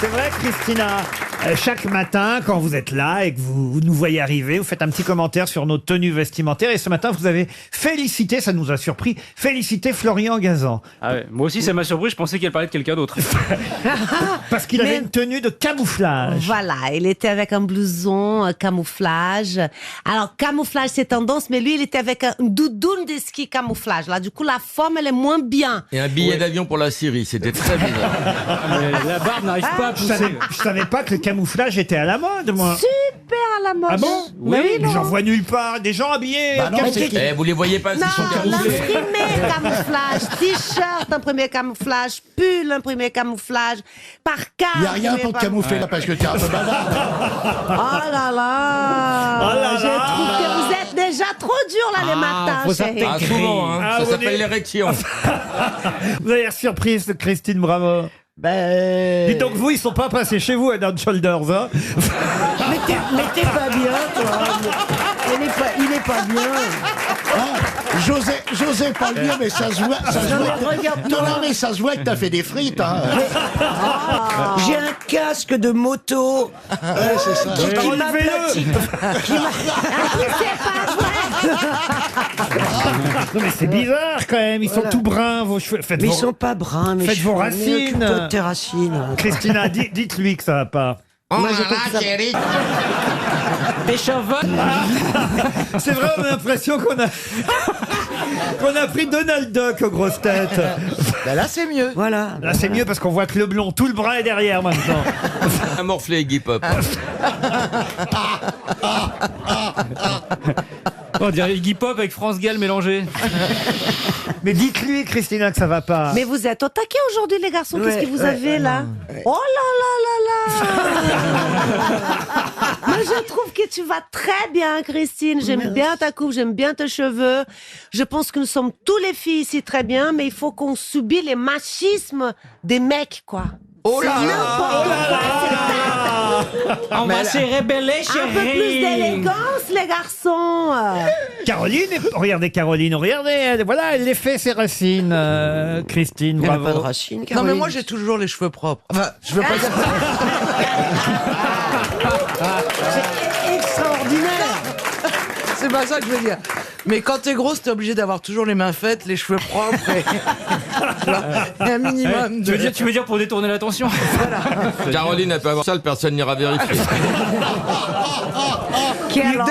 C'est vrai, Christina, chaque matin, quand vous êtes là et que vous nous voyez arriver, vous faites un petit commentaire sur nos tenues vestimentaires. Et ce matin, vous avez félicité, ça nous a surpris, félicité Florian Gazan. Ah ouais, moi aussi, ça m'a surpris. Je pensais qu'elle parlait de quelqu'un d'autre. Parce qu'il avait une tenue de camouflage. Voilà, il était avec un blouson camouflage. Alors, camouflage, c'est tendance, mais lui, il était avec un doudoune de ski camouflage. Là, du coup, la forme, elle est moins bien. Et un billet d'avion pour la Syrie, c'était très bizarre. Mais la barbe n'arrive pas à pousser. Je savais pas que le camouflage était à la mode, moi. Super à la mode. Ah bon? Oui, Mais j'en vois nulle part. Des gens habillés. Vous les voyez pas, Non, s'ils sont camouflés. l'imprimé camouflage, t-shirt imprimé camouflage, pull imprimé camouflage, par carte. Il n'y a rien pour te camoufler là parce que tu es un peu bavard. Oh là là, Oh là je là. trouve que vous êtes déjà trop dur là les matins, chérie. Ah, souvent, hein. Ah, Ça on s'appelle est- l'érection. Vous avez l'air surprise, Christine Bravo. Ben. Dites donc, vous, ils sont pas passés chez vous, Head & Shoulders, hein? Mais t'es pas bien, toi. Il est pas bien. José parle bien, mais ça se voit. Non, mais ça se voit que t'as fait des frites. Hein. J'ai un casque de moto Ouais, c'est ça. qui Enlevez-le. Non, mais c'est bizarre, quand même. Ils sont tout bruns, vos cheveux. Faites Mais ils vos- sont pas bruns, mes Faites vos cheveux. racines. Occupe-toi de tes racines. Christina, dites-lui que ça va pas. Moi, je trouve que ça- C'est vrai, on a l'impression qu'on a qu'on a pris Donald Duck aux grosses têtes. Ben là, c'est mieux. Voilà. Là, c'est mieux parce qu'on voit que le blond, tout le bras est derrière maintenant. Un morflé Iggy Pop. On dirait Iggy Pop avec France Gall mélangé. Mais dites-lui, Christina, que ça va pas. Mais vous êtes au taquet aujourd'hui les garçons, Ouais, qu'est-ce que vous ouais, avez là? Oh là là là là. Moi je trouve que tu vas très bien Christine, j'aime bien ta coupe, j'aime bien tes cheveux. Je pense que nous sommes tous les filles ici très bien, mais il faut qu'on subit les machismes des mecs quoi. Oh là C'est là. n'importe quoi. On va se rébeller, Un peu plus d'élégance les garçons. Caroline, regardez Caroline, regardez, voilà, elle les fait ses racines, Christine, Elle n'a bravo. pas de racines, Non Caroline. mais moi j'ai toujours les cheveux propres. Enfin, je veux pas dire C'est extraordinaire. c'est pas ça que je veux dire. Mais quand t'es grosse, t'es obligé d'avoir toujours les mains faites, les cheveux propres et un minimum de... Tu veux dire pour détourner l'attention? Caroline, elle peut avoir ça, personne n'ira vérifier.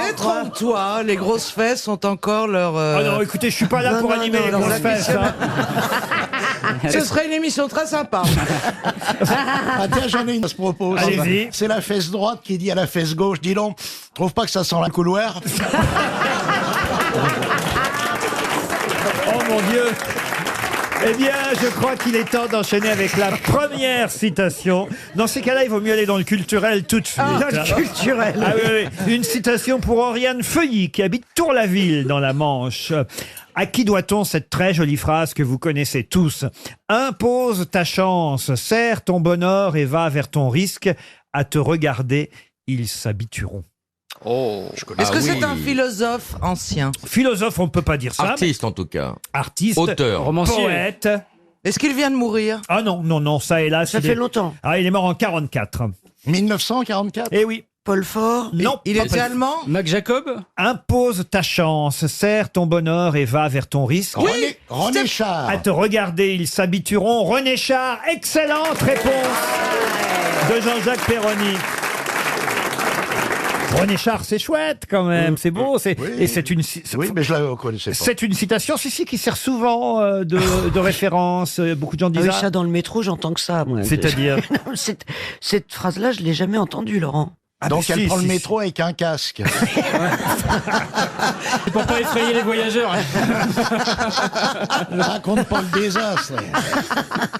Détrompe-toi, les grosses fesses sont encore leur... Ah non, écoutez, je suis pas là Non, pour non, animer non, les non, grosses non, fesses. Hein. Ce serait une émission très sympa. Ah, tiens, j'en ai une à ce propos. Allez-y. C'est la fesse droite qui dit à la fesse gauche, dis donc, trouve pas que ça sent la couloir? Oh mon Dieu. Eh bien, je crois qu'il est temps d'enchaîner avec la première citation. Dans ces cas-là, il vaut mieux aller dans le culturel tout de suite. Dans le culturel. Ah oui, oui. Une citation pour Oriane Feuilly, qui habite Tour-la-Ville, dans la Manche. À qui doit-on cette très jolie phrase que vous connaissez tous? Impose ta chance, serre ton bonheur et va vers ton risque. À te regarder, ils s'habitueront. Oh, Est-ce que c'est un philosophe ancien? Philosophe, on ne peut pas dire ça. Artiste, en tout cas. Mais artiste, Auteur. Romancier. poète. Est-ce qu'il vient de mourir? Ah non, non, non, ça et là. Ça c'est fait des- longtemps. Ah, il est mort en 44. 1944. Eh oui. Paul Fort. Non. Il pas était Paul- allemand? Mac Jacob? Impose ta chance, serre ton bonheur et va vers ton risque. René Char. À te regarder, ils s'habitueront. René Char, excellente réponse de Jean-Jacques Perroni. René Char, c'est chouette quand même, c'est beau, c'est Oui. et c'est une Oui, mais je la connaissais pas. c'est une citation, si, qui sert souvent de référence. Beaucoup de gens Ah disent oui, ça, dans le métro, j'entends que ça, moi. c'est-à-dire. Non, cette phrase-là, je l'ai jamais entendue, Laurent. Donc mais elle si, prend si, le si. métro avec un casque. C'est pour pas effrayer les voyageurs. Ne raconte pas le désastre.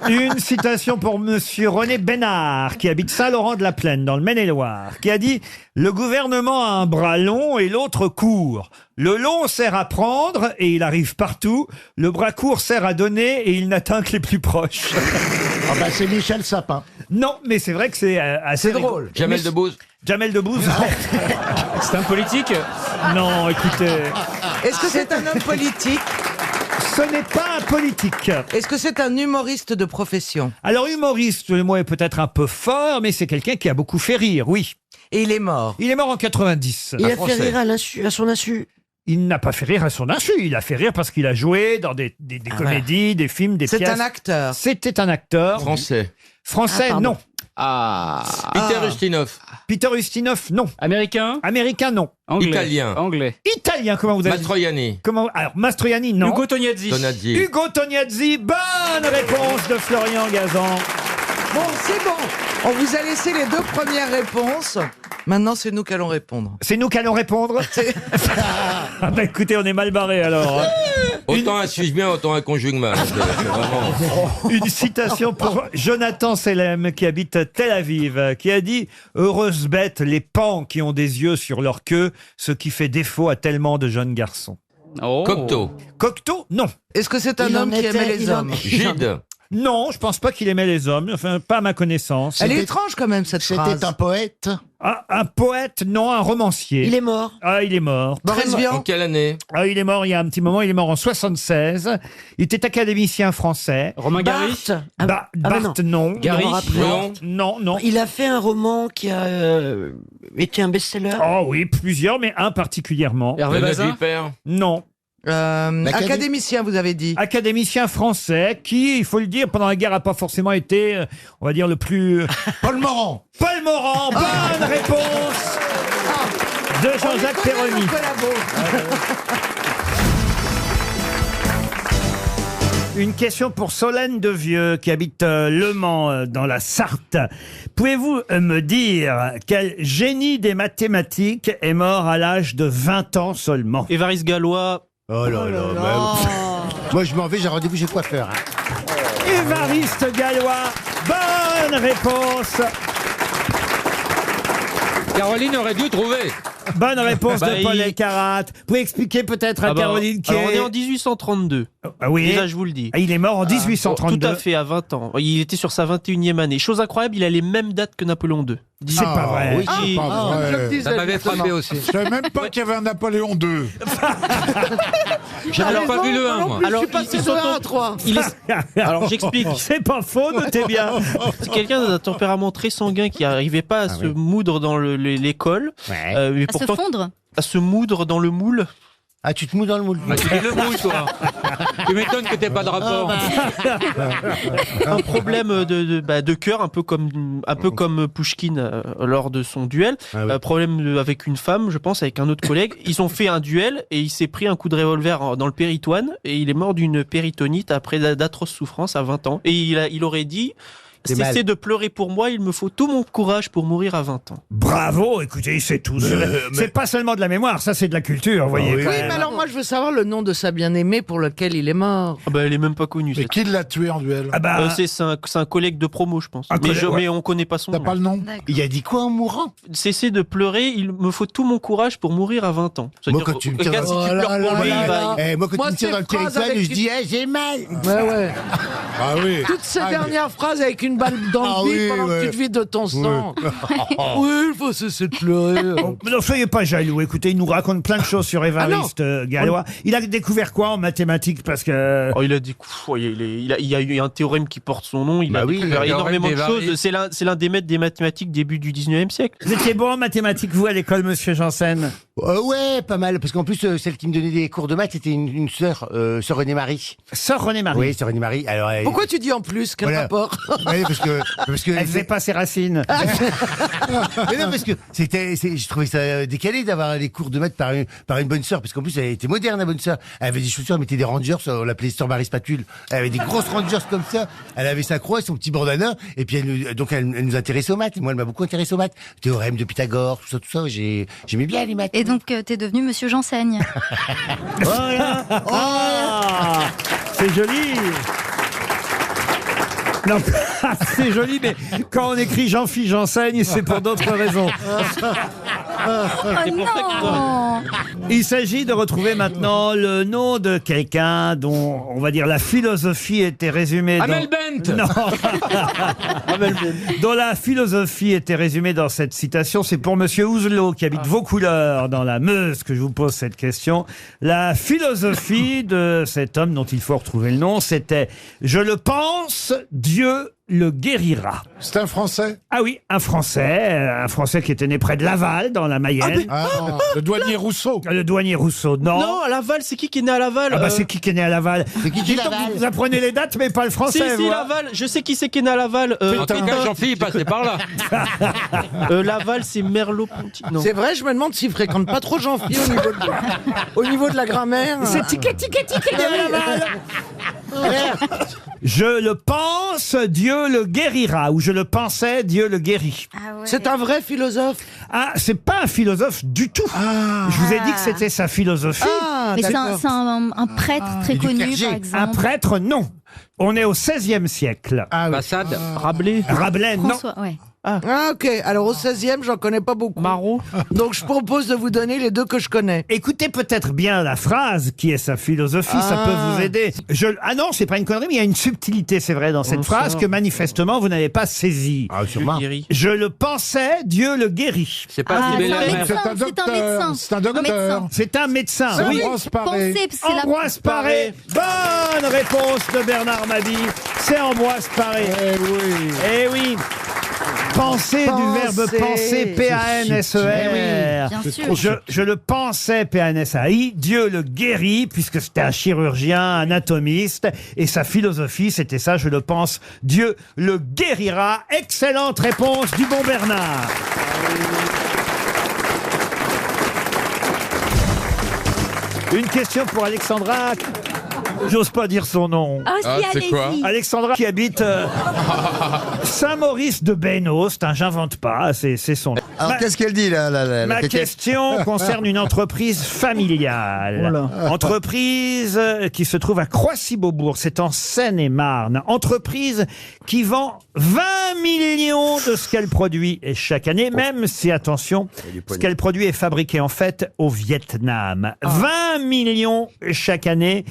Une citation pour Monsieur René Bénard, qui habite Saint-Laurent-de-la-Plaine, dans le Maine-et-Loire, qui a dit « Le gouvernement a un bras long et l'autre court. Le long sert à prendre et il arrive partout. Le bras court sert à donner et il n'atteint que les plus proches. Ah bah c'est Michel Sapin. » Non, mais c'est vrai que c'est assez C'est drôle. Jamel Mais- Debbouze. Jamel Debbouze. C'est un politique? Non, écoutez, Est-ce que c'est un homme politique? Ce n'est pas un politique. Est-ce que c'est un humoriste de profession? Alors humoriste, le mot est peut-être un peu fort, mais c'est quelqu'un qui a beaucoup fait rire, oui. Et il est mort. Il est mort en 90. Il a fait Français. rire à son insu. Il n'a pas fait rire à son insu, il a fait rire parce qu'il a joué dans des comédies, des films, des C'est pièces. un acteur. C'était un acteur. Français. Français, pardon. non. Ah. Peter Ustinov. Peter Ustinov, non. Américain. Américain, non. Anglais. Italien. Anglais. Italien, comment vous avez dit? Mastroianni. Comment? Alors, Mastroianni, non. Hugo Tognazzi. Tonazzi. Hugo Tognazzi, bonne réponse de Florian Gazan. Bon, c'est bon. On vous a laissé les 2 premières réponses. Maintenant, c'est nous qui allons répondre. C'est nous qui allons répondre. Ah bah écoutez, on est mal barré alors. hein. Autant un suisse bien, autant un conjugue mal. C'est vraiment... Une citation pour Jonathan Selem qui habite Tel Aviv, qui a dit « Heureuses bêtes, les pans qui ont des yeux sur leur queue, ce qui fait défaut à tellement de jeunes garçons. Oh. Cocteau. » Cocteau, non. Est-ce que c'est un Il en homme qui était- aimait les il en- hommes? Gide. Non, je pense pas qu'il aimait les hommes, enfin pas à ma connaissance. Elle est étrange quand même, cette phrase. C'était un poète. Ah, un poète, non, un romancier. Il est mort. Ah, il est mort. Boris En Vian. quelle année? Ah, il est mort il y a un petit moment, il est mort en 76. Il était académicien français. Romain Gary. Barthes. Ah, Ba- ah bah Barthes, non. Gary. mort après. Non. Non, non. Il a fait un roman qui a été un best-seller. Oh oui, plusieurs, mais un particulièrement. Hervé Le Bazin. Père. Non. Académicien, vous avez dit. Académicien français qui, il faut le dire, pendant la guerre n'a pas forcément été, on va dire, le plus... Paul Morand. Paul Morand, bonne réponse de Jean-Jacques Perroni. Une question pour Solène Devieux qui habite Le Mans dans la Sarthe. Pouvez-vous me dire quel génie des mathématiques est mort à l'âge de 20 ans seulement? Évariste Galois. Oh là là. Moi, je m'en vais, j'ai rendez-vous chez le coiffeur. hein. Évariste Galois, bonne réponse. Caroline aurait dû trouver. Bonne réponse Bah, de Paul il- Elkarat. Vous pouvez expliquer peut-être à Ah bah, Caroline qui alors, on est... est en 1832. Ah oui. Déjà, je vous le dis. Ah, il est mort en 1832. Tout à fait, à 20 ans. Il était sur sa 21e année. Chose incroyable, il a les mêmes dates que Napoléon II. C'est pas vrai. Oui, c'est pas vrai. Ça m'avait frappé aussi. Je savais même pas qu'il y avait un Napoléon II. J'avais pas vu le 1, moi. Alors, Je suis passé sur 1 à 3. il est- Alors, j'explique. C'est pas faux, notez bien. C'est quelqu'un d'un tempérament très sanguin qui n'arrivait pas à se moudre dans l'école. Mais À se pourtant, fondre. à se moudre dans le moule. Ah, tu te mous dans le moule. Ah, tu dis le mouille, toi. Tu m'étonnes que t'aies pas de rapport. Un problème de cœur, un peu comme Pouchkine lors de son duel. Ah oui. Problème avec une femme, je pense, avec un autre collègue. Ils ont fait un duel et il s'est pris un coup de revolver dans le péritoine et il est mort d'une péritonite après d'atroces souffrances à 20 ans. Et il aurait dit... C'est Cessez mal. de pleurer pour moi, il me faut tout mon courage pour mourir à 20 ans. Bravo, écoutez, c'est tout. C'est pas seulement de la mémoire, ça c'est de la culture, vous voyez. oui. quand Oui, même. mais alors moi je veux savoir le nom de sa bien-aimée pour lequel il est mort. Ah bah, elle est même pas connue. Mais cette- qui l'a tué en duel? Ah bah, C'est un collègue de promo, je pense. Un collègue, ouais. Mais on connaît pas son T'as nom. pas le nom? D'accord. Il a dit quoi en mourant? Cessez de pleurer, il me faut tout mon courage pour mourir à 20 ans. Moi, C'est-à-dire, quand tu me regarde, tiens- si tu Oh pleures là pour lui, là il va... Eh, moi, quand Moi, tu me tiens ces dans le phrases téléphone, avec je dis, eh, j'ai mal. Ouais. Ah oui. Toutes ces Ah, dernières phrases avec une balle dans le Ah bide oui, pendant ouais. que tu te vides de ton sang. Oui, il faut cesser de pleurer. oh, non, soyez pas jaloux. Écoutez, il nous raconte plein de choses sur Évariste Galois. Il a découvert quoi en mathématiques? Parce que... Oh, il a dit, il y a eu un théorème qui porte son nom, il Bah a oui, découvert le théorème énormément de d'Évariste. choses. C'est l'un des maîtres des mathématiques début du 19e siècle. Vous étiez bon en mathématiques, vous, à l'école, monsieur Janssen? Ouais, pas mal. Parce qu'en plus, celle qui me donnait des cours de maths, c'était une sœur, sœur René-Marie. Sœur René-Marie. Oui, sœur René-Marie. Alors, Pourquoi tu dis en plus? Quel Voilà. rapport? Ouais, parce que Elle faisait pas ses racines. mais non, parce que je trouvais ça décalé d'avoir les cours de maths par une bonne sœur, parce qu'en plus elle était moderne, la bonne sœur. Elle avait des chaussures, elle mettait des Rangers, on l'appelait Sœur Marie Spatule. Elle avait des grosses Rangers comme ça. Elle avait sa croix, son petit bandana, et puis elle nous intéressait aux maths. Moi, elle m'a beaucoup intéressé aux maths. Théorème de Pythagore, tout ça. J'aimais bien les maths. Et donc, t'es devenu Monsieur J'enseigne. Voilà. Ah, c'est joli. Non, c'est joli, mais quand on écrit Jean-Philippe J'enseigne, c'est pour d'autres raisons. non. Il s'agit de retrouver maintenant le nom de quelqu'un dont, on va dire, la philosophie était résumée dans... Amel Bent. Non. Dont la philosophie était résumée dans cette citation. C'est pour Monsieur Ouzelot, qui habite Vaucouleurs, dans la Meuse, que je vous pose cette question. La philosophie de cet homme dont il faut retrouver le nom, c'était « Je le pense, Dieu le guérira ». C'est un Français? Ah oui, un Français qui était né près de Laval, dans la Mayenne. Le douanier Rousseau. Le douanier Rousseau, non. Non, à Laval, c'est qui est né à Laval Ah bah c'est qui est né à Laval? C'est qui Dites donc, Laval? vous apprenez les dates, mais pas le Si, français. si, vous. Laval, je sais qui c'est qui est né à Laval. En tout cas, Jean-Philippe passait par là. Laval, c'est Merleau-Ponty. Non. C'est vrai, je me demande s'il fréquente pas trop Jean-Philippe au niveau de la grammaire. C'est ticket né à Laval. Je le pense, Dieu le guérira. Ou je le pensais, Dieu le guérit. Ah ouais. C'est un vrai philosophe. Ah, c'est pas un philosophe du tout. Je vous ai dit que c'était sa philosophie. Ah, Mais c'est d'accord. un prêtre très du connu, clergé. par Un exemple. prêtre, non. On est au XVIe siècle. Bassade. Rabelais. Rabelais, non. François, ouais. Ah, ok. Alors au 16e, j'en connais pas beaucoup. Marot. Donc je propose de vous donner les deux que je connais. Écoutez peut-être bien la phrase qui est sa philosophie, ça peut vous aider. Ah non, c'est pas une connerie, mais il y a une subtilité, c'est vrai, dans cette phrase que manifestement vous n'avez pas saisie. Ah, sûrement. Guéri. Je le pensais, Dieu le guérit. C'est pas Ah, Sybille c'est un Lerner. médecin. C'est un docteur. C'est un docteur. C'est un médecin, C'est oui. Ambroise Paré. Pensez, c'est la... Ambroise Paré. Bonne réponse de Bernard Mabille. C'est Ambroise Paré. Eh oui. Eh oui. Penser du verbe penser, P-A-N-S-E-R. Bien sûr. Je le pensais, P-A-N-S-A-I. Dieu le guérit, puisque c'était un chirurgien, anatomiste. Et sa philosophie, c'était ça, je le pense. Dieu le guérira. Excellente réponse du bon Bernard. Une question pour Alexandra. J'ose pas dire son nom. Ah, si, c'est quoi allez-y. Alexandra qui habite Saint-Maurice de Bénos, j'invente pas, c'est son. Alors, qu'est-ce qu'elle dit, là, Ma question concerne une entreprise familiale. Entreprise qui se trouve à Croissy-Beaubourg, c'est en Seine-et-Marne. Entreprise qui vend 20 millions de ce qu'elle produit chaque année, même si, attention, ce qu'elle produit est fabriqué en fait au Vietnam. 20 millions chaque année.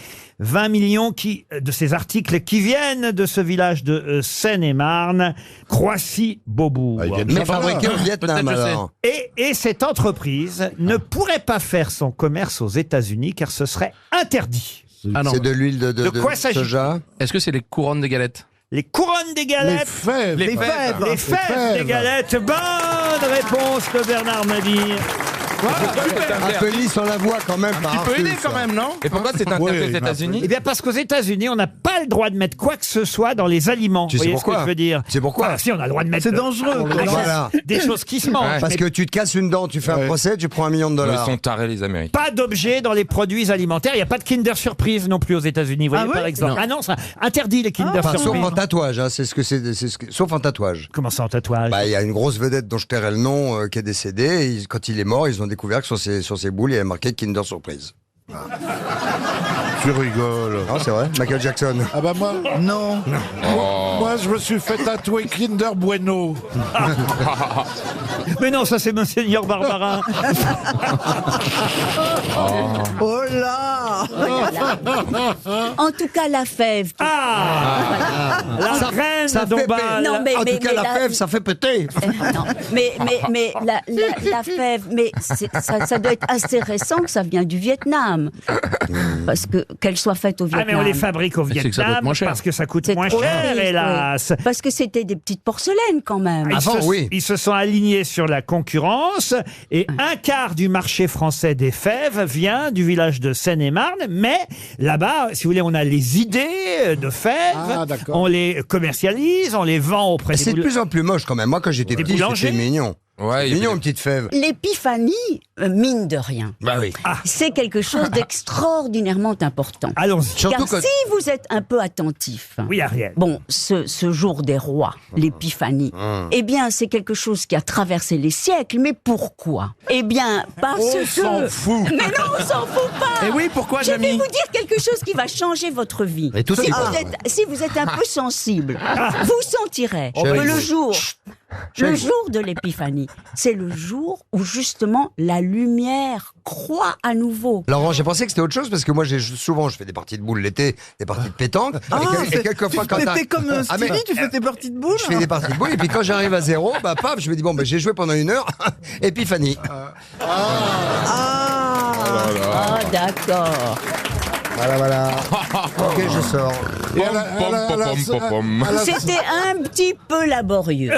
20 millions de ces articles qui viennent de ce village de Seine-et-Marne, Croissy-Beaubourg. Mais fabriqué au Vietnam, Peut-être je sais. alors. Et cette entreprise ne pourrait pas faire son commerce aux États-Unis car ce serait interdit. C'est de l'huile De quoi s'agit-il? soja. Est-ce que c'est les couronnes des galettes? Les couronnes des Les galettes. fèves. Les fèves. Les fèves des galettes. Bonne réponse de Bernard Mabille. Un peu lisse, on la voit quand même. Tu peux aider quand même, non? Et pourquoi c'est interdit aux États-Unis? Eh bien parce qu'aux États-Unis, on n'a pas le droit de mettre quoi que ce soit dans les aliments. Tu Vous sais voyez ce que pourquoi je veux dire? Tu sais pourquoi Ah, si, on a le droit de mettre. C'est dangereux. Voilà. Des choses qui se mangent. Parce mais que tu te casses une dent, tu fais un procès, tu prends $1 million. Ils sont tarés, les Américains. pas d'objets dans les produits alimentaires. Il n'y a pas de Kinder Surprise non plus aux États-Unis. Vous voyez, par exemple. Ah non, ça interdit les Kinder Enfin, sauf Surprise. en tatouage, hein, sauf en tatouage. Comment ça en tatouage? Bah, il y a une grosse vedette dont je tairai le nom qui est décédée. Et quand il est mort, ils ont découvert que sur ses boules, il y avait marqué Kinder Surprise. Tu rigoles. Non, c'est vrai. Michael Jackson. Ah bah moi, non. Moi, je me suis fait tatouer Kinder Bueno. Mais non, ça c'est Monseigneur Barbarin. Oh là En tout cas, la fève. Ah, la reine Ça fait d'Ombal. Non, mais- en tout cas, la la- fève, ça fait péter. Non, mais la fève, mais ça doit être assez récent que ça vient du Vietnam. Parce que qu'elle soit faite au Ah Vietnam. mais on les fabrique au C'est que ça doit être Vietnam moins cher. parce que ça coûte C'est moins trop cher, triste, hélas. oui. Parce que c'était des petites porcelaines quand même. Ils Avant, se- oui. Ils se sont alignés sur la concurrence et un quart du marché français des fèves vient du village de Seine-et-Marne. Mais là-bas, si vous voulez, on a les idées de fèves, Ah, d'accord. on les commercialise, on les vend auprès C'est de plus en plus moche quand même. Moi, quand j'étais Des petit, boulangers. c'était mignon. Ouais, il y a Mignon, des- une petite fève. L'épiphanie, mine de rien, Bah oui. c'est quelque chose d'extraordinairement important. Allons-y. Surtout Car quand... si vous êtes un peu attentif, Oui, Ariel. bon, ce jour des rois, l'épiphanie, eh bien, c'est quelque chose qui a traversé les siècles. Mais pourquoi? Eh bien, parce que... s'en fout. Mais non, on s'en fout pas. Et oui, pourquoi, Je vais Jamy? vous dire quelque chose qui va changer votre vie. Et tout si, est vous bon. êtes, si vous êtes un peu sensible, vous sentirez que ben le jour Le jour de l'épiphanie, c'est le jour où justement la lumière croît à nouveau. Laurent, j'ai pensé que c'était autre chose parce que moi, souvent, je fais des parties de boules l'été, des parties de pétanque. Et quelquefois, quand T'es comme Stevie, tu fais tes parties de boules. je fais des parties de boules et puis quand j'arrive à 0, bah paf, je me dis bon, bah, j'ai joué pendant 1 heure. Épiphanie. Ah, d'accord. Voilà. Ok, je sors. C'était un petit peu laborieux.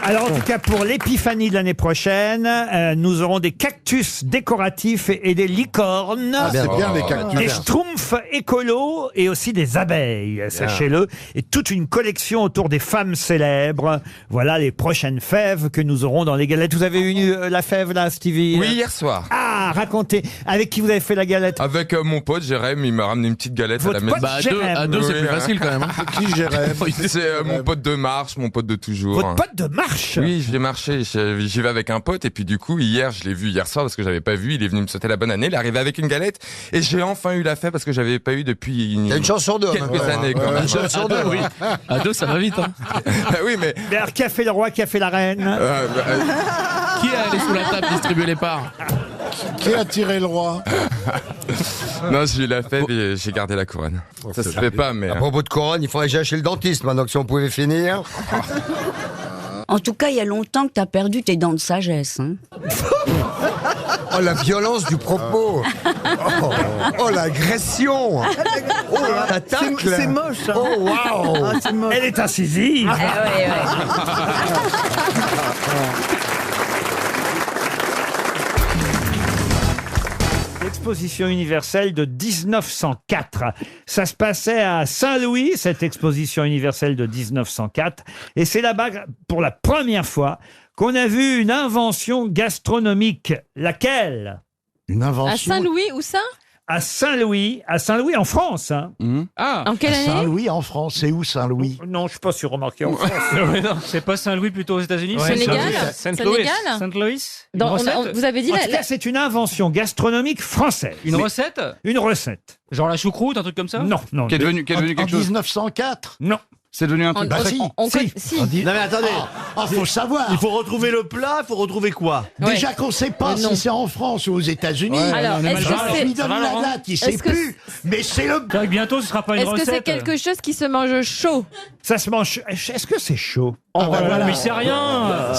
Alors, en tout cas, pour l'épiphanie de l'année prochaine, nous aurons des cactus décoratifs et des licornes. Ah, c'est bien les cactus. Des schtroumpfs écolos et aussi des abeilles, sachez-le. Et toute une collection autour des femmes célèbres. Voilà les prochaines fèves que nous aurons dans les galettes. Vous avez eu la fève, là, Stevie? Oui, hier soir. Ah, racontez. Avec qui vous avez fait la galette? Avec mon pote Jérém, il m'a ramené une petite galette Votre à la maison. pote Jérém. À deux, c'est Oui, plus hein. facile quand même. Qui Jérém? C'est mon pote de marche, mon pote de toujours. Votre pote de marche? Oui, je vais marcher. J'y vais avec un pote et puis du coup hier, je l'ai vu hier soir parce que j'avais pas vu. Il est venu me souhaiter la bonne année. Il est arrivé avec une galette et j'ai enfin eu la fève parce que j'avais pas eu depuis T'as une chance sur deux. quelques années. Quand même. Une chance sur deux, oui. À deux, ça va vite. Hein. Oui, mais Mais alors, qui a fait le roi, qui a fait la reine? Qui est allé sous la table distribuer les parts? Qui a tiré le roi? non, j'ai eu la fève et j'ai gardé la couronne. Ça se fait pas, mais À propos de couronne, il faudrait que j'aille chez le dentiste maintenant que si on pouvait finir. En tout cas, il y a longtemps que t'as perdu tes dents de sagesse. Hein. Oh, la violence du propos. Oh, l'agression. Oh, la tacle. C'est moche. Hein. Oh, waouh. Ah, c'est moche. Elle est incisive. L'exposition universelle de 1904. Ça se passait à Saint-Louis, cette exposition universelle de 1904. Et c'est là-bas, pour la première fois, qu'on a vu une invention gastronomique. Laquelle? Une invention. À Saint-Louis, où ça? À Saint-Louis en France. Hein. Ah, En quelle année? Saint-Louis en France. C'est où Saint-Louis? Non, je suis pas sûr, remarqué en France. C'est pas Saint-Louis plutôt aux États-Unis? Sénégal? Saint-Louis. Sénégal? Saint-Louis. Dans- vous avez dit En la- tout cas, c'est une invention gastronomique française. Une recette? Une recette. Genre la choucroute, un truc comme ça? Non, non. qui est devenu En quelque chose. 1904. Non. C'est devenu un truc. Bah si. Si. Non mais attendez, Faut savoir. il faut retrouver le plat, il faut retrouver quoi? Ouais. Déjà qu'on sait pas non. si c'est en France ou aux États-Unis. Alors, est-ce que Je lui c'est donne la date, il sait Est-ce que plus. Mais c'est le. C'est vrai que bientôt ce sera pas une est-ce que recette. c'est quelque chose qui se mange chaud? Ça se mange. Est-ce que c'est chaud? Ah, bah, voilà. Mais c'est rien.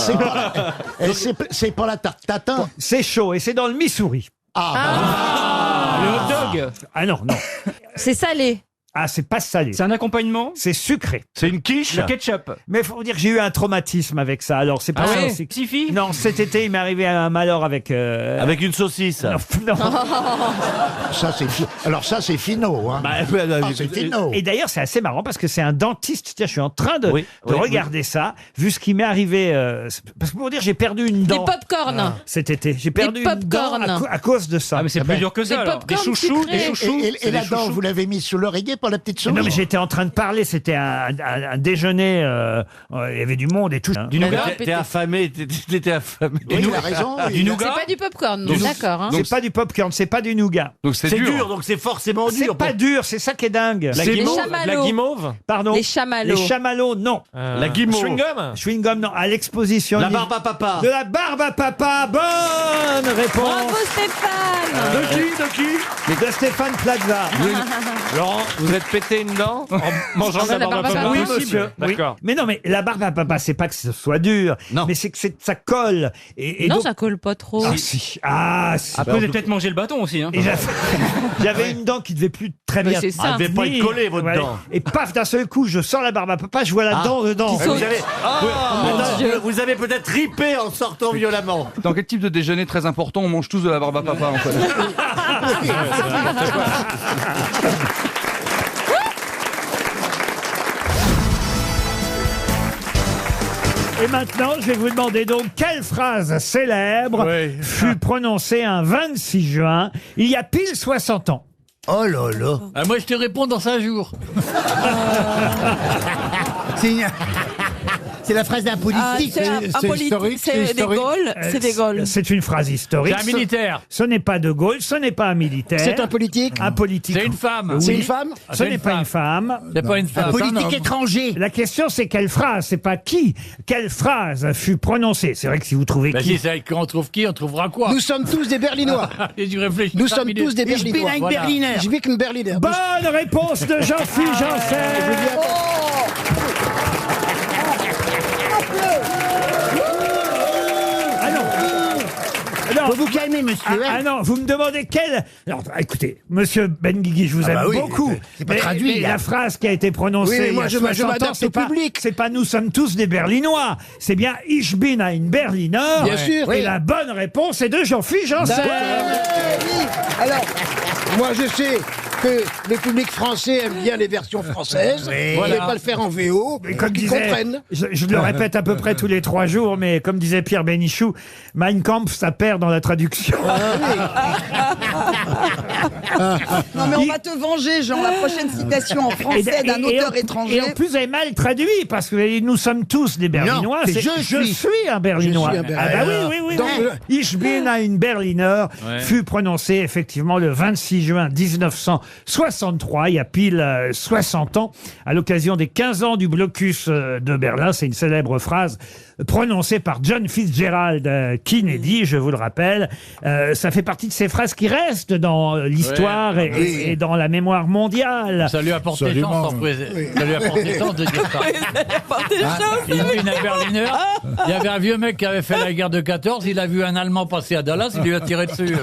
C'est pas la tarte tatin. C'est chaud et c'est dans le Missouri. Le hot dog. Ah non, non. C'est salé. Ah, c'est pas salé. C'est un accompagnement? C'est sucré. C'est une quiche? Le ketchup. Mais faut dire que j'ai eu un traumatisme avec ça. Alors, c'est pas Ah ça ouais? aussi. Sifi? Non, cet été, il m'est arrivé un malheur avec. Avec une saucisse. Non, non. Ça c'est. Alors ça c'est finot. Hein. Bah, C'est finot. Et d'ailleurs, c'est assez marrant parce que c'est un dentiste. Tiens, je suis en train de Oui, regarder ça, vu ce qui m'est arrivé. Parce que pour dire, j'ai perdu une Des dent pop-corn. cet été. J'ai perdu une dent pop-corn. à cause de ça. Ah, mais c'est plus dur que ça Des alors. pop-corn sucrés. Et la dent, vous l'avez mise sous l'oreiller pour la petite souris. Non, mais j'étais en train de parler, c'était un déjeuner, il y avait du monde et tout. Du nougat? T'es affamé, t'étais affamé. Oui, il a raison. Du nougat? C'est pas du popcorn, Donc- d'accord. Hein. C'est pas du popcorn, c'est pas du nougat. Donc c'est C'est dur. dur, donc c'est forcément C'est dur. pas dur, c'est ça qui est dingue. La Les guimauve, chamallows. la guimauve, Pardon. Les chamallows. Les chamallows, non. la guimauve, Chewing-gum, non. À l'exposition. la barbe à papa. De la barbe à papa. Bonne réponse. Bravo Stéphane. De qui De Stéphane Plaza. Laurent, vous êtes pété une dent en mangeant de la barbe à papa? Oui, Possible. monsieur. Oui. D'accord. Mais non, mais la barbe à papa, c'est pas que ce soit dur, mais c'est que ça colle. Et Non, donc- ça colle pas trop. Ah si. Ah si. Après, vous avez peut-être mangé le bâton aussi. Hein. Et j'avais une dent qui devait plus très Mais bien. c'est ça. Elle devait pas tenir. être collée, votre Ouais. dent. Et paf, d'un seul coup, je sors la barbe à papa, je vois la dent dedans. Qui saute. Vous avez, Dieu. vous avez peut-être ripé en sortant violemment. Dans quel type de déjeuner très important on mange tous de la barbe à papa en fait? Et maintenant, je vais vous demander donc quelle phrase célèbre fut prononcée un 26 juin, il y a pile 60 ans. Oh là là. Moi, je te réponds dans 5 jours. C'est la phrase d'un politique. C'est De Gaulle. C'est De Gaulle. C'est une phrase historique. C'est un militaire. Ce n'est pas De Gaulle, ce n'est pas un militaire. C'est un politique. Un politique. C'est une femme. Oui. C'est une femme. Ce n'est pas une femme. C'est pas une Un femme. politique étranger. La question, c'est quelle phrase, c'est pas qui. Quelle phrase fut prononcée. C'est vrai que si vous trouvez Bah, qui... si c'est qu'on trouve qui, on trouvera quoi. Nous sommes tous des Berlinois. Et tu réfléchis Nous 5 sommes minutes. tous des Ich bin Berlinois. ein Voilà. Berliner. Je vis qu'une Berliner. Bonne réponse de Jean-Philippe Janssen. Ah non. Non. Faut vous calmer, monsieur. Ah non, vous me demandez quelle... Alors, écoutez, monsieur Benguigui, je vous aime bah oui, beaucoup. c'est pas traduit, mais là. la phrase qui a été prononcée Oui, mais il y moi, a je 60 ans, m'adapte c'est au pas, public. c'est pas nous sommes tous des Berlinois. C'est bien Ich bin ein Berliner. Bien sûr. Et Oui. la bonne réponse est de Jean-Philippe Janssen. Alors, moi je sais que le public français aime bien les versions françaises. Oui. On ne Voilà. va pas le faire en VO. Mais comme Ils disait, comprennent. je le répète à peu près tous les 3 jours, mais comme disait Pierre Bénichou, Mein Kampf, ça perd dans la traduction. Non mais on va te venger, Jean. La prochaine citation en français d'un auteur étranger. Et en plus, vous avez mal traduit, parce que nous sommes tous des Berlinois. c'est c'est je suis. un Berlinois. Je suis un Ah bah Berlinois. oui, oui, oui. Donc, oui. Ich bin ein Berliner Ouais. fut prononcé effectivement le 26 juin 1963, il y a pile 60 ans, à l'occasion des 15 ans du blocus de Berlin. C'est une célèbre phrase prononcée par John Fitzgerald Kennedy, je vous le rappelle. Ça fait partie de ces phrases qui restent dans l'histoire Ouais. et dans la mémoire mondiale. Ça lui a porté chance, ça lui a porté chance de dire ça. Il vit un Berliner. Il y avait un vieux mec qui avait fait la guerre de 14. Il a vu un Allemand passer à Dallas. Il lui a tiré dessus.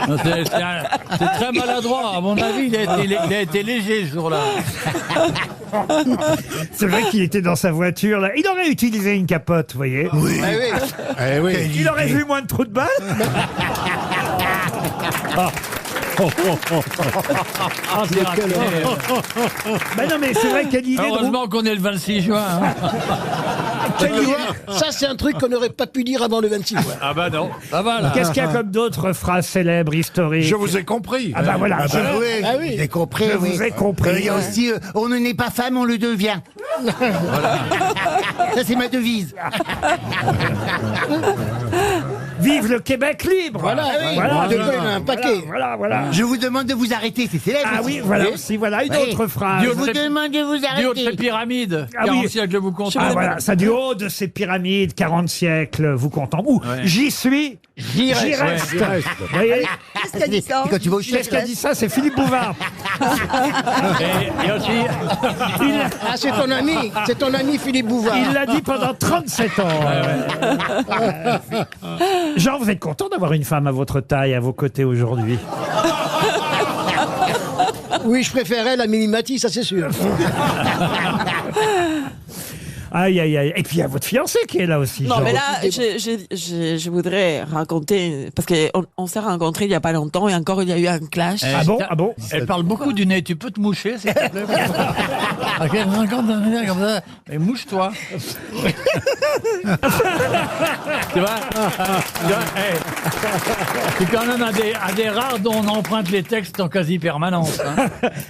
C'est très maladroit. À mon avis, il a été léger ce jour-là. C'est vrai qu'il était dans sa voiture là. Il aurait utilisé une capote, vous voyez. Oui. Eh oui. Il aurait vu moins de trous de balles. Ah, c'est raconté. Ben non, mais c'est vrai quelle idée de Heureusement qu'on est le 26 juin. hein. Tu vois, ça c'est un truc qu'on n'aurait pas pu dire avant le 26 juin. Ah bah non. Ça va là. Qu'est-ce qu'il y a comme d'autres phrases célèbres, historiques? Je vous ai compris. Ah bah voilà, je, Oui, Ah oui. j'ai compris. je oui. vous ai compris. Il y a aussi on ne naît pas femme, on le devient. Ça, c'est ma devise. Vive le Québec libre. Voilà, oui. De Gaulle, il en a un paquet. Voilà. Je vous demande de vous arrêter, c'est célèbre. Ah aussi. oui, voilà aussi, voilà une Oui. autre phrase. Je vous demande de vous Du haut de ces arrêter. pyramides. Ah oui. 40 siècles vous comptez. Ah voilà, ça du haut de ces pyramides, 40 siècles, vous comptez. Ouh, j'y suis, j'y reste. Ouais. Vous voyez, Qu'est-ce qu'a dit ça Et quand tu vas au qu'est-ce qu'a dit ça? C'est Philippe Bouvard. Et aussi, Ah, c'est ton ami Philippe Bouvard. Il l'a dit pendant 37 ans. Jean, vous êtes content d'avoir une femme à votre taille, à vos côtés aujourd'hui? Oui, je préférais la Minimati, ça c'est sûr. Aïe, aïe, aïe. Et puis il y a votre fiancé qui est là aussi. Non, Jean. mais là, je voudrais raconter, parce qu'on s'est rencontrés il n'y a pas longtemps et encore il y a eu un clash. Ah bon? Ah bon? elle parle beaucoup du nez. Tu peux te moucher, s'il te plaît? À 50 ans, comme ça. Mais mouche-toi. Tu vois? Hey. C'est quand même un des rares dont on emprunte les textes en quasi permanence. Hein.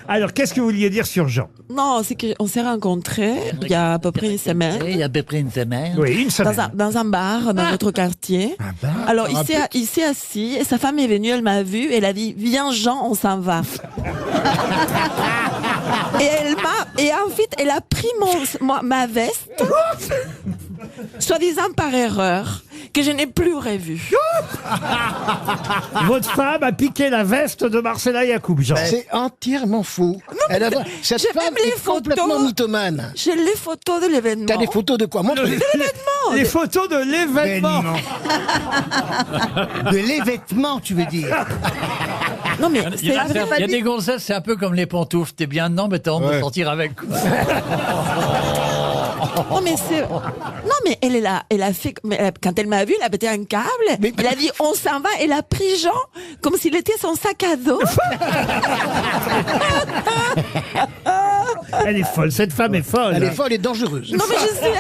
Alors, qu'est-ce que vous vouliez dire sur Jean? Non, c'est qu'on s'est rencontrés il y a à peu près une semaine. Il y a à peu près une semaine. Oui, une semaine. Dans un bar dans notre quartier. Alors il s'est assis et sa femme est venue, elle m'a vu, elle a dit viens Jean, on s'en va. Et ensuite elle a pris ma veste, soi-disant par erreur, que je n'ai plus revue. Votre femme a piqué la veste de Marcella Yacoub, Jean. C'est entièrement faux. Cette j'ai femme même les est complètement photos. mythomane. J'ai les photos de l'événement. T'as des photos de quoi? Montre-les. Les photos de l'événement. De l'événement, tu veux dire. Non mais Il y a des gonzesses, c'est un peu comme les pantoufles. T'es bien dedans, mais t'as honte de sortir avec. Non mais elle est là, elle a fait quand elle m'a vu, elle a pété un câble. Elle a dit on s'en va, elle a pris Jean comme s'il était son sac à dos. Elle est folle, cette femme est folle. Elle est folle et dangereuse. Non mais je suis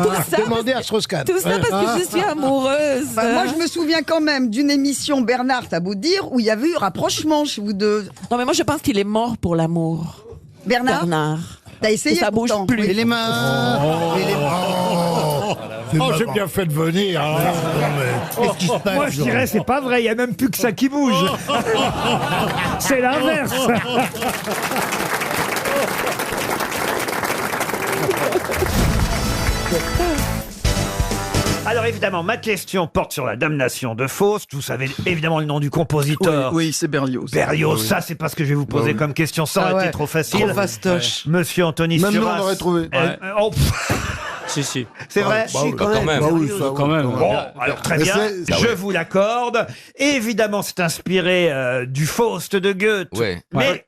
tout ça. Demandez à Strauss-Kahn. Tout ça parce que je suis amoureuse. Bah, moi, je me souviens quand même d'une émission, Bernard, t'as beau dire, où il y avait eu rapprochement chez vous deux. Non mais moi je pense qu'il est mort pour l'amour. Bernard T'as essayé, Ça bouge pourtant. plus. Et les mains. Et les Oh, j'ai bien fait de venir. hein. Qu'est-ce qui se passe Moi, je dirais, c'est pas vrai, il n'y a même plus que ça qui bouge. C'est l'inverse. Alors évidemment, ma question porte sur la damnation de Faust. Vous savez évidemment le nom du compositeur. Oui, c'est Berlioz. Berlioz, Oui. ça c'est pas ce que je vais vous poser comme question, ça aurait été trop facile. Trop fastoche. Monsieur Anthony Même nous, Suras. on aurait trouvé. Oh, pff, Si, si. c'est vrai Bah oui. Quand même. Bah oui, ça, Quand même. Bon, alors très Mais bien, c'est- je vous l'accorde. Évidemment, c'est inspiré du Faust de Goethe. Ouais.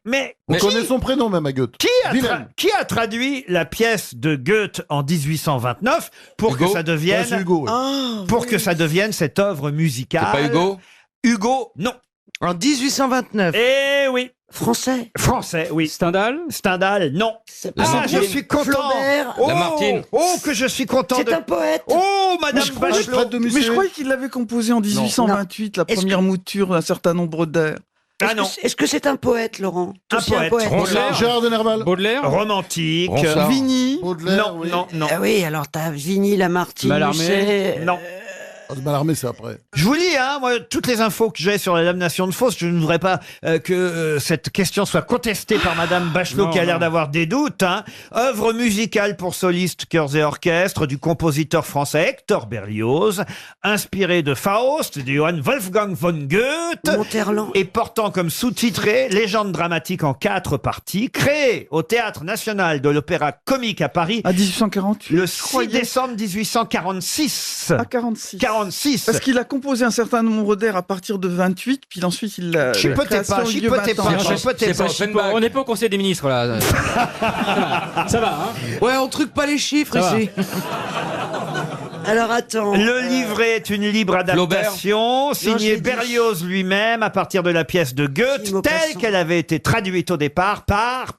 Mais On connaît son prénom même à Goethe. Wilhelm. qui a traduit la pièce de Goethe en 1829 pour Hugo que ça devienne Ouais, c'est Hugo, ouais. pour que ça devienne cette œuvre musicale. C'est pas Hugo Hugo, non. En 1829. Eh oui. Français. Français, oui. Stendhal Stendhal, non. Lamartine. Je suis content. Flaubert. Oh, Lamartine. oh, que je suis content C'est de... un poète. Oh, Madame Je crois Bachelot. Mais je croyais qu'il l'avait composé en 1828, la Est-ce première mouture d'un certain nombre d'airs. Ah non. Est-ce que c'est un poète, Laurent? Un Aussi poète. Ronsard. Gérard de Nerval. Baudelaire Romantique. Ronsard. Vigny. Baudelaire, Non, oui. non, non. Ah oui, alors t'as Vigny, Lamartine, Mallarmé. Musset. Non. Ah, c'est Mallarmé, c'est après. Je vous lis, hein, moi, toutes les infos que j'ai sur la damnation de Faust, je ne voudrais pas que cette question soit contestée par Madame Bachelot, Non, qui a l'air non. d'avoir des doutes. Hein. Œuvre musicale pour solistes, chœurs et orchestres du compositeur français Hector Berlioz, inspiré de Faust de Johann Wolfgang von Goethe, Monterland. et portant comme sous-titré Légende dramatique en 4 parties, créé au Théâtre National de l'Opéra Comique à Paris À 1848. le je 6 croyais. décembre 1846. À 46. 46. Parce qu'il a composé un certain nombre d'airs à partir de 28, puis ensuite il l'a. Chipotez pas, chipotez pas, chipotez pas. On n'est pas au Conseil des ministres, là. Ça va, hein Ouais, on truque pas les chiffres Ça va. ici. Alors attends. Le livret est une libre adaptation signée j'ai dit- Berlioz lui-même à partir de la pièce de Goethe Timo telle Passant. qu'elle avait été traduite au départ par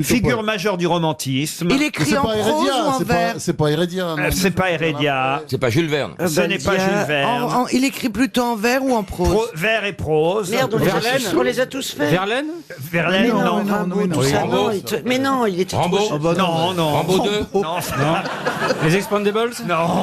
figure majeure du romantisme. Il Mais écrit c'est en pas prose Hérédia, ou en c'est vers pas, c'est pas Hérédia. non. C'est pas Hérédia. C'est pas Jules Verne. Ce n'est pas Jules Verne. Il écrit plutôt en vers ou en prose Vers et prose. Merde, on les a tous fait. Verlaine Verlaine, Mais non, non. mais non, Rimbaud, mais tout non. ça, Rambo. non, mais non, il était Rambo. trop... Oh, bah Non, non. Rambo 2. Non, Les Expandables non,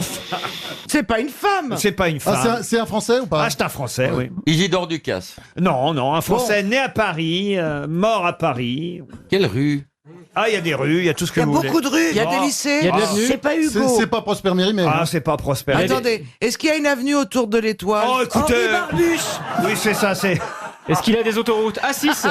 C'est pas une femme. c'est pas une Ah, femme. c'est un Français ou pas Ah, c'est un Français, oui. Isidore Ducasse. Non, non, un Français né à Paris, mort à Paris. Quelle rue Ah, il y a des rues, il y a tout ce que Il y a vous voulez. beaucoup de rues. Il y a Oh. des lycées. Il y a de l'avenue C'est pas C'est Hugo. c'est pas Prosper Mérimée. Ah, c'est pas Prosper. Attendez, est-ce qu'il y a une avenue autour de l'étoile Oh, écoutez. Henri Barbus. Oui, c'est ça, c'est Est-ce qu'il a des autoroutes A6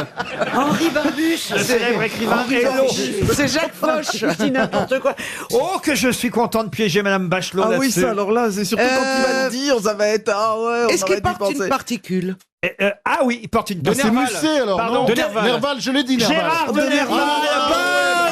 Henri Barbus. le célèbre écrivain Hello. C'est Jacques Foch. Je dis n'importe quoi. Oh, que je suis content de piéger Madame Bachelot Ah oui, là-dessus. ça, alors là, c'est surtout quand il va le dire, ça va être. Ah ouais, on Est-ce qu'il aurait dû porte une penser. particule Ah oui, il porte une Bah, c'est Nerval. Musset alors. Pardon, non de Nerval. Nerval, je l'ai dit. Nerval. Gérard de Nerval.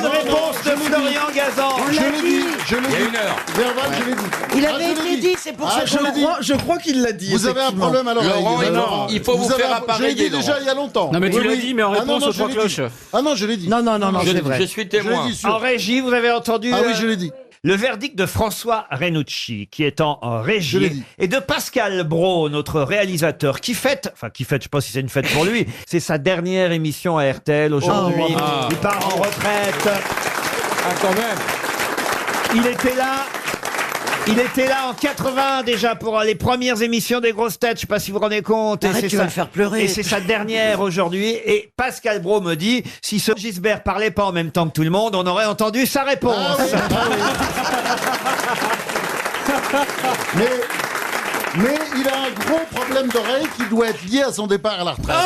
Bonne réponse de Florian Gazan. Je l'ai dit. Je l'ai Il y a dit. une heure. Nerval, je l'ai dit. Il Ah, avait je l'ai été dit, c'est pour Ah, ça je que l'ai dit. Je crois qu'il l'a dit. Vous avez un effectivement. problème à l'oreille. Laurent, Laurent. il faut vous avez faire un- appareiller, Je l'ai dit Laurent. déjà il y a longtemps. Non, mais tu Oui, l'as oui. dit, mais en Ah, réponse non, aux je trois l'ai dit. cloches. Ah non, je l'ai dit. Non, c'est vrai. Je suis Je l'ai témoin. dit sûr. En régie, vous avez entendu Ah oui, je l'ai dit. le verdict de François Renucci, qui est en Je l'ai régie, dit. et de Pascal Brault, notre réalisateur, qui fête, je sais pas si c'est une fête pour lui, c'est sa dernière émission à RTL aujourd'hui. Oh, wow. Il part en retraite. Ah, quand même Il était là en 80 déjà pour les premières émissions des grosses têtes. Je sais pas si vous vous rendez compte. Arrête, tu vas le faire pleurer. Et c'est sa dernière aujourd'hui. Et Pascal Brault me dit, si ce Gisbert parlait pas en même temps que tout le monde, on aurait entendu sa réponse. Ah oui, ah oui. Mais il a un gros problème d'oreille qui doit être lié à son départ à la retraite.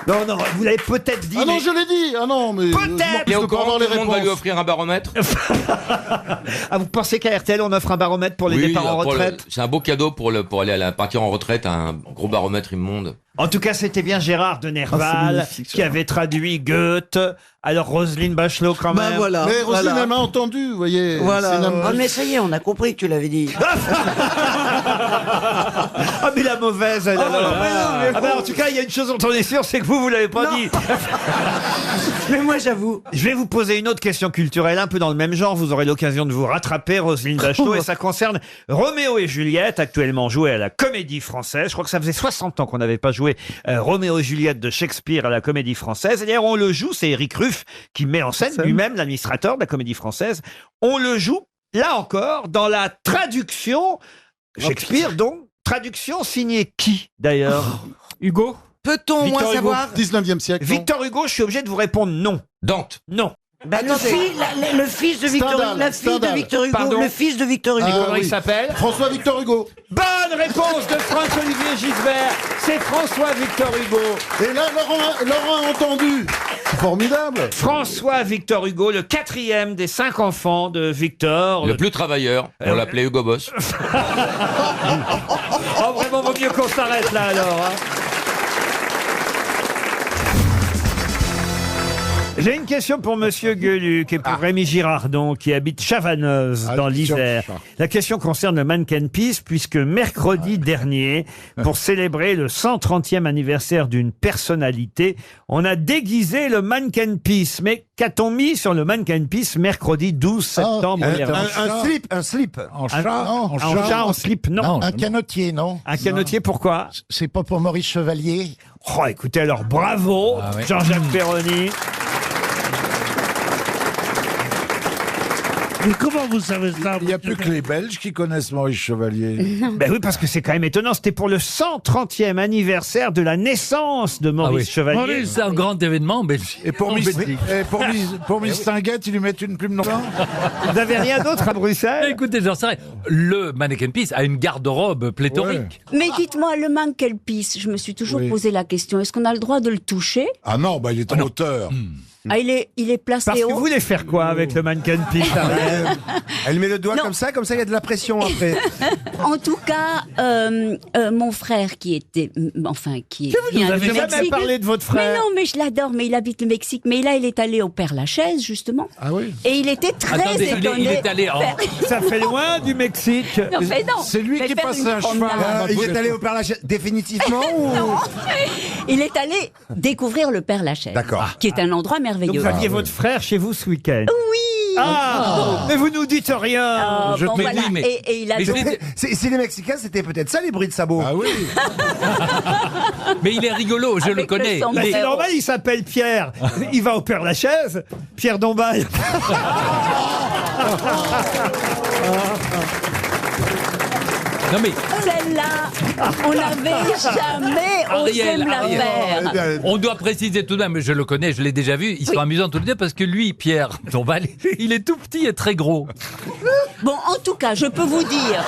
Non, non, vous l'avez peut-être dit. Ah non, mais- je l'ai dit. Ah non, mais Peut-être. Et au pour courant, avoir tout les le monde va lui réponses. offrir un baromètre. Ah, vous pensez qu'à RTL, on offre un baromètre pour les Oui, départs en pour le- retraite c'est un beau cadeau pour aller partir en retraite, un gros baromètre immonde. En tout cas, c'était bien Gérard de Nerval magnifique, qui avait traduit Goethe. Alors, Roselyne Bachelot, quand Bah même. voilà. Mais Roselyne, voilà. elle m'a entendu, vous voyez. Voilà, C'est une- ouais. Oh, mais ça y est, on a compris que tu l'avais dit. Ah, mais la mauvaise, elle, alors. Ah, bah, en tout cas, il y a une chose dont on est sûr, c'est que vous l'avez pas dit. Mais moi, j'avoue. Je vais vous poser une autre question culturelle, un peu dans le même genre. Vous aurez l'occasion de vous rattraper, Roselyne Bachelot, et ça concerne Roméo et Juliette, actuellement joué à la Comédie Française. Je crois que ça faisait 60 ans qu'on n'avait pas joué jouer Roméo et Juliette de Shakespeare à la Comédie Française. Et d'ailleurs, on le joue, c'est Éric Ruff qui met en scène lui-même, l'administrateur de la Comédie Française. On le joue, là encore, dans la traduction Shakespeare, donc traduction signée qui, d'ailleurs? Hugo? Peut-on au moins Victor Hugo, savoir 19e siècle. non Victor Hugo, je suis obligé de vous répondre non. Dante. Non. Bah, le fils de Victor Hugo. Stendhal, La fille de Stendhal. Victor Hugo. Pardon Le fils de Victor Hugo. Comment il s'appelle? François Victor Hugo. Bonne réponse de Franck-Olivier Gisbert. C'est François Victor Hugo. Et là, Laurent a entendu. C'est formidable. François Victor Hugo, le 4e des 5 enfants de Victor. Le plus travailleur, on l'appelait Hugo Boss. Oh, vraiment, vaut mieux qu'on s'arrête là alors. Hein. J'ai une question pour Monsieur Gueluc et pour Rémi Girardon qui habite Chavanoz dans l'Isère. La question concerne le Mannequin Peace puisque mercredi dernier, pour célébrer le 130e anniversaire d'une personnalité, on a déguisé le Mannequin Peace. Mais qu'a-t-on mis sur le Mannequin Peace mercredi 12 septembre Un slip. En Un chat en slip, non. Un canotier, non? Un canotier, pourquoi? C'est pas pour Maurice Chevalier? Oh, écoutez, alors bravo, Jean-Jacques Perroni. Mais comment vous savez ça? Il n'y a plus que les Belges qui connaissent Maurice Chevalier. Ben oui, parce que c'est quand même étonnant. C'était pour le 130e anniversaire de la naissance de Maurice Chevalier. Maurice, c'est un grand événement en Belgique. Et pour Miss Tinguette, ils lui mettent une plume noire. Vous n'avez rien d'autre à Bruxelles? Écoutez, j'en sais rien. Le Mannequin Peace a une garde-robe pléthorique. Mais dites-moi, le Mannequin Peace, je me suis toujours posé la question, est-ce qu'on a le droit de le toucher? Ah non, bah il est en hauteur. Ah, il est placé Parce que haut. vous voulez faire quoi avec le Mannequin Peace? Elle met le doigt Non. comme ça il y a de la pression après. En tout cas, mon frère qui était, qui Vous vient n'avez du jamais Mexique. parlé de votre frère. Mais non, mais je l'adore, mais il habite le Mexique. Mais là, il est allé au Père-Lachaise, justement. Ah oui. Et il était très Attendez, étonné. il est allé en... Ça fait loin du Mexique. Non, mais non. C'est lui Mais qui faire passe une un cheval. promenade. Il est allé au Père-Lachaise définitivement ou... Non. Il est allé découvrir le Père-Lachaise. D'accord. Qui est un endroit Donc merveilleux. vous aviez votre frère chez vous ce week-end. Oui. Ah, mais vous nous dites rien. Ah, bon, mais voilà. oui, mais- Et il a mais je donc- l'ai- Si les Mexicains, c'était peut-être ça les bruits de sabots. Ah oui. Mais il est rigolo, je le Avec connais. le sang. Bah, c'est Mais- normal, il s'appelle Pierre. Il va au Père-Lachaise. Pierre Dombal. Non mais Celle-là, on n'avait jamais osé me la faire. on doit préciser tout de même, je le connais, je l'ai déjà vu, ils sont amusants tous les deux parce que lui, Pierre Dombal, il est tout petit et très gros. Bon, en tout cas, je peux vous dire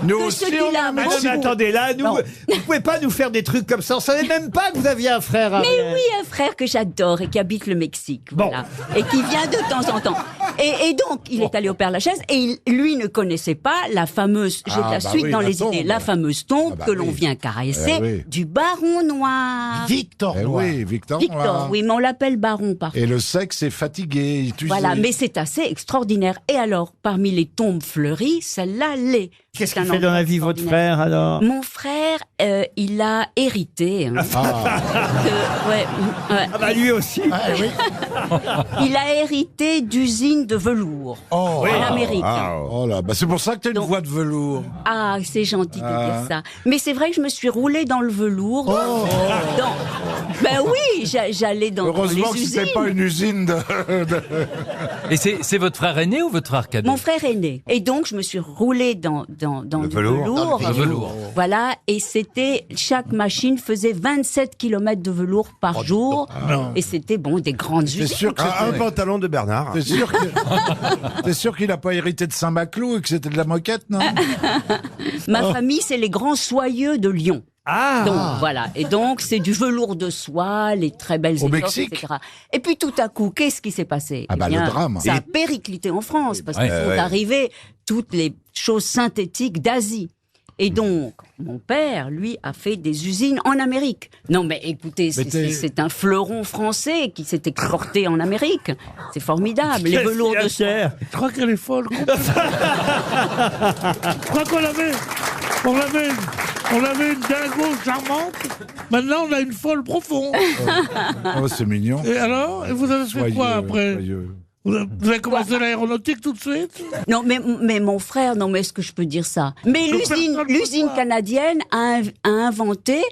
Nous que aussi, ce qu'il a Ah non, mais beaucoup- attendez, là, nous, Non. vous pouvez pas nous faire des trucs comme ça. On savait même pas que vous aviez un frère. Mais Ariel. oui, un frère que j'adore et qui habite le Mexique, Bon. voilà, et qui vient de temps en temps. Et donc, il est allé au Père-Lachaise et lui ne connaissait pas la fameuse, j'ai Ah, la bah suite oui, dans la les tombe. idées, la fameuse tombe Ah bah que l'on oui. vient caresser Eh oui. du Baron Noir. Victor Eh Noir. oui, Victor. Victor, Noir. oui, mais on l'appelle Baron parfois. Et le sexe est fatigué, épuisé. Voilà, mais c'est assez extraordinaire. Et alors, parmi les tombes fleuries, celle-là l'est. Qu'est-ce C'est qu'il un fait dans la endroit vie, votre extraordinaire. frère, alors? Mon frère, il a hérité. hein, ouais. Ah bah lui aussi. Il a hérité d'usines de velours en Amérique. Oh là, bah c'est pour ça que tu as une voix de velours. Ah, c'est gentil de Ah. dire ça. Mais c'est vrai que je me suis roulée dans le velours. Ben oui, j'allais dans Heureusement les que usines. c'était pas une usine de... Et c'est votre frère aîné ou votre frère cadet? Mon frère est né. Et donc, je me suis roulée dans du velours. Le velours. Voilà. Et c'était, chaque machine faisait 27 km de velours par jour. Et c'était, bon, des grandes usines. sûr que Un pantalon de Bernard. T'es sûr qu'il a pas hérité de Saint-Maclou et que c'était de la moquette, non? Ma famille, c'est les grands soyeux de Lyon. Ah. Donc voilà, et donc c'est du velours de soie, les très belles Au étoffes, Mexique. etc. Et puis tout à coup, qu'est-ce qui s'est passé? Ah bah, le drame. Ça a périclité en France, parce Ouais, qu'ils sont ouais. arrivés toutes les choses synthétiques d'Asie. Et donc, mon père, lui, a fait des usines en Amérique. Non mais écoutez, c'est un fleuron français qui s'est exporté en Amérique. C'est formidable, les Qu'est-ce velours qu'il y a, de soie. Pierre? Je crois qu'elle est folle. Je crois on avait une dingo charmante. Maintenant, on a une folle profonde. Oh, c'est mignon. Et alors, et vous avez fait quoi après? Soyeux. Vous avez commencé l'aéronautique tout de suite? Non, mais mon frère, non, mais est-ce que je peux dire ça? Mais l'usine canadienne a inventé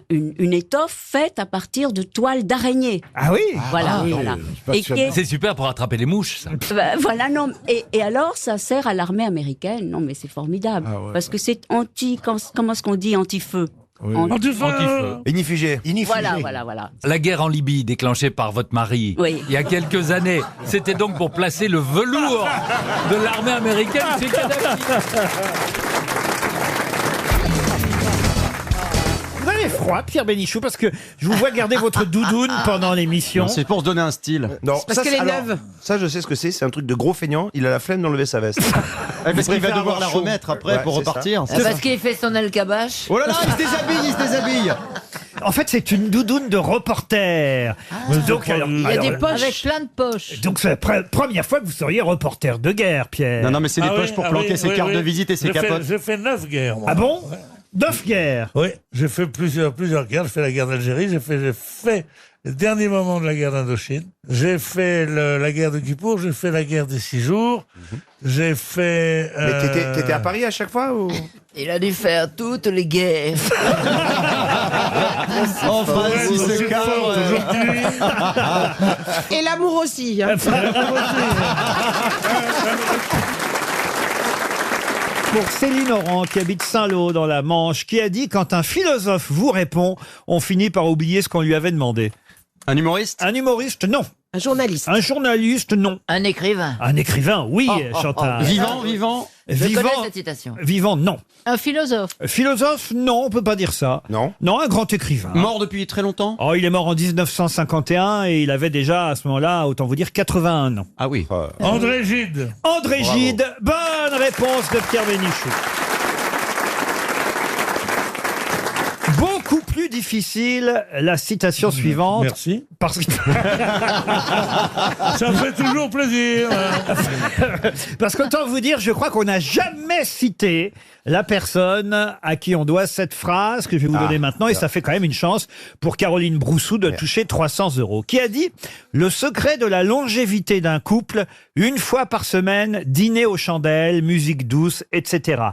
une étoffe faite à partir de toiles d'araignée. Ah oui? Voilà, voilà. Et C'est super pour attraper les mouches, ça. voilà, non. Et alors, ça sert à l'armée américaine. Non, mais c'est formidable. Parce que c'est comment est-ce qu'on dit anti-feu? Anti-feu. Inifugé. Voilà. La guerre en Libye, déclenchée par votre mari, il y a quelques années, c'était donc pour placer le velours de l'armée américaine chez Kadhafi. Vous avez froid, Pierre Bénichou, parce que je vous vois garder votre doudoune pendant l'émission. C'est pour se donner un style. Non, parce qu'elle est neuve. Ça, je sais ce que c'est un truc de gros feignant. Il a la flemme d'enlever sa veste. Parce qu'il va devoir la remettre après pour repartir. Parce qu'il fait son alcabache. Oh là là, il se déshabille. En fait, c'est une doudoune de reporter. Donc, Il y a des poches. Avec plein de poches. Donc, c'est la première fois que vous seriez reporter de guerre, Pierre. Non, mais c'est des poches pour planquer ses cartes de visite et ses capotes. J'ai fait 9 guerres, moi. Ah bon? 9 guerres? Oui, j'ai fait plusieurs guerres. J'ai fait la guerre d'Algérie, j'ai fait le dernier moment de la guerre d'Indochine. J'ai fait la guerre de Kippour, j'ai fait la guerre des 6 jours. J'ai fait... Mais t'étais à Paris à chaque fois ou... Il a dû faire toutes les guerres. Enfin, si c'est aujourd'hui. Et l'amour aussi. Hein. Pour Céline Oran, qui habite Saint-Lô dans la Manche, qui a dit « Quand un philosophe vous répond, on finit par oublier ce qu'on lui avait demandé. » Un humoriste? Un humoriste, non. Un journaliste. Un journaliste, non. Un écrivain. Un écrivain, oui, Chantal. Vivant. Je connais cette citation. Vivant, non. Un philosophe. Philosophe, non, on peut pas dire ça. Non. Non, un grand écrivain. Mort depuis très longtemps? Oh, il est mort en 1951 et il avait déjà, à ce moment-là, autant vous dire, 81 ans. Ah oui. André Gide. André Gide, bonne réponse de Pierre Bénichou. Beaucoup plus difficile, la citation suivante. Merci. Parce que... Ça me fait toujours plaisir. Parce qu'autant vous dire, je crois qu'on n'a jamais cité la personne à qui on doit cette phrase que je vais vous donner maintenant, et ça fait quand même une chance pour Caroline Broussou de toucher 300 €. Qui a dit « Le secret de la longévité d'un couple, une fois par semaine, dîner aux chandelles, musique douce, etc. »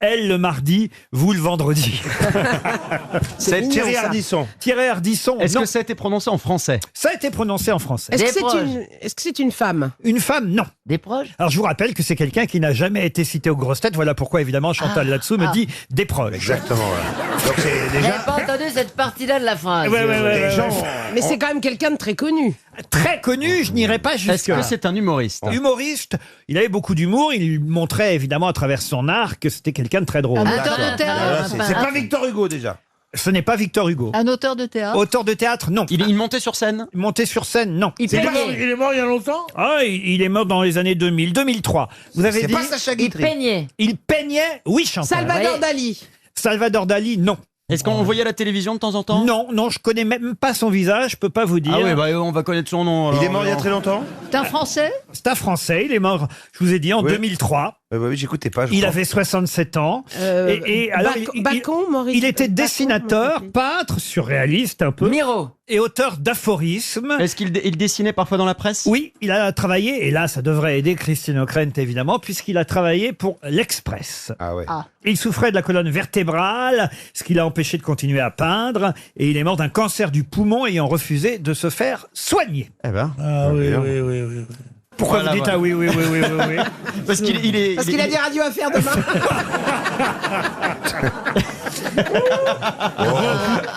Elle le mardi, vous le vendredi. C'est Thierry Ardisson. Thierry Ardisson. Est-ce que ça a été prononcé en français? Ça a été prononcé en français. Est-ce que c'est une femme? Une femme, non. Des proches? Alors je vous rappelle que c'est quelqu'un qui n'a jamais été cité aux grosses têtes. Voilà pourquoi évidemment Chantal là-dessous me dit des proches. Exactement. Voilà. Donc c'est J'ai déjà... pas entendu cette partie-là de la phrase. Ouais. Mais c'est quand même quelqu'un de très connu. Très connu, je n'irai pas jusque-là. Est-ce que c'est un humoriste? Humoriste, il avait beaucoup d'humour, il montrait évidemment à travers son art que c'était quelqu'un de très drôle. Un auteur de théâtre. C'est pas Victor Hugo déjà. Ce n'est pas Victor Hugo. Un auteur de théâtre. Auteur de théâtre, non. Il montait sur scène? Monté sur scène, non. Il est mort il y a longtemps? Ah, il est mort dans les années 2000, 2003. Vous avez C'est dit pas Sacha Il Guitry. peignait. il peignait? Oui, Chantal. Salvador Dali. Salvador Dali, non. Est-ce qu'on voyait à la télévision de temps en temps? Non, je connais même pas son visage, je peux pas vous dire. Ah oui, bah on va connaître son nom. Alors, il est mort il y a très longtemps? C'est un Français. C'est un Français, il est mort, je vous ai dit, en 2003. Oui, j'écoutais pas. Il avait 67 ans. Et alors, Bacon, Maurice. il était Bacon, dessinateur, Maurice. peintre, surréaliste un peu. Miro. Et auteur d'aphorismes. Est-ce qu'il dessinait parfois dans la presse? Oui, il a travaillé, et là ça devrait aider Christine O'Krent évidemment, puisqu'il a travaillé pour l'Express. Ah ouais. Il souffrait de la colonne vertébrale, ce qui l'a empêché de continuer à peindre, et il est mort d'un cancer du poumon ayant refusé de se faire soigner. Eh ben. Ah oui. Pourquoi Voilà, vous dites ah oui. Parce qu'il a des radios à faire demain.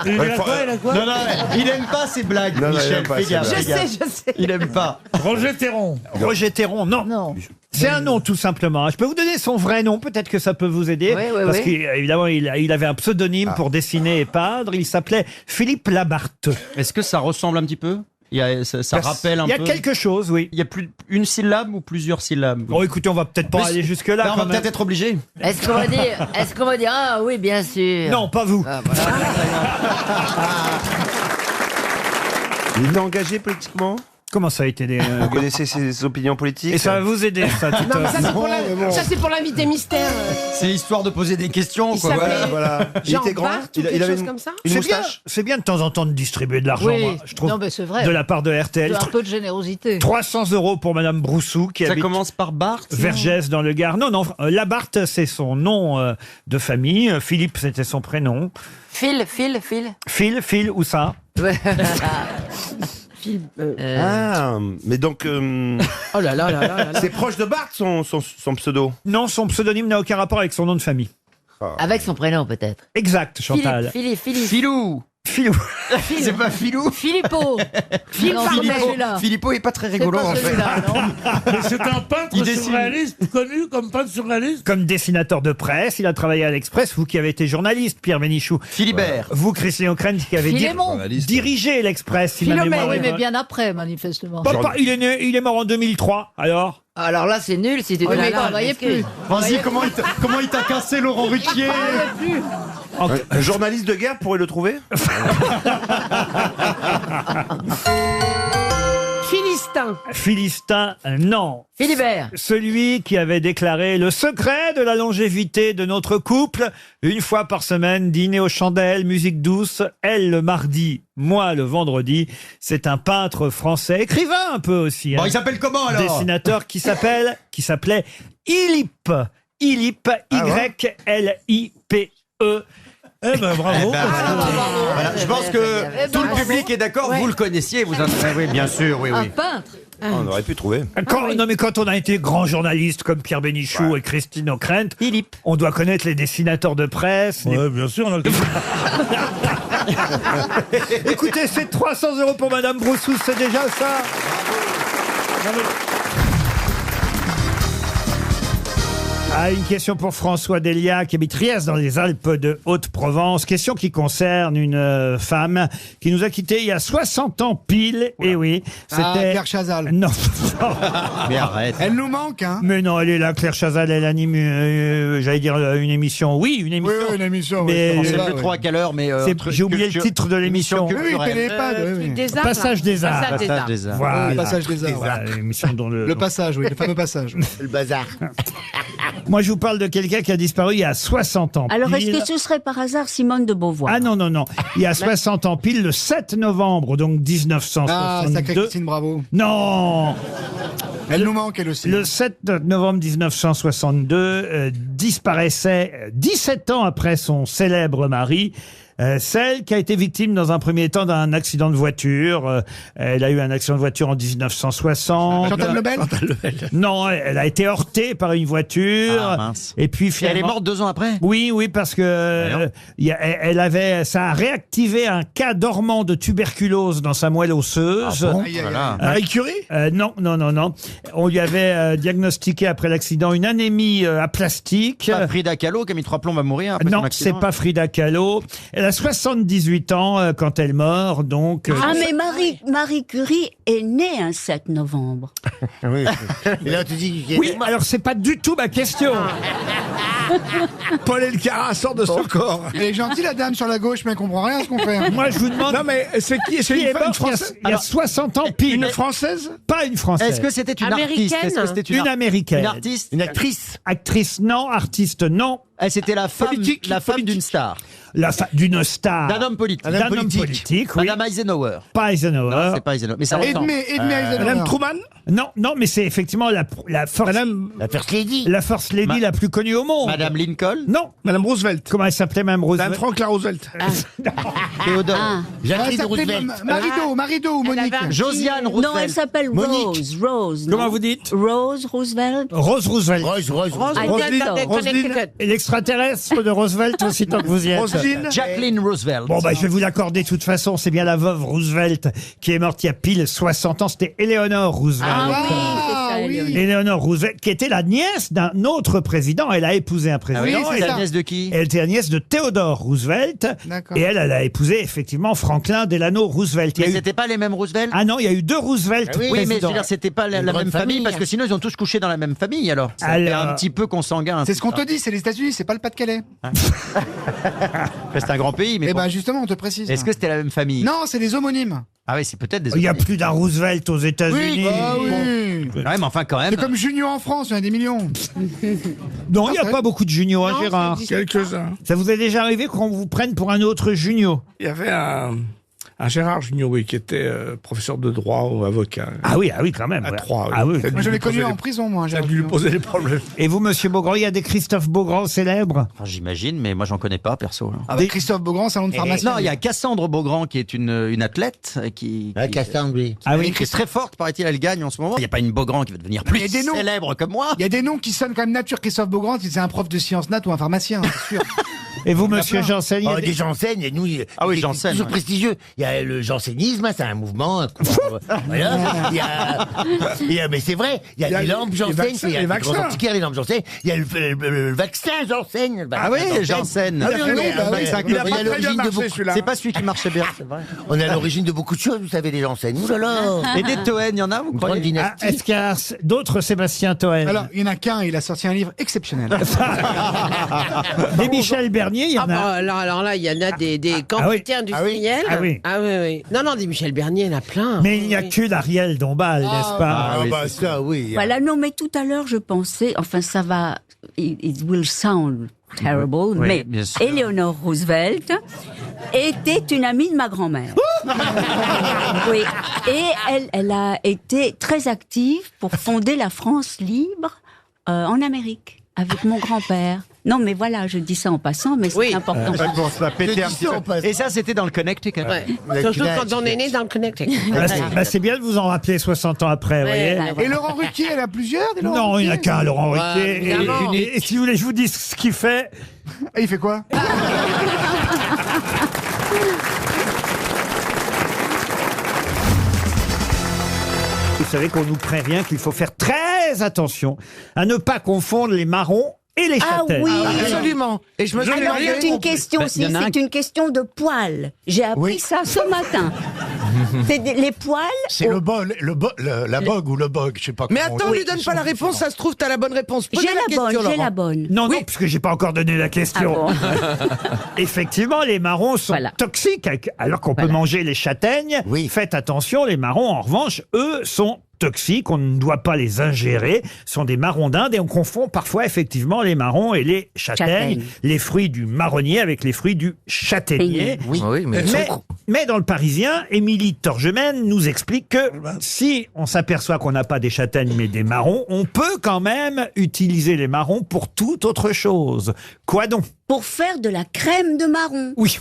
Il a quoi? Non, il aime pas ces blagues, Michel. Fais gaffe. Je sais. Il aime pas. Roger Théron. Roger Théron, non. C'est un nom tout simplement. Je peux vous donner son vrai nom, peut-être que ça peut vous aider. Parce qu'évidemment, il avait un pseudonyme pour dessiner et peindre. Il s'appelait Philippe Labarthe. Est-ce que ça ressemble un petit peu? Ça rappelle un peu. Il y a quelque chose, oui. Il y a plus une syllabe ou plusieurs syllabes? Bon, écoutez, on va peut-être pas aller jusque-là. On va peut-être être obligé. Est-ce qu'on va dire ah oui, bien sûr? Non, pas vous. Ah, voilà. Il est engagé politiquement? Comment ça a été des... Vous connaissez ses opinions politiques? Et ça va vous aider, ça, Non, mais ça, c'est pour, Titoff. ça, c'est pour l'invité mystère. C'est histoire de poser des questions, Il quoi. s'appelait Voilà. Il Jean était grand. Bart ou quelque chose comme ça. Une C'est bien, moustache. c'est bien de temps en temps de distribuer de l'argent, Oui. moi, je trouve, Non, mais c'est vrai. de la part de RTL. Un peu de générosité. 300 € pour Madame Broussou, qui Ça habite commence par Bart. Vergès dans le Gard. Non, Labarthe, c'est son nom de famille. Philippe, c'était son prénom. Phil. Phil, où ça? Phil. Ah, mais donc. Oh là là là là là. C'est proche de Bart, son pseudo. Non, son pseudonyme n'a aucun rapport avec son nom de famille. Avec son prénom, peut-être. Exact, Chantal. Philippe. Filou. Filou. C'est pas Filou. Filippo. Phil Non, Farmer. c'est pas celui-là. Filippo est pas très rigolo, C'est pas en fait. celui-là, non. Mais c'est un peintre Il dessine. surréaliste, connu comme peintre surréaliste. Comme dessinateur de presse, il a travaillé à l'Express. Vous qui avez été journaliste, Pierre Bénichou. Philibert. Vous, Christine O'Krent, qui avez Philémon. dirigé l'Express. si ma Philomène. mémoire Ah oui, est mais bonne. bien après, manifestement. Il est mort en 2003, alors. Alors là, c'est nul si tu Oui, mais il ne travaillait plus. Vas-y, comment il t'a cassé, Laurent Ruquier? Un journaliste de guerre pourrait le trouver. Philistin. Non. Philibert. Celui qui avait déclaré le secret de la longévité de notre couple, une fois par semaine, dîner aux chandelles, musique douce, elle le mardi, moi le vendredi. C'est un peintre français, écrivain un peu aussi. Bon, hein. il s'appelle comment, alors? Dessinateur qui s'appelait Ilippe. Ilippe, Y-L-I-P-E. Eh ben bravo. Voilà, je pense que tout le public est d'accord, Ouais. vous le connaissiez, vous en... Oui, bien sûr, oui, Un oui. peintre. On aurait pu trouver. Non mais quand on a été grand journaliste comme Pierre Bénichou et Christine O'Krent, on doit connaître les dessinateurs de presse. Ouais, bien sûr, on a... Écoutez, c'est 300 € pour Madame Broussou, c'est déjà ça. Ah, une question pour François Delia qui habite Riez dans les Alpes de Haute-Provence. Question qui concerne une femme qui nous a quittés il y a 60 ans pile. Et oui, c'était... Claire Chazal. Non. Mais arrête. Elle nous manque, hein. Mais non, elle est là, Claire Chazal, elle anime, j'allais dire une émission. Oui, une émission. Oui, une émission. Mais, oui, On c'est sait là, plus oui. trop à quelle heure, mais... J'ai oublié le titre de l'émission. Oui, Télépad, oui, oui. Passage des Arts. Passage des Arts. Voilà. Oui, Passage des Arts. Voilà, l'émission dont Le passage, oui, le fameux passage. Le bazar. Moi, je vous parle de quelqu'un qui a disparu il y a 60 ans. Alors, est-ce pile. que ce serait par hasard Simone de Beauvoir? Ah non, non, non. Il y a 60 ans pile, le 7 novembre, donc 1962. Ah, sacré Christine Bravo. Non. Elle nous manque, elle aussi. Le 7 novembre 1962, disparaissait 17 ans après son célèbre mari. Celle qui a été victime dans un premier temps d'un accident de voiture. Elle a eu un accident de voiture en 1960. Chantal Lebel. Non, elle a été heurtée par une voiture. Ah, mince. Et puis Et finalement... elle est morte 2 ans après? Oui, oui, parce que elle avait, ça a réactivé un cas dormant de tuberculose dans sa moelle osseuse. Ah bon? Aïe, aïe, aïe. Voilà. Marie Curie. Non, non, non, non. On lui avait diagnostiqué après l'accident une anémie aplastique. Pas Frida Kahlo qui a mis 3 plombs à mourir après son Non, accident. c'est pas Frida Kahlo. Elle a 78 ans quand elle meurt, donc... Ah, mais Marie Curie est née un 7 novembre. Oui. Et là, tu dis qu'il y a Oui, alors c'est pas du tout ma question. Paul Elkarat sort de son corps. Elle est gentille, la dame sur la gauche, mais elle comprend rien à ce qu'on fait. Moi, je vous demande... Non, mais c'est qui? C'est Qui est une femme morte française? il y a 60 ans pile. Une française? Pas une française. Est-ce que c'était une Américaine. artiste? Est-ce que c'était Une américaine. Une artiste? une actrice. Actrice, non. Artiste, non. C'était la femme, Politique, la femme politique. d'une star. D'une star. D'un homme politique. D'un homme politique, oui. Madame Eisenhower. Pas Eisenhower. Non, c'est pas Eisenhower. Mais ça ressemble. Edmé Eisenhower. Madame Truman. Non, non, mais c'est effectivement la first, La First Lady. la first lady la plus connue au monde. Madame Lincoln. Non. Madame Roosevelt. Comment elle s'appelait, Mme Roosevelt? Madame Franklin Roosevelt. Théodore. Ah. Jacqueline Elle s'appelait Roosevelt. Marido ou Monique. avait un- Josiane Roosevelt. Non, elle s'appelle Monique. Rose. Comment non vous dites? Rose Roosevelt. Rose Roosevelt. Rose. Ah, Roselyne, d'accord. Roselyne, et l'extraterrestre de Roosevelt aussi, tant que vous y êtes. Roselyne. Jacqueline Roosevelt. Bon, bah, je vais vous l'accorder de toute façon. C'est bien la veuve Roosevelt qui est morte il y a pile 60 ans. C'était Eleanor Roosevelt. Ah oui, c'est ça. oui. elle. Eleanor Roosevelt, qui était la nièce d'un autre président. Elle a épousé un président. oui, c'est elle, ça. La nièce de qui? elle était la nièce de Theodore Roosevelt. D'accord. Et elle a épousé effectivement Franklin Delano Roosevelt. Il y a Mais eu- c'était pas les mêmes Roosevelt? Ah non, il y a eu 2 Roosevelt. Ah oui, Oui, mais je présidents. veux dire, c'était pas la Une même grande famille, famille. parce que sinon ils ont tous couché dans la même famille alors. C'était Alors- un petit peu consanguin. C'est ce qu'on te dit, c'est les États-Unis, c'est pas le Pas-de-Calais. C'est un grand pays, mais Eh bon. ben justement, on te précise. Est-ce que c'était la même famille? Non, c'est les homonymes. Ah oui, c'est peut-être des. Il n'y a plus d'un Roosevelt aux États-Unis. Ouais, mais enfin quand même. C'est comme Junio en France, il y en a des millions. Non, il n'y a pas beaucoup de Junio, hein, Non, Gérard. quelques-uns. Ça vous est déjà arrivé qu'on vous prenne pour un autre Junio? Il y avait un Gérard Junio, oui, qui était professeur de droit ou avocat. Ah oui, quand même. À ouais. Troyes. Ah oui. Moi, je l'ai connu en prison, moi. Ça a dû lui poser des problèmes. Et vous, monsieur Beaugrand, il y a des Christophe Beaugrand célèbres? Enfin, j'imagine, mais moi j'en connais pas perso. Ah bah, Christophe Beaugrand, salon de pharmacien. Non, il y a Cassandre Beaugrand qui est une athlète qui. Cassandre, oui. Ah oui, qui est très forte, paraît-il, elle gagne en ce moment. Il n'y a pas une Beaugrand qui va devenir plus célèbre comme moi. Il y a des noms qui sonnent quand même nature. Christophe Beaugrand, c'est un prof de sciences nat ou un pharmacien, c'est sûr. Et vous, monsieur Janssen? Oh, des Janssen, et nous, ah oui, c'est Janssen, toujours ouais. prestigieux. Il y a le jansénisme, c'est un mouvement, un courant. Voilà. Il y a, mais c'est vrai, il y a les lampes Janssen, il y a les vaccins antiquaires, les lampes Janssen, il y a le vaccin Janssen. Ah oui, Janssen. Ah oui, il a pas très bien marché, celui-là. C'est pas celui qui marchait bien, c'est vrai. On est à l'origine de beaucoup de choses, vous savez, les Janssen. Ouh là là. Et des Toen, il y en a, vous Une croyez grande dynastie. Est-ce qu'il y a d'autres Sébastien Toen? Alors, il n'y en a qu'un, il a sorti un livre exceptionnel. Des Michel Bernier, il y en a. Alors là, il y en a des quantités industrielles. Ah oui. oui. Non, des Michel Bernier, il y en a plein. Mais il n'y a que d'Ariel Dombal, n'est-ce pas? Ah bah ça, oui. Voilà, non, mais tout à l'heure, je pensais, enfin, ça va, it will sound terrible, Oui, mais bien sûr. Eleanor Roosevelt était une amie de ma grand-mère. Oui, et elle a été très active pour fonder la France libre en Amérique, avec mon grand-père. Non, mais voilà, je dis ça en passant, mais c'est important. Bon, ça va péter un petit peu. Et ça, c'était dans le Connecticut. Ouais. Surtout quand on est né dans le Connecticut. C'est bien de vous en rappeler 60 ans après, vous voyez. Et Laurent Ruquier, elle a plusieurs des Laurent Non, il n'y en a Ruquier qu'un, Laurent Ruquier. évidemment. Et si vous voulez, je vous dis ce qu'il fait. Et il fait quoi? Vous savez qu'on nous prévient qu'il faut faire très attention à ne pas confondre les marrons et les Ah châtaignes. oui, Absolument. Et je me souviens. Alors, c'est une question aussi, il y en a c'est une question de poils. J'ai appris ça ce matin. C'est les poils. C'est la bogue ou le bog, je sais pas Mais comment attends, on on dit. lui donne pas la réponse, ça se trouve, t'as la bonne réponse. Posez J'ai la bonne, question, j'ai Laurent. la bonne. Non, non, puisque j'ai pas encore donné la question. Ah bon. Effectivement, les marrons sont toxiques, alors qu'on peut manger les châtaignes. Faites attention, les marrons, en revanche, eux, sont toxiques, on ne doit pas les ingérer, ce sont des marrons d'Inde et on confond parfois effectivement les marrons et les châtaignes, les fruits du marronnier avec les fruits du châtaignier. Oui, Mais dans le Parisien, Émilie Torgemène nous explique que si on s'aperçoit qu'on n'a pas des châtaignes mais des marrons, on peut quand même utiliser les marrons pour toute autre chose. Quoi donc? Pour faire de la crème de marron. Oui.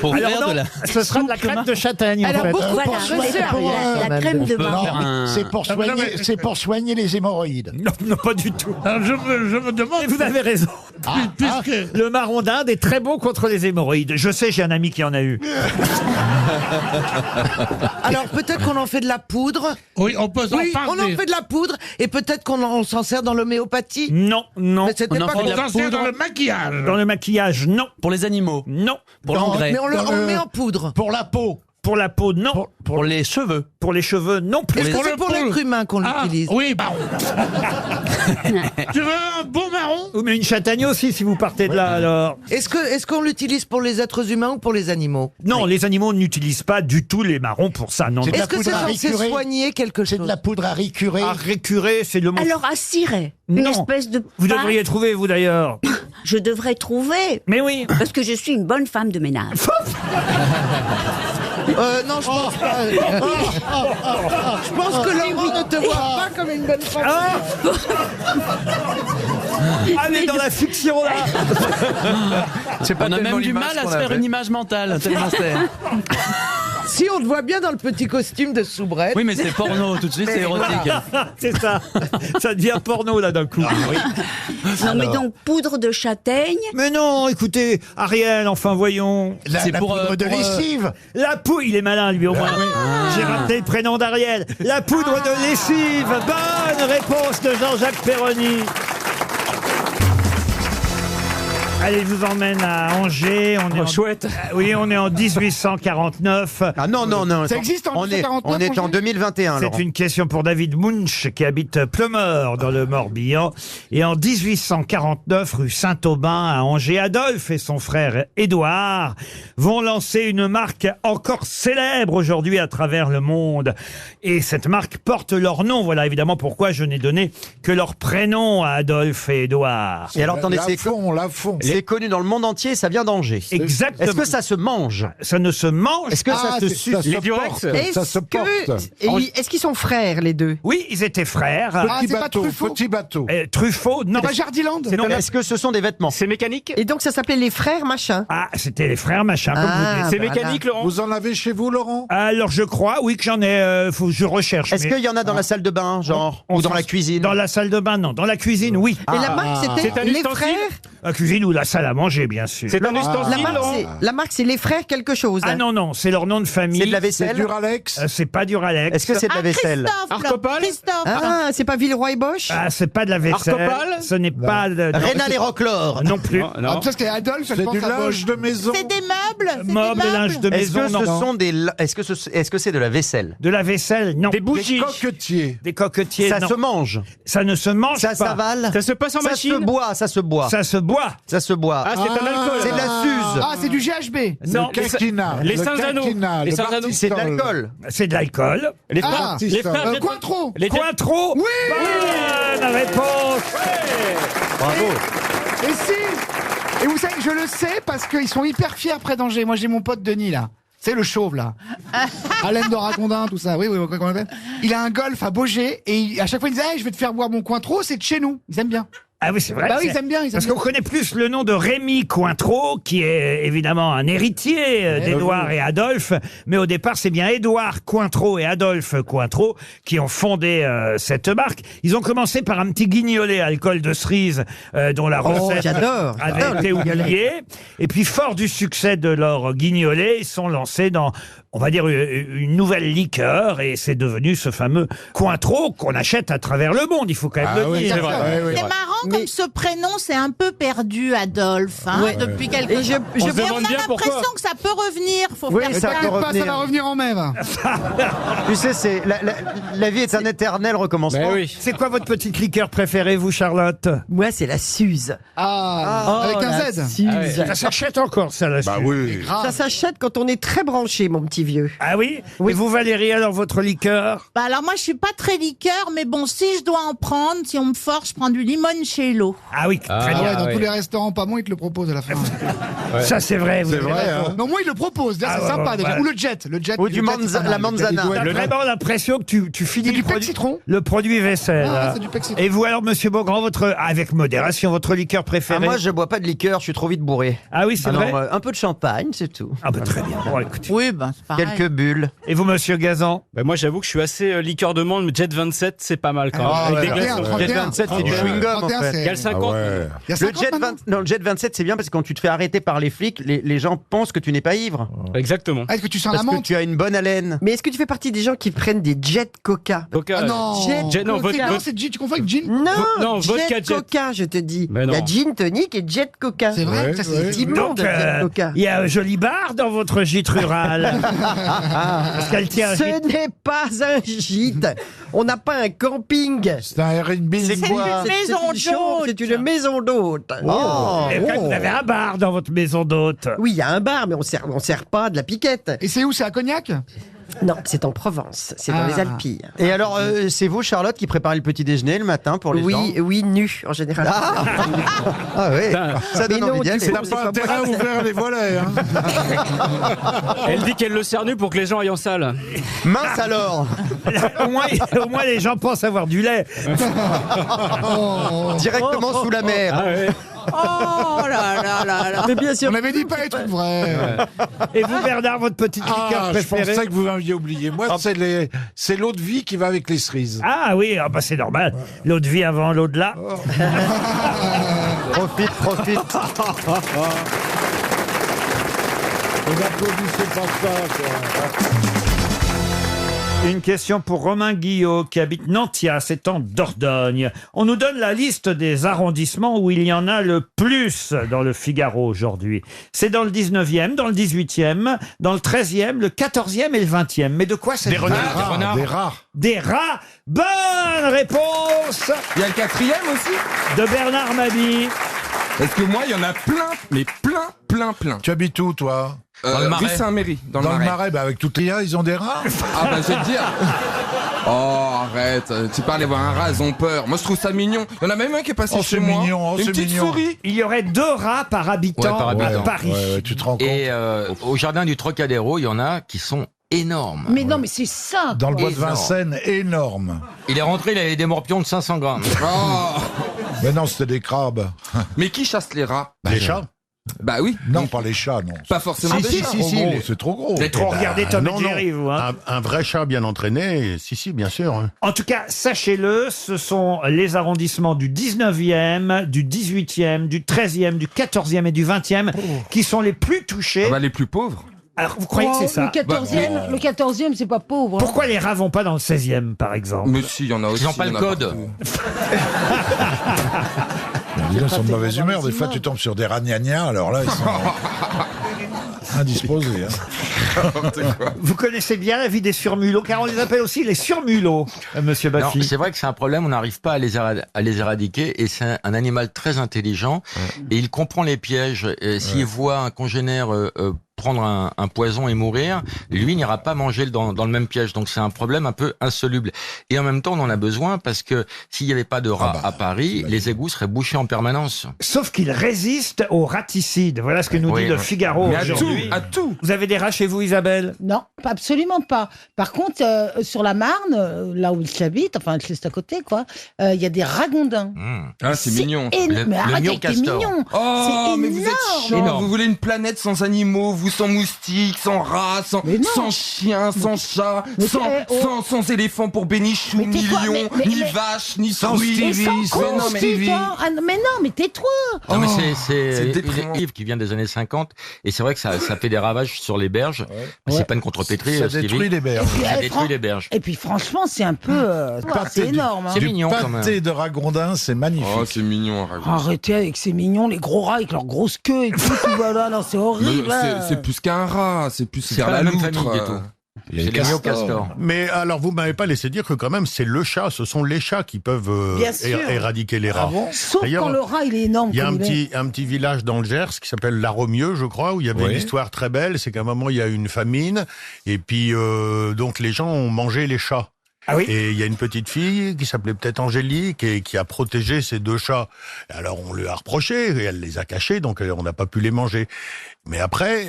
Pour Alors faire non, de la. ce sera de la crème de châtaigne en Alors fait. voilà, la crème de marron. Non, c'est pour soigner les hémorroïdes. Non, non, pas du tout. Alors, je me demande. Et vous avez raison. Puisque. Le marron d'Inde est très bon contre les hémorroïdes. Je sais, j'ai un ami qui en a eu. Alors peut-être qu'on en fait de la poudre. Oui, on peut en Oui, parler. on en fait de la poudre et peut-être qu'on s'en sert dans l'homéopathie. Non, non. Mais c'était pas On s'en sert dans le maquillage. Dans le maquillage, non. Pour les animaux. Non. Pour l'engrais. Mais on le met en poudre. Pour la peau. Pour la peau, non. Pour les cheveux. Pour les cheveux, non plus. Est-ce que Pour c'est le pour poule. l'être humain qu'on l'utilise? Oui, bah. Tu veux un bon marron? Ou mais une châtaigne aussi, si vous partez de là, alors. Est-ce qu'on l'utilise pour les êtres humains ou pour les animaux? Non, les animaux n'utilisent pas du tout les marrons pour ça. Non. C'est de Est-ce la que c'est poudre à censé récurer. soigner quelque C'est chose? de la poudre à récurer. À récurer, c'est le mot. Alors à cirer, une Non. espèce de Vous pâte. devriez trouver, vous d'ailleurs. Je devrais trouver. Mais oui. Parce que je suis une bonne femme de ménage. Non, je pense pas. Je pense que Laurent ne te voit pas comme une bonne femme. Allez dans la fiction là. C'est pas On a tellement même du l'image mal à qu'on se faire avait. une image mentale, tellement c'est. Si on te voit bien dans le petit costume de soubrette. Oui, mais c'est porno, tout de suite, c'est érotique. C'est ça. Ça devient porno là d'un coup. Non, mais donc poudre de châtaigne. Mais non, écoutez, Ariel, enfin voyons. C'est La poudre de lessive. La poudre, il est malin lui au moins. J'ai raté le prénom d'Ariel. La poudre de lessive. Bonne réponse de Jean-Jacques Perroni. Allez, je vous emmène à Angers. On est chouette. Oui, on est en 1849. Ah non, non, non. Ça existe en on est, 1849, on est en Angers 2021, C'est Laurent. une question pour David Munch qui habite Pleumeur dans le Morbihan. Et en 1849, rue Saint-Aubin à Angers, Adolphe et son frère Édouard vont lancer une marque encore célèbre aujourd'hui à travers le monde. Et cette marque porte leur nom. Voilà évidemment pourquoi je n'ai donné que leur prénom à Adolphe et Édouard. Et alors, attendez, c'est connu dans le monde entier, ça vient d'Angers. Exactement. Est-ce que ça se mange? Ça ne se mange. Est-ce que ça se suce? Les Durex. Ça se porte. Est-ce qu'ils sont frères, les deux? Oui, ils étaient frères. c'est pas Truffaut. Petit bateau. Truffaut, non. C'est pas Jardiland? Non. Est-ce que ce sont des vêtements? C'est mécanique. Et donc ça s'appelait les frères machin. Ah, c'était les frères machin, comme vous dites. C'est mécanique, Laurent. Vous en avez chez vous, Laurent? Alors je crois, oui, que j'en ai. Faut que je recherche. Est-ce mais- qu'il y en a dans la salle de bain, genre, ou dans la cuisine? Dans la salle de bain, non. Dans la cuisine, oui. Et la marque C'est c'était un les ustensile frères. La cuisine ou la salle à manger, bien sûr. C'est un La ustensile, marque Laurent. la marque c'est les frères quelque chose. Ah non, non, c'est leur nom de famille. C'est de la C'est vaisselle? Duralex? C'est pas du Ralex. Est-ce que c'est de la vaisselle? Arcopal. Ah, c'est pas Villeroy et Bosch. Ah, c'est pas de la vaisselle. Arcopal. Ce n'est pas de... Rénal et Roclore. Non plus. Non. Parce que Adolphe, C'est du linge de maison? C'est des meubles. Meubles, linge de Est-ce maison, que ce non. sont des, est-ce que c'est de la vaisselle? De la vaisselle, non. Des Des bougies. coquetiers? Des coquetiers, Ça non. se mange? Ça ne se mange Ça pas. s'avale? Ça se passe en Ça machine. se boit, ça se boit. Ça se boit. Ça se boit. Ah, c'est un alcool. C'est de la suze. Ah, c'est du GHB. Non, Le quinquina. les le Saint-Anneaux. quinquina, Les le Saint-Anneaux. C'est de Bartistol. l'alcool. c'est de l'alcool. Les Ah, frères. Les frères. Cointreau. Les Cointreau. Oui. Bonne réponse. Bravo. Et si. Et vous savez, je le sais parce qu'ils sont hyper fiers près d'Angers. Moi, j'ai mon pote Denis là. C'est le chauve là. Alain de Ragondin, tout ça. Oui, oui, comment on l'appelle. Il a un golf à Baugé et à chaque fois il disait hey, je vais te faire boire mon Cointreau, c'est de chez nous. Ils aiment bien. Ah oui, c'est vrai. Bah oui, c'est- ils aiment bien. Ils aiment Parce bien. qu'on connaît plus le nom de Rémy Cointreau, qui est évidemment un héritier d'Édouard et Adolphe, mais au départ, c'est bien Édouard Cointreau et Adolphe Cointreau qui ont fondé cette marque. Ils ont commencé par un petit guignolet à alcool de cerise dont la recette j'adore. avait J'adore été le guignolet. oubliée. Et puis, fort du succès de leur guignolet, ils sont lancés dans, on va dire, une nouvelle liqueur, et c'est devenu ce fameux Cointreau qu'on achète à travers le monde, il faut quand même le dire. c'est vrai. C'est marrant comme ce prénom c'est un peu perdu, Adolphe, hein, Ouais. depuis quelque Et temps. je Mais me on a demande bien pourquoi. l'impression que ça peut revenir. Faut Oui, faire ça gaffe. peut T'inquiète pas, revenir. ça va revenir en mai. va. Tu sais, la vie est un éternel recommencement. Ben oui. C'est quoi votre petite liqueur préférée, vous, Charlotte? Moi, c'est la Suze. Avec un la Z. Suze. Ça s'achète encore, ça, là Bah oui. Ça s'achète quand on est très branché, mon petit vieux. Ah oui? Et vous, Valérie, alors, votre liqueur? Bah alors moi je suis pas très liqueur, mais bon si je dois en prendre, si on me force, je prends du limoncello. Ah oui, très Ah bien. ouais, dans ouais. tous les restaurants pas bons, ils te le proposent à la fin. Ça, c'est vrai. Vous C'est avez vrai, raison. hein. Non, moi, ils le proposent. Déjà, Ah, c'est ouais, sympa ouais, déjà. ouais. Ou le jet. Le jet. Ou du le jet, c'est pas mal. la manzana. T'as vraiment l'impression que tu finis C'est du le produit, pec citron. le produit vaisselle. Ah, c'est du pec citron. Et vous, alors, monsieur Beaugrand, avec modération, votre liqueur Ah, préférée? moi, je bois pas de liqueur, je suis trop vite bourré. Ah oui, c'est Ah non, vrai? un peu de champagne, c'est tout. Ah bah très bien. Bon, écoutez. Oui, ben c'est pareil. Quelques bulles. Et vous, monsieur Gazan? Bah, moi, j'avoue que je suis assez liqueur de monde, mais Jet 27, c'est pas mal quand même. Ah, Avec ouais. des glaçons. 31, Jet 27, c'est du ouais. chewing-gum, en 31, fait. c'est- Il y a le 50. Il y a Le 50 jet, maintenant. non, le jet 27, c'est bien parce que quand tu te fais arrêter par les flics, les gens pensent que tu n'es pas ivre. Exactement. Ah, est-ce que tu sens Parce la que menthe? tu as une bonne haleine. Mais est-ce que tu fais partie des gens qui prennent des Jet Coca? Coca. Ah non. Jet, non, C'est- vodka. non, c'est gin. Tu confonds avec gin? Non, non, vodka Jet Jet. Coca, je te dis. Mais Il y a non. gin tonic et Jet Coca. C'est vrai? Ouais, Ça, ouais. c'est Immonde, Donc, Jet Coca. il y a un joli bar dans votre gîte rural. Parce qu'elle tient un gîte. Ce n'est pas un gîte. On n'a pas un camping. C'est un R&B. C'est quoi? une maison une chambre, d'hôte. C'est une maison d'hôte. Oh. Et quand vous avez un bar dans votre maison d'hôte. Oui, il y a un bar, mais on sert pas de la piquette. Et c'est où? C'est à Cognac? Non, c'est en Provence. C'est dans Ah. les Alpilles. Et alors, c'est vous, Charlotte, qui préparez le petit déjeuner le matin pour les gens? Oui, nu, en général. Ah, ah oui, ça Mais donne non, envie d'y tu aller. sais, T'as pas intérêt à ouvrir les volets, hein. Elle dit qu'elle le sert nu pour que les gens aillent en salle. Mince alors. Au moins, les gens pensent avoir du lait. Directement sous la mer. Ah ouais. Oh là là là là. Mais bien sûr. On avait dit pas les trucs vrais. Et vous, Bernard, votre petite liqueur Ah, je préférée? pensais que vous m'aviez oublié. Moi, c'est l'eau de vie qui va avec les cerises. Ah oui, ah bah c'est normal. L'eau de vie avant l'eau de là. Profite, profite. Vous n'applaudissez pas ça, quoi. Une question pour Romain Guillot qui habite Nantia, c'est en Dordogne. On nous donne la liste des arrondissements où il y en a le plus dans le Figaro aujourd'hui. C'est dans le 19e, dans le 18e, dans le 13e, le 14e et le 20e. Mais de quoi s'agit-il? Des rats. Des rats. Bonne réponse. Il y a le 4e aussi de Bernard Mabie. Parce que moi, il y en a plein, mais plein. Tu habites où, toi? Dans le Marais. Rue Saint-Méry, dans le Marais. Bah avec toutes les rats, ils ont des rats. Ah bah je vais te dire. Oh arrête, tu parles d'avoir un rat, ils ont peur. Moi je trouve ça mignon. Il y en a même un qui est passé chez moi. Une petite souris. Il y aurait 2 rats par habitant à Paris. Ouais, tu te rends compte. Et au jardin du Trocadéro, il y en a qui sont énormes. Mais non, mais c'est ça. Dans le bois de Énorme. Vincennes, énorme. Il est rentré, il avait des morpions de 500 grammes. Oh. Mais non, c'était des crabes. Mais qui chasse les rats? Les chats? Bah oui. Non, pas les chats, non. Pas forcément des chats. C'est trop gros. Vous avez trop regardé Tom et non, Jerry, vous. Hein. Un vrai chat bien entraîné, si, bien sûr. Hein. En tout cas, sachez-le, ce sont les arrondissements du 19e, du 18e, du 13e, du 14e et du 20e qui sont les plus touchés. Ah bah, les plus pauvres. Alors, vous croyez que c'est ça? Le 14e, c'est pas pauvre. Pourquoi les rats vont pas dans le 16e, par exemple? Mais si, il y en a aussi. Ils n'ont pas le code. Ils sont de mauvaise humeur. Des fois, tu tombes sur des ragnagnas. Alors là, ils sont indisposés. Hein. Vous connaissez bien la vie des surmulots, car on les appelle aussi les surmulots, monsieur Non, Baffy. c'est vrai que c'est un problème, on n'arrive pas à les éradiquer, et c'est un animal très intelligent, et il comprend les pièges. S'il voit un congénère prendre un poison et mourir, lui n'ira pas manger dans le même piège. Donc c'est un problème un peu insoluble. Et en même temps, on en a besoin parce que s'il n'y avait pas de rats à Paris, les égouts seraient bouchés en permanence. Sauf qu'ils résistent aux raticides. Voilà ce que nous dit le Figaro aujourd'hui. À tout. Vous avez des rats chez vous, Isabelle? Non, absolument pas. Par contre, sur la Marne, là où j'habite, enfin juste à côté, quoi, il y a des ragondins. Ah, c'est mignon. Mais arrête, c'est mignon. Oh, c'est mais vous êtes chiant. Vous voulez une planète sans animaux, sans moustiques, sans rats, sans chiens, sans chats, sans éléphants pour bénichou, ni lions, ni vaches, ni souris. Mais non, mais tais-toi. Non, mais c'est une livre qui vient des années 50, et c'est vrai que ça fait des ravages sur les berges. Mais c'est pas une contrepétrie. Ça détruit les berges. Ça détruit les berges. Et puis franchement, c'est un peu... c'est énorme. C'est mignon quand même. Pâté de ragondin, c'est magnifique. Oh, c'est mignon, un ragondin. Arrêtez avec ces mignons, les gros rats avec leurs grosses queues et tout. Voilà, non, c'est horrible. C'est plus qu'un rat, c'est plus vers la loutre. C'est les castors. Mais alors, vous m'avez pas laissé dire que quand même, c'est le chat, ce sont les chats qui peuvent éradiquer les rats. Sauf quand le rat, il est énorme. Il y a un petit village dans le Gers qui s'appelle La Romieux, je crois, où il y avait une histoire très belle. C'est qu'à un moment, il y a eu une famine. Et puis, donc, les gens ont mangé les chats. Ah oui. Et il y a une petite fille qui s'appelait peut-être Angélique et qui a protégé ces 2 chats. Alors on lui a reproché et elle les a cachés, donc on n'a pas pu les manger. Mais après,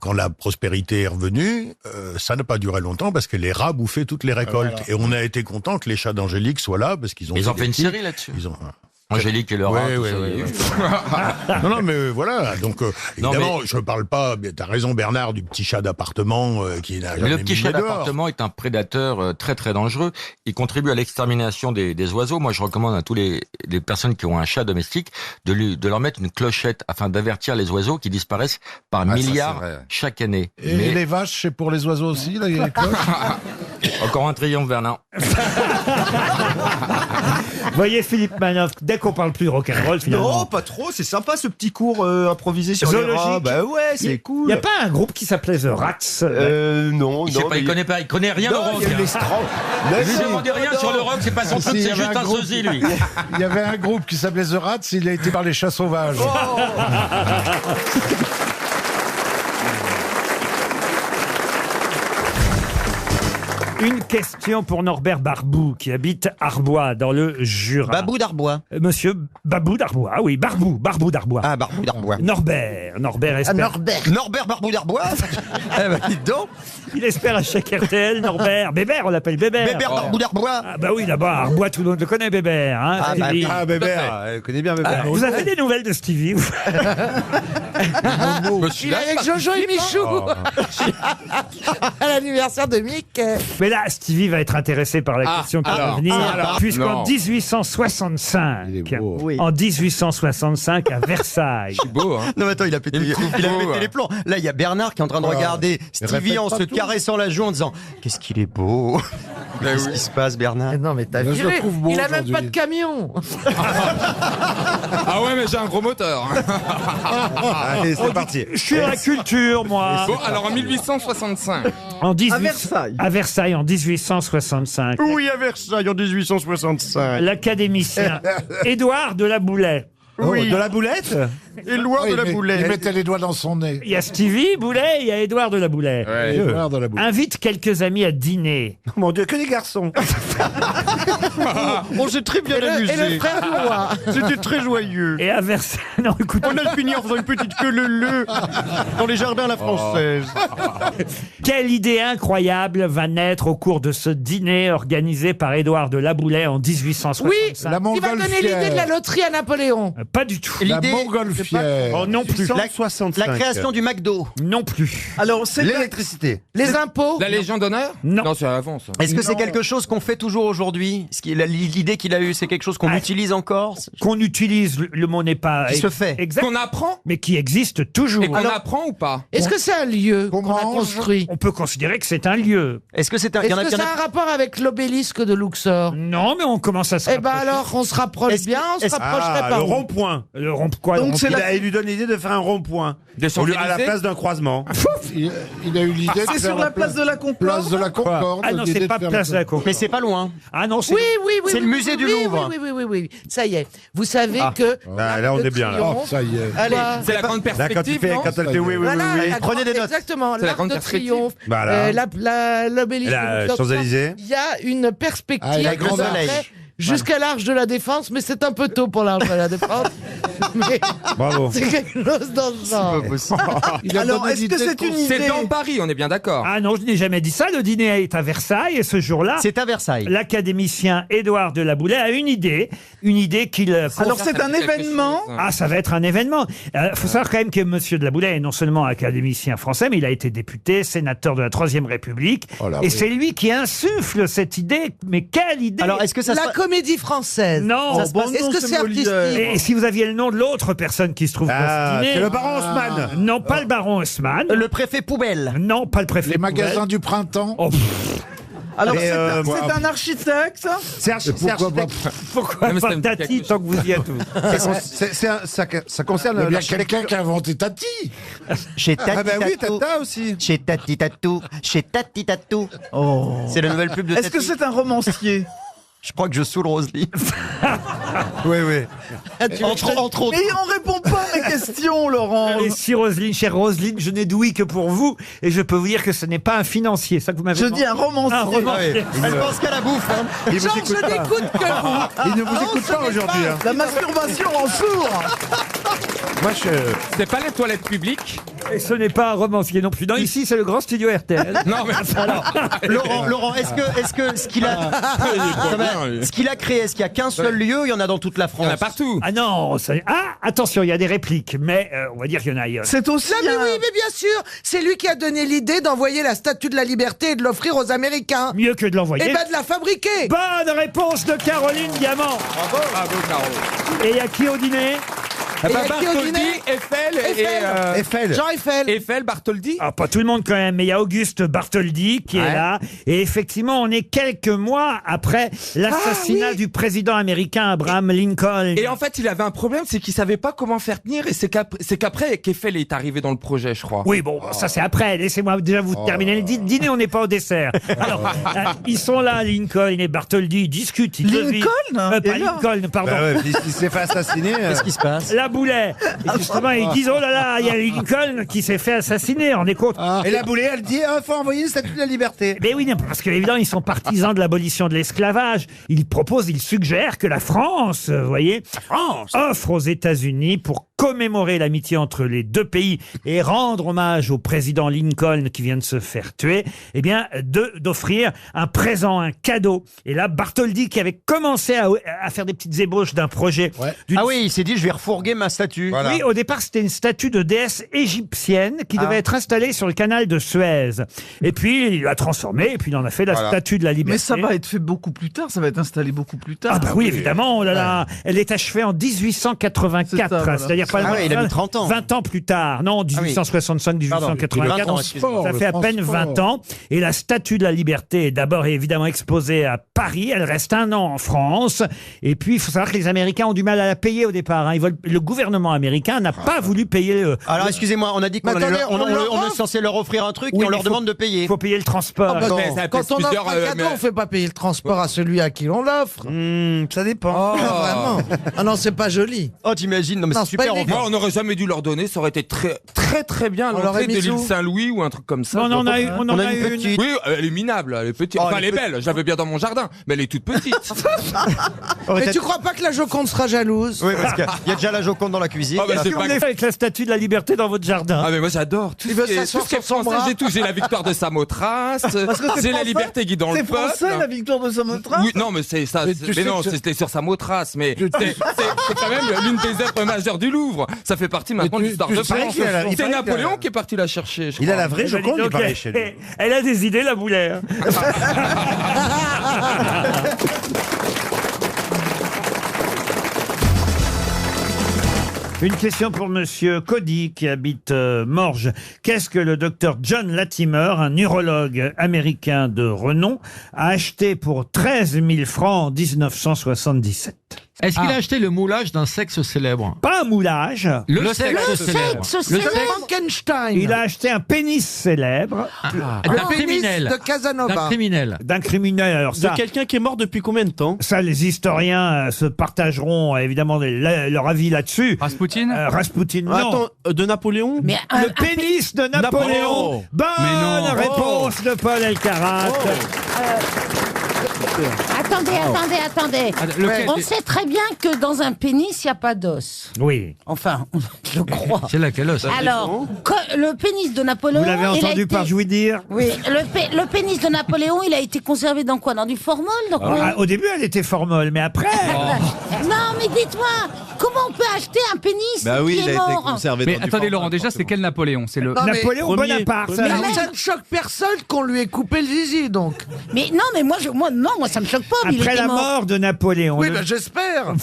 quand la prospérité est revenue, ça n'a pas duré longtemps parce que les rats bouffaient toutes les récoltes. Voilà. Et on a été content que les chats d'Angélique soient là parce qu'ils ont... Ils ont fait une série là-dessus. Angélique et le rat. Non, mais voilà. Donc, évidemment, je ne parle pas, t'as raison Bernard, du petit chat d'appartement qui n'a jamais mis le petit chat dehors. d'appartement est un prédateur très très dangereux. Il contribue à l'extermination des oiseaux. Moi, je recommande à tous les personnes qui ont un chat domestique de leur mettre une clochette afin d'avertir les oiseaux qui disparaissent par milliards chaque année. Et les vaches, c'est pour les oiseaux aussi, là, il y a les cloches. Encore un triomphe, Bernard. Voyez Philippe Manoff, dès qu'on parle plus de rock'n'roll, finalement. Non, pas trop, c'est sympa ce petit cours improvisé sur les rats. Bah ouais, c'est cool. Il n'y a pas un groupe qui s'appelait The Rats? Non, il connaît rien au rock. Ne demandez rien sur le rock, c'est pas son truc, c'est juste un sosie, lui. Il y avait un groupe qui s'appelait The Rats, il a été par les chats sauvages. Une question pour Norbert Barbou, qui habite Arbois, dans le Jura. Babou d'Arbois. Monsieur Babou d'Arbois, ah oui, Barbou d'Arbois. Ah, Barbou d'Arbois. Norbert espère... Norbert Barbou d'Arbois. Eh ben, dites donc. Il espère à chaque RTL, Norbert. Bébert, on l'appelle Bébert. Bébert Barbou d'Arbois. Ah bah oui, là-bas, Arbois, tout le monde le connaît, Bébert. Hein, Bébert, elle connaît bien Bébert. Vous avez des nouvelles de Stevie? Il est avec Jojo et Michou à l'anniversaire de Mick. Mais Mais là, Stevie va être intéressé par la question qui va venir, puisqu'en non. 1865, Oui. en 1865 à Versailles. C'est beau, hein. Non, mais attends, il a pété, Il me trouve il a beau, pété ouais. les plombs. Là, il y a Bernard qui est en train de regarder Stevie répète en pas se tout. caressant la joue en disant qu'est-ce qu'il est beau. Qu'est-ce qui se passe, Bernard? Non, mais t'as Je le viré. trouve beau Il a même aujourd'hui. pas de camion. Ah ouais, mais j'ai un gros moteur. Allez, c'est parti. Je suis dans la culture, moi. Bon, alors en 1865. En 18 À Versailles. À Versailles, en 1865. Oui, à Versailles en 1865. L'académicien Édouard de la Boulay. Oui. De la boulette Édouard Oui, de la il boulette. mettait les doigts dans son nez. Il y a Stevie Boulet, il y a Édouard de la Boulay. Édouard de la Boulette. Invite quelques amis à dîner. Oh mon Dieu, que des garçons. On s'est très bien amusé. Et le frère du roi. C'était très joyeux. Et à Versailles, non, écoute, On a fini en faisant une petite queue leu dans les jardins à la française. quelle idée incroyable va naître au cours de ce dîner organisé par Édouard de la Boulay en 1865. Oui, La il va donner l'idée de la loterie à Napoléon. Pas du tout. La L'idée- montgolfière. Oh, non plus. La création du McDo. Non plus. Alors, c'est L'électricité. Les impôts. La Légion d'honneur? Non. Non, c'est avant ça. Est-ce que c'est quelque chose qu'on fait toujours aujourd'hui? L'idée qu'il a eue, c'est quelque chose qu'on utilise encore? Qu'on utilise, le mot n'est pas... Qui se fait. Exact, Qu'on apprend? mais qui existe toujours. Et qu'on apprend ou pas? Est-ce que c'est un lieu Qu'on qu'on a mange. construit? On peut considérer que c'est un lieu. Est-ce que c'est un... il y Est-ce en a- que il y en ça a- a un rapport avec l'obélisque de Luxor? Non, mais on commence à se Eh ben rapprocher. alors, on se rapproche Est-ce que- bien, on se est-ce- rapprocherait pas. le où rond-point. Le rond quoi le rond- Il lui donne l'idée de faire un rond-point. Des Au lieu- à la Champs-Élysées? place d'un croisement. Il a eu l'idée de faire la place de la Concorde. Place de la Concorde. Ah non, l'idée c'est de pas faire place de la Concorde. Mais c'est pas loin. Ah non, c'est... Oui, oui, oui. C'est oui, le oui, musée oui, du oui, Louvre. Oui, oui, oui, oui, oui. Ça y est. Vous savez que. Là, on est bien, là. Oh, ça y est. Allez, C'est la grande Là, quand tu perspective, fais, non? quand elle fait oui, oui, voilà, oui, oui. la Prenez des notes. Exactement. C'est la L'Arc grande de perspective. Triomphe, Voilà. l'obélisque La de Luxor, Champs-Élysées. Il y a une perspective. Ah, la qui Grande va Soleil. après jusqu'à l'Arche de la Défense, mais c'est un peu tôt pour l'Arche de la Défense. Mais Bravo. c'est quelque chose dans ce genre. Il a donné l'idée de- C'est dans Paris, on est bien d'accord. Ah non, je n'ai jamais dit ça. Le dîner est à Versailles et ce jour-là, C'est à Versailles. l'académicien Édouard de la Boulay a une idée qu'il... Alors c'est un événement. Ah, ça va être un événement. Faut savoir quand même que Monsieur de la Boulay est non seulement académicien français, mais il a été député, sénateur de la Troisième République. Oh là, et oui. c'est lui qui insuffle cette idée. Mais quelle idée! Alors, est-ce que ça se La comédie française. Non! Est-ce que c'est artistique? Et si vous aviez le nom de l'autre personne qui se trouve dans ce dîner... c'est le baron Haussmann. Non, pas le baron Haussmann. Le préfet poubelle. Non, pas le préfet. Les Poubelle. magasins du printemps. Oh, Alors, c'est un architecte, ça C'est Pourquoi pas pourquoi Non, mais ça pas me dit Tati quelque tant que vous y êtes tous? Ça concerne Il y a bien quelqu'un qui a inventé Tati. Chez Tati Ah bah oui, Tatou. Tata aussi. Chez Tati Tatou. Chez Tati Tatou. Oh. C'est la nouvelle pub de Tati. c'est un romancier? Je crois que je saoule Roselyne. Oui, oui. Entre autres. Mais on répond pas à mes questions, Laurent. Et si Roselyne, chère Roselyne, je n'ai d'ouïe que pour vous, et je peux vous dire que ce n'est pas un financier, ça que vous m'avez demandé. un romancier. Un romancier. Elle pense qu'à la bouffe. Hein. Il Jean, vous écoute je pas. n'écoute que vous. Il ne vous Non, écoute ce pas n'est aujourd'hui. pas- Hein. La masturbation en sourd. Moi, C'est pas les toilettes publiques? Et ce n'est pas un romancier non plus. Non, ici, c'est le grand studio RTL. Non, mais Laurent, est-ce que ce qu'il a, ce qu'il a créé, est-ce qu'il y a qu'un seul lieu, il y en a dans toute la il y France? en a partout. Ah non, attention, il y a des répliques, mais on va dire qu'il y en a ailleurs. C'est aussi. Non, mais oui, mais bien sûr, c'est lui qui a donné l'idée d'envoyer la Statue de la Liberté et de l'offrir aux Américains. Mieux que de l'envoyer. Et ben de la fabriquer. Bonne réponse de Caroline Diamant. Bravo, Caro. Et il y a qui au dîner? Eh ben, il y a qui au Bartholdi, dîner Eiffel et Eiffel. Jean Eiffel. Eiffel, Bartholdi. Ah, pas tout le monde quand même, mais il y a Auguste Bartholdi qui est Ouais. là. Et effectivement, on est quelques mois après l'assassinat du président américain Abraham Lincoln. Et en fait, il avait un problème, c'est qu'il savait pas comment faire tenir, et c'est qu'après qu'Eiffel est arrivé dans le projet, je crois. Oui, bon, ça c'est après. Laissez-moi déjà vous terminer le dîner, on n'est pas au dessert. Alors, ils sont là, Lincoln et Bartholdi, ils discutent. Lincoln Pas est là. Lincoln, pardon. Bah ouais, il s'est fait assassiner. Qu'est-ce qui se passe? La Boulet. Et justement, ils disent, oh là là, il y a Lincoln qui s'est fait assassiner, on est compte. Et la Boulée, elle dit, faut envoyer une statue de la liberté. Mais oui, non, parce qu'évidemment, ils sont partisans de l'abolition de l'esclavage. Ils proposent, ils suggèrent que la France, vous voyez, offre aux États-Unis pour commémorer l'amitié entre les deux pays et rendre hommage au président Lincoln qui vient de se faire tuer, eh bien, d'offrir un présent, un cadeau. Et là, Bartholdi, qui avait commencé à faire des petites ébauches d'un projet. Ah oui, il s'est dit, je vais refourguer ma statue. Oui, au départ, c'était une statue de déesse égyptienne qui devait être installée sur le canal de Suez. Et puis, il l'a transformée, et puis il en a fait la statue de la liberté. Mais ça va être fait beaucoup plus tard, ça va être installé beaucoup plus tard. Ah bah oui, évidemment, oh là là. Elle est achevée en 1884, C'est ça, voilà. c'est-à-dire pas Ah ouais, il a mis 30 ans. 20 ans plus tard. Non, 1865, 1884. Pardon, Ça fait à peine 20 ans. Et la statue de la liberté est d'abord évidemment exposée à Paris. Elle reste un an en France. Et puis, il faut savoir que les Américains ont du mal à la payer au départ. Hein. Le gouvernement américain n'a pas voulu payer le... Alors, excusez-moi, on a dit qu'on est censé leur offrir un truc et on leur demande de payer. Il faut payer le transport. Quand on offre un cadeau, on fait pas payer le transport à celui à qui l'on l'offre. Ça dépend. Oh, vraiment. Ah non, c'est pas joli. Oh, t'imagines? Non, mais c'est super. Moi, on n'aurait jamais dû leur donner. Ça aurait été très bien à On l'aurait l'entrée de mis l'île où Saint-Louis ou un truc comme ça. On en a eu une petite. Oui, elle est minable, elle est petite. Enfin, elle est belle. Je l'avais bien dans mon jardin, mais elle est toute petite. Mais tu crois pas que la Joconde sera jalouse? Oui, parce qu'il y a déjà la Joconde dans la cuisine. Ah, bah, c'est On pas est fait avec la statue de la liberté dans votre jardin. Ah mais moi j'adore tout Il ce veut qui est s'asseoir sur son français, bras. j'ai tout, j'ai la victoire de Samothrace, j'ai la liberté guidant le C'est peuple. français, la victoire de Samothrace? Oui, non mais c'est ça, mais non, c'était sur Samothrace, mais c'est quand même l'une des œuvres majeures du Louvre. Ça fait partie maintenant de l'histoire de France. C'est Napoléon qui est parti la chercher. Il a la vraie Joconde, il Donc, paraît chez lui. elle a des idées, la boulère. Une question pour Monsieur Cody qui habite Morges. Qu'est-ce que le docteur John Latimer, un neurologue américain de renom, a acheté pour 13 000 francs en 1977? Est-ce qu'il a acheté le moulage d'un sexe célèbre? Pas un moulage. Le sexe célèbre. Frankenstein. Il a acheté un pénis célèbre. D'un criminel. de Casanova. D'un criminel. D'un criminel. Alors ça, De quelqu'un qui est mort depuis combien de temps? ça, les historiens se partageront évidemment leur avis là-dessus. Rasputin Rasputin, non. Attends, de Napoléon? Mais Le pénis de Napoléon. Bonne réponse de Paul Elkarat. Attendez. On sait très bien que dans un pénis, il n'y a pas d'os. Oui. Enfin, je crois. C'est laquelle os? Alors, le pénis de Napoléon... Vous l'avez il a entendu été- par jouer dire? Oui, le pénis de Napoléon, il a été conservé dans quoi? Dans du formol? Dans quoi Au début, elle était fort molle, mais après... Non, mais dites-moi, comment on peut acheter un pénis Bah oui, qui il est a été mort? conservé Mais dans du attendez format. Laurent, déjà c'est quel Napoléon? C'est le... Non, mais Napoléon premier- Bonaparte. premier- ça. Mais ça ne choque personne qu'on lui ait coupé le zizi, donc. Mais non, mais moi, ça me choque pas. mais il Après était la mort. mort de Napoléon, Oui, le, ben j'espère.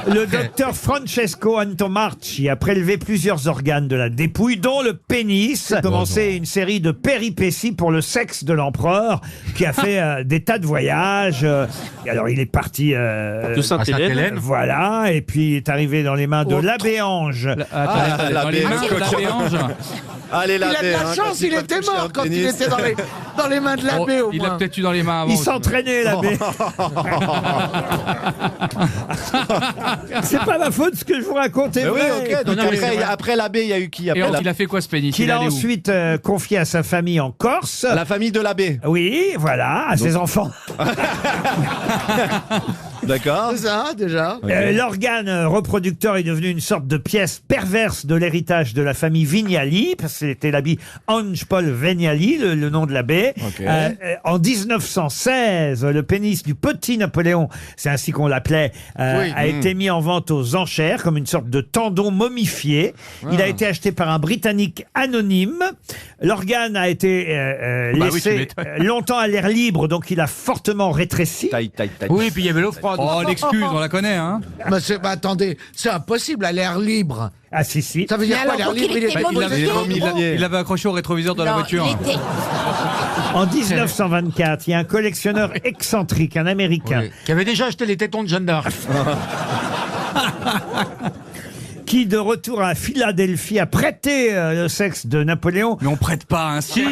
le docteur Francesco Antomarchi a prélevé plusieurs organes de la dépouille, dont le pénis. A commencé une série de péripéties pour le sexe de l'empereur, qui a fait des tas de voyages. Alors, il est parti... De Sainte-Hélène. Voilà, et puis il est arrivé dans les mains de l'abbé Ange. Attendez, dans les mains de l'abbé Ange. Allez, Il a de la chance, il était mort quand il était dans les mains de l'abbé, au Il l'a moins. peut-être eu dans les mains avant. Il aussi. s'entraînait, l'abbé. C'est pas ma faute ce que je vous raconte. est Mais oui, vrai. ok. Donc Non, mais c'est vrai. après l'abbé, il y a eu qui? Et Après donc, il a fait quoi ce pénis? Qu'il Il est a allé où ensuite confié à sa famille en Corse. la famille de l'abbé. Oui, voilà, à ses enfants. D'accord. C'est ça, déjà. L'organe reproducteur est devenu une sorte de pièce perverse de l'héritage de la famille Vignali, parce que c'était l'habit Ange Paul Vignali, le nom de l'abbé. En 1916, le pénis du petit Napoléon, c'est ainsi qu'on l'appelait, a été mis en vente aux enchères comme une sorte de tendon momifié. Il a été acheté par un Britannique anonyme. L'organe a été laissé longtemps à l'air libre, donc il a fortement rétréci. Oui, puis il y avait l'eau froide. Oh, l'excuse, on la connaît, hein. Mais attendez, c'est impossible à l'air libre. Ah si. Ça veut dire Mais quoi, alors, l'air pour libre? qu'il était Il l'avait accroché au rétroviseur de la Non, voiture. il était- En 1924, il y a un collectionneur excentrique, un Américain, Qui avait déjà acheté les tétons de Jeanne d'Arc. qui, de retour à Philadelphie, a prêté le sexe de Napoléon. Mais on prête pas un sexe.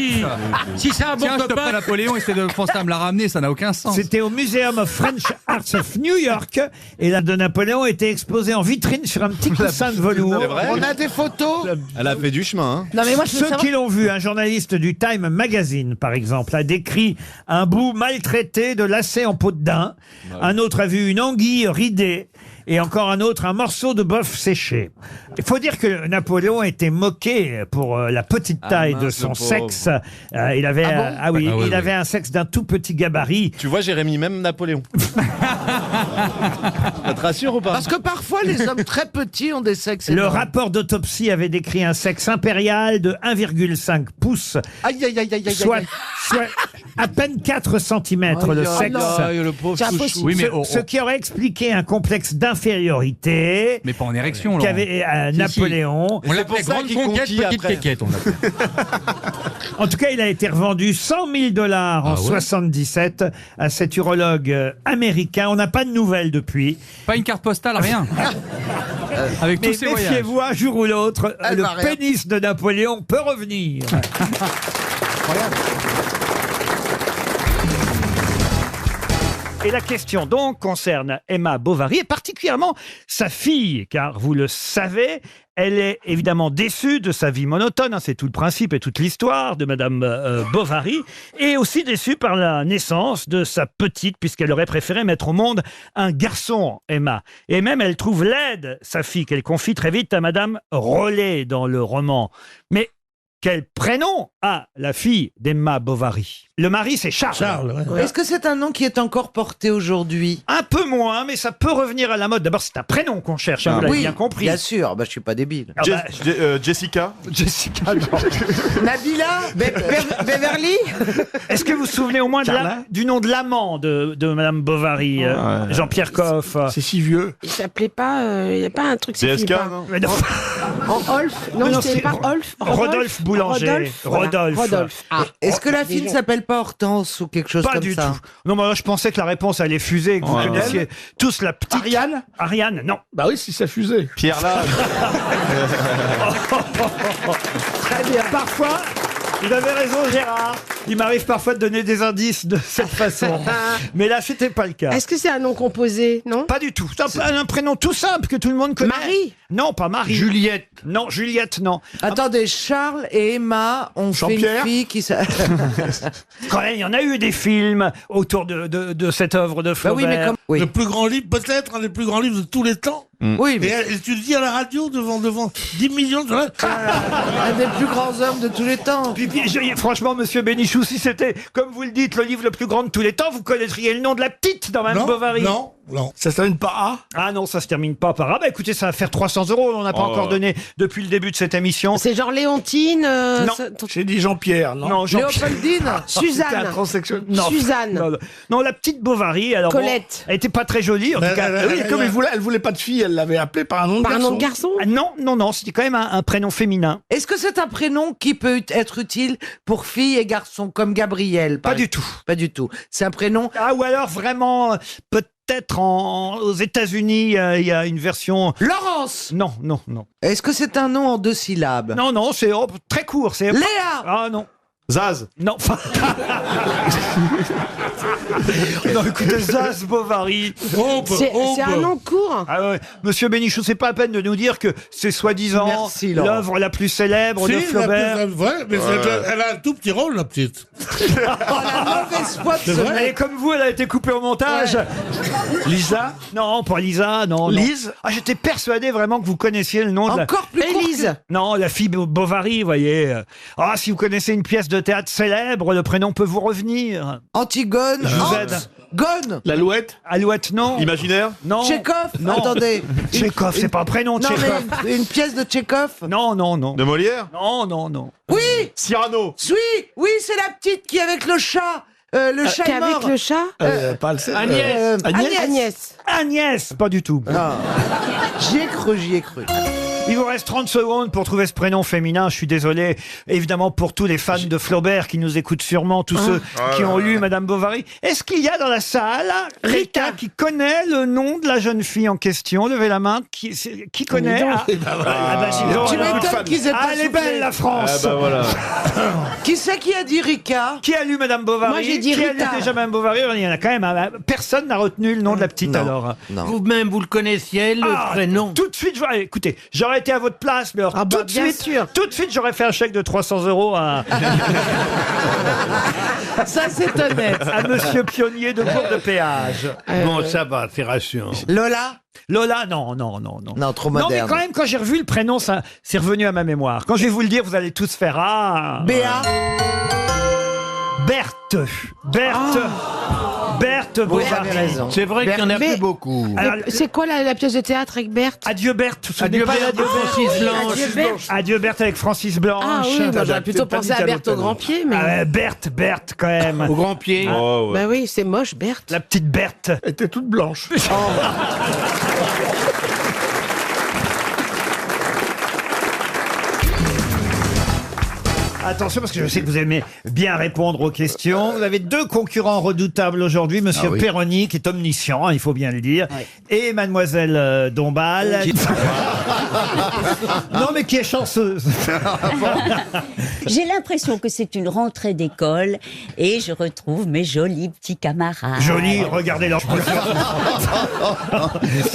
Si c'est un bon Tiens, je te copain. prends Napoléon, essaie de penser à me la ramener, ça n'a aucun sens. C'était au Museum of French Arts of New York, et la de Napoléon était exposée en vitrine sur un petit coussin de velours. On a des photos. Elle a fait du chemin. Non, mais moi, je veux Ceux savoir- qui l'ont vu, un journaliste du Time Magazine, par exemple, a décrit un bout maltraité de lacet en peau de daim. Un autre a vu une anguille ridée. Et encore un autre, un morceau de bœuf séché. Il faut dire que Napoléon était moqué pour la petite taille de son sexe. Il avait, il avait un sexe d'un tout petit gabarit. Tu vois, Jérémy, même Napoléon. Ça te rassure ou pas? Parce que parfois, les hommes très petits ont des sexes Le énormes. rapport d'autopsie avait décrit un sexe impérial de 1,5 pouces. Aïe, aïe, aïe, aïe, aïe, Soit, aïe. soit à peine 4 cm le sexe. Le pauvre chouchou. Oui, mais ce qui aurait expliqué un complexe d'infériorité. Mais pas en érection, Qu'avait Napoléon. On l'appelait grande conquête, petite quéquette, on l'appelait. En tout cas, il a été revendu 100 000 $ en 77 à cet urologue américain. On n'a pas de nouvelles depuis. Pas une carte postale, rien. Avec tous Mais ces voyages. méfiez-vous, un jour ou l'autre, Elle le va rien. pénis de Napoléon peut revenir. Et la question donc concerne Emma Bovary et particulièrement sa fille, car vous le savez, elle est évidemment déçue de sa vie monotone, hein, c'est tout le principe et toute l'histoire de Madame Bovary, et aussi déçue par la naissance de sa petite, puisqu'elle aurait préféré mettre au monde un garçon, Emma. Et même elle trouve laide sa fille, qu'elle confie très vite à Madame Rollet dans le roman. Mais quel prénom a la fille d'Emma Bovary? Le mari, c'est Charles. Est-ce que c'est un nom qui est encore porté aujourd'hui? Un peu moins, mais ça peut revenir à la mode. D'abord, c'est un prénom qu'on cherche, hein, vous l'avez bien compris. Bien sûr, je suis pas débile. Jessica. Jessica, non. Nabila Beverly. Est-ce que vous vous souvenez au moins du nom de l'amant de Madame Bovary, Jean-Pierre Coff? C'est si vieux. Il s'appelait pas. Il n'y a pas un truc. DSK, non. Mais non. Olf. Non, c'était pas Olf. Rodolphe Boulanger. Rodolphe. Ah. Est-ce que la fille ne s'appelle pas Hortense ou quelque chose Pas comme du ça? tout. Non, mais là, je pensais que la réponse allait fuser, que vous connaissiez tous la petite... Ariane? Ariane, non. Bah oui, si ça fusait. Pierre Lage. Très bien. Parfois, vous avez raison, Gérard. Il m'arrive parfois de donner des indices de cette façon. Mais là, c'était pas le cas. Est-ce que c'est un nom composé, non? Pas du tout. C'est un prénom tout simple que tout le monde connaît. Marie? Non, pas Marie. Juliette. Non, Juliette, non. Attendez, Charles et Emma ont fait une Jean-Pierre fille qui Quand même, il y en a eu des films autour de cette œuvre de Flaubert. Le plus grand livre, peut-être un des plus grands livres de tous les temps. Oui, mais Et tu le dis à la radio devant 10 millions de gens. un des plus grands hommes de tous les temps. Puis, franchement, monsieur Bénichou, si c'était, comme vous le dites, le livre le plus grand de tous les temps, vous connaîtriez le nom de la petite dans Madame Bovary. Non. Ça se termine par A? Ah non, ça se termine pas par A. Bah écoutez, ça va faire 300 €. On n'a pas encore donné depuis le début de cette émission. C'est genre Léontine. Non. J'ai dit Jean-Pierre, non? Non, Léopoldine. Suzanne. C'était un transsexuel. Non. Suzanne. Non, la petite Bovary, alors Colette. elle était pas très jolie, en tout cas. Oui, comme elle voulait pas de fille, elle l'avait appelée par un nom de Par un garçon. nom de garçon? Ah, non, c'était quand même un prénom féminin. Est-ce que c'est un prénom qui peut être utile pour filles et garçons, comme Gabriel? Pas du tout. Pas du tout. C'est un prénom... Ah, ou alors vraiment, peut-être aux États-Unis, il y a une version. Laurence. Non. Est-ce que c'est un nom en 2 syllabes? Non, c'est très court. C'est Léa. Ah non. Zaz. Non. Non, écoutez, Zaz Bovary. C'est un nom court. Ah ouais. Monsieur Bénichou, c'est pas à peine de nous dire que c'est soi-disant Merci, Laurent. l'œuvre la plus célèbre de Si, Flaubert. mais elle a un tout petit rôle, la petite. La mauvaise foi de ce Elle est mec. comme vous, elle a été coupée au montage. Lisa? Non, pas Lisa, non. Lise? Ah, j'étais persuadé vraiment que vous connaissiez le nom de la... Encore plus court que- Élise. Non, la fille Bovary, vous voyez. Ah, si vous connaissez une pièce de théâtre célèbre, le prénom peut vous revenir. Antigone. Je vous aide. Gone. L'alouette? Alouette, non. Imaginaire. Non. Tchekhov. Non. Attendez. Tchekhov, c'est pas un prénom, Non, Tchekhov. mais une pièce de Tchekhov. Non. De Molière. Non. Oui. Cyrano. Oui, c'est la petite qui est avec le chat. Le chat est mort. Avec le chat? Pas le seul. Agnès. Agnès, pas du tout. J'y ai cru. Il vous reste 30 secondes pour trouver ce prénom féminin. Je suis désolé, évidemment, pour tous les fans de Flaubert qui nous écoutent sûrement, tous ceux qui ont lu Madame Bovary. Est-ce qu'il y a dans la salle quelqu'un qui connaît le nom de la jeune fille en question? Levez la main. Qui connaît? Dis donc, Tu alors. m'étonnes qu'ils aient pas Elle est soufflé. belle, la France. Voilà. Qui c'est qui a dit Rika? Qui a lu Madame Bovary? Moi, j'ai dit Qui a Rita. lu déjà Madame Bovary? Il y en a quand même. Personne n'a retenu le nom de la petite, alors. Non. Vous-même, vous le connaissiez, le prénom? Tout de suite, écoutez, j'aurais j'aurais été à votre place, mais alors, Ah bah, tout de bien suite, sûr. tout de suite, j'aurais fait un chèque de 300 € Ça, c'est honnête. à Monsieur Pionnier de Bourg de Péage. Bon, ça va, t'es rassurant. Lola Lola, non. Non, trop Non, mais moderne. quand même, quand j'ai revu le prénom, ça, c'est revenu à ma mémoire. Quand je vais vous le dire, vous allez tous faire Béa Berthe. Berthe. Berthe Vous Bovary. avez raison. C'est vrai qu'il n'y en a Mais- plus beaucoup. Alors, C'est quoi la pièce de théâtre avec Berthe? Adieu Berthe. Vous vous souvenez Adieu pas Berthe, d'Adieu Berthe Francis Blanche. Adieu Berthe. Adieu Berthe avec Francis Blanche. Ah oui, moi j'aurais plutôt pas pensé dit à qu'à Berthe au l'hôtel. grand pied, mais. Ah ouais, Berthe quand même. Au grand pied. Bah oui, c'est moche, Berthe. La petite Berthe. Elle était toute blanche. Attention, parce que je sais que vous aimez bien répondre aux questions. Vous avez deux concurrents redoutables aujourd'hui, Monsieur Perroni, qui est omniscient, hein, il faut bien le dire, et Mademoiselle Dombal. Non, mais qui est chanceuse. J'ai l'impression que c'est une rentrée d'école et je retrouve mes jolis petits camarades. Jolie, regardez leur. Ça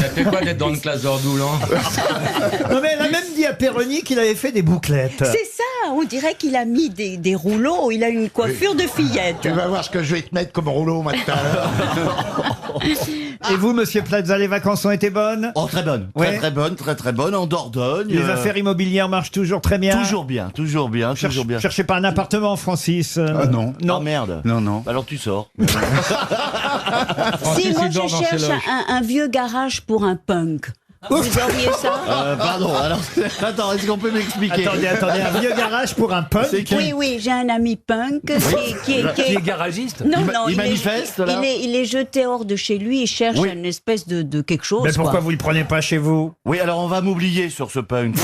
fait quoi d'être dans une classe d'ordoulant? Non, mais elle a même dit à Perroni qu'il avait fait des bouclettes. C'est ça, on dirait qu'il a mis des rouleaux, il a une coiffure de fillette. Tu vas voir ce que je vais te mettre comme rouleau maintenant. Et vous, Monsieur Plaza, les vacances ont été bonnes? Oh, très bonne. Ouais. Très bonne, très bonne. En Dordogne. Les affaires immobilières marchent toujours très bien? Toujours bien, toujours bien, toujours bien. Cherchez pas un appartement, Francis? Ah non. Non, merde. Non, non. Alors tu sors. Si, moi il je dort dans ses cherche loges. un vieux garage pour un punk. Vous auriez ça? Pardon, alors, attends, est-ce qu'on peut m'expliquer? Attendez, un vieux garage pour un punk? Oui, j'ai un ami punk qui est garagiste. Non, Il il manifeste, est, là il est jeté hors de chez lui, il cherche Oui. une espèce de quelque chose. Mais pourquoi quoi. vous le prenez pas chez vous? Oui, alors on va m'oublier sur ce punk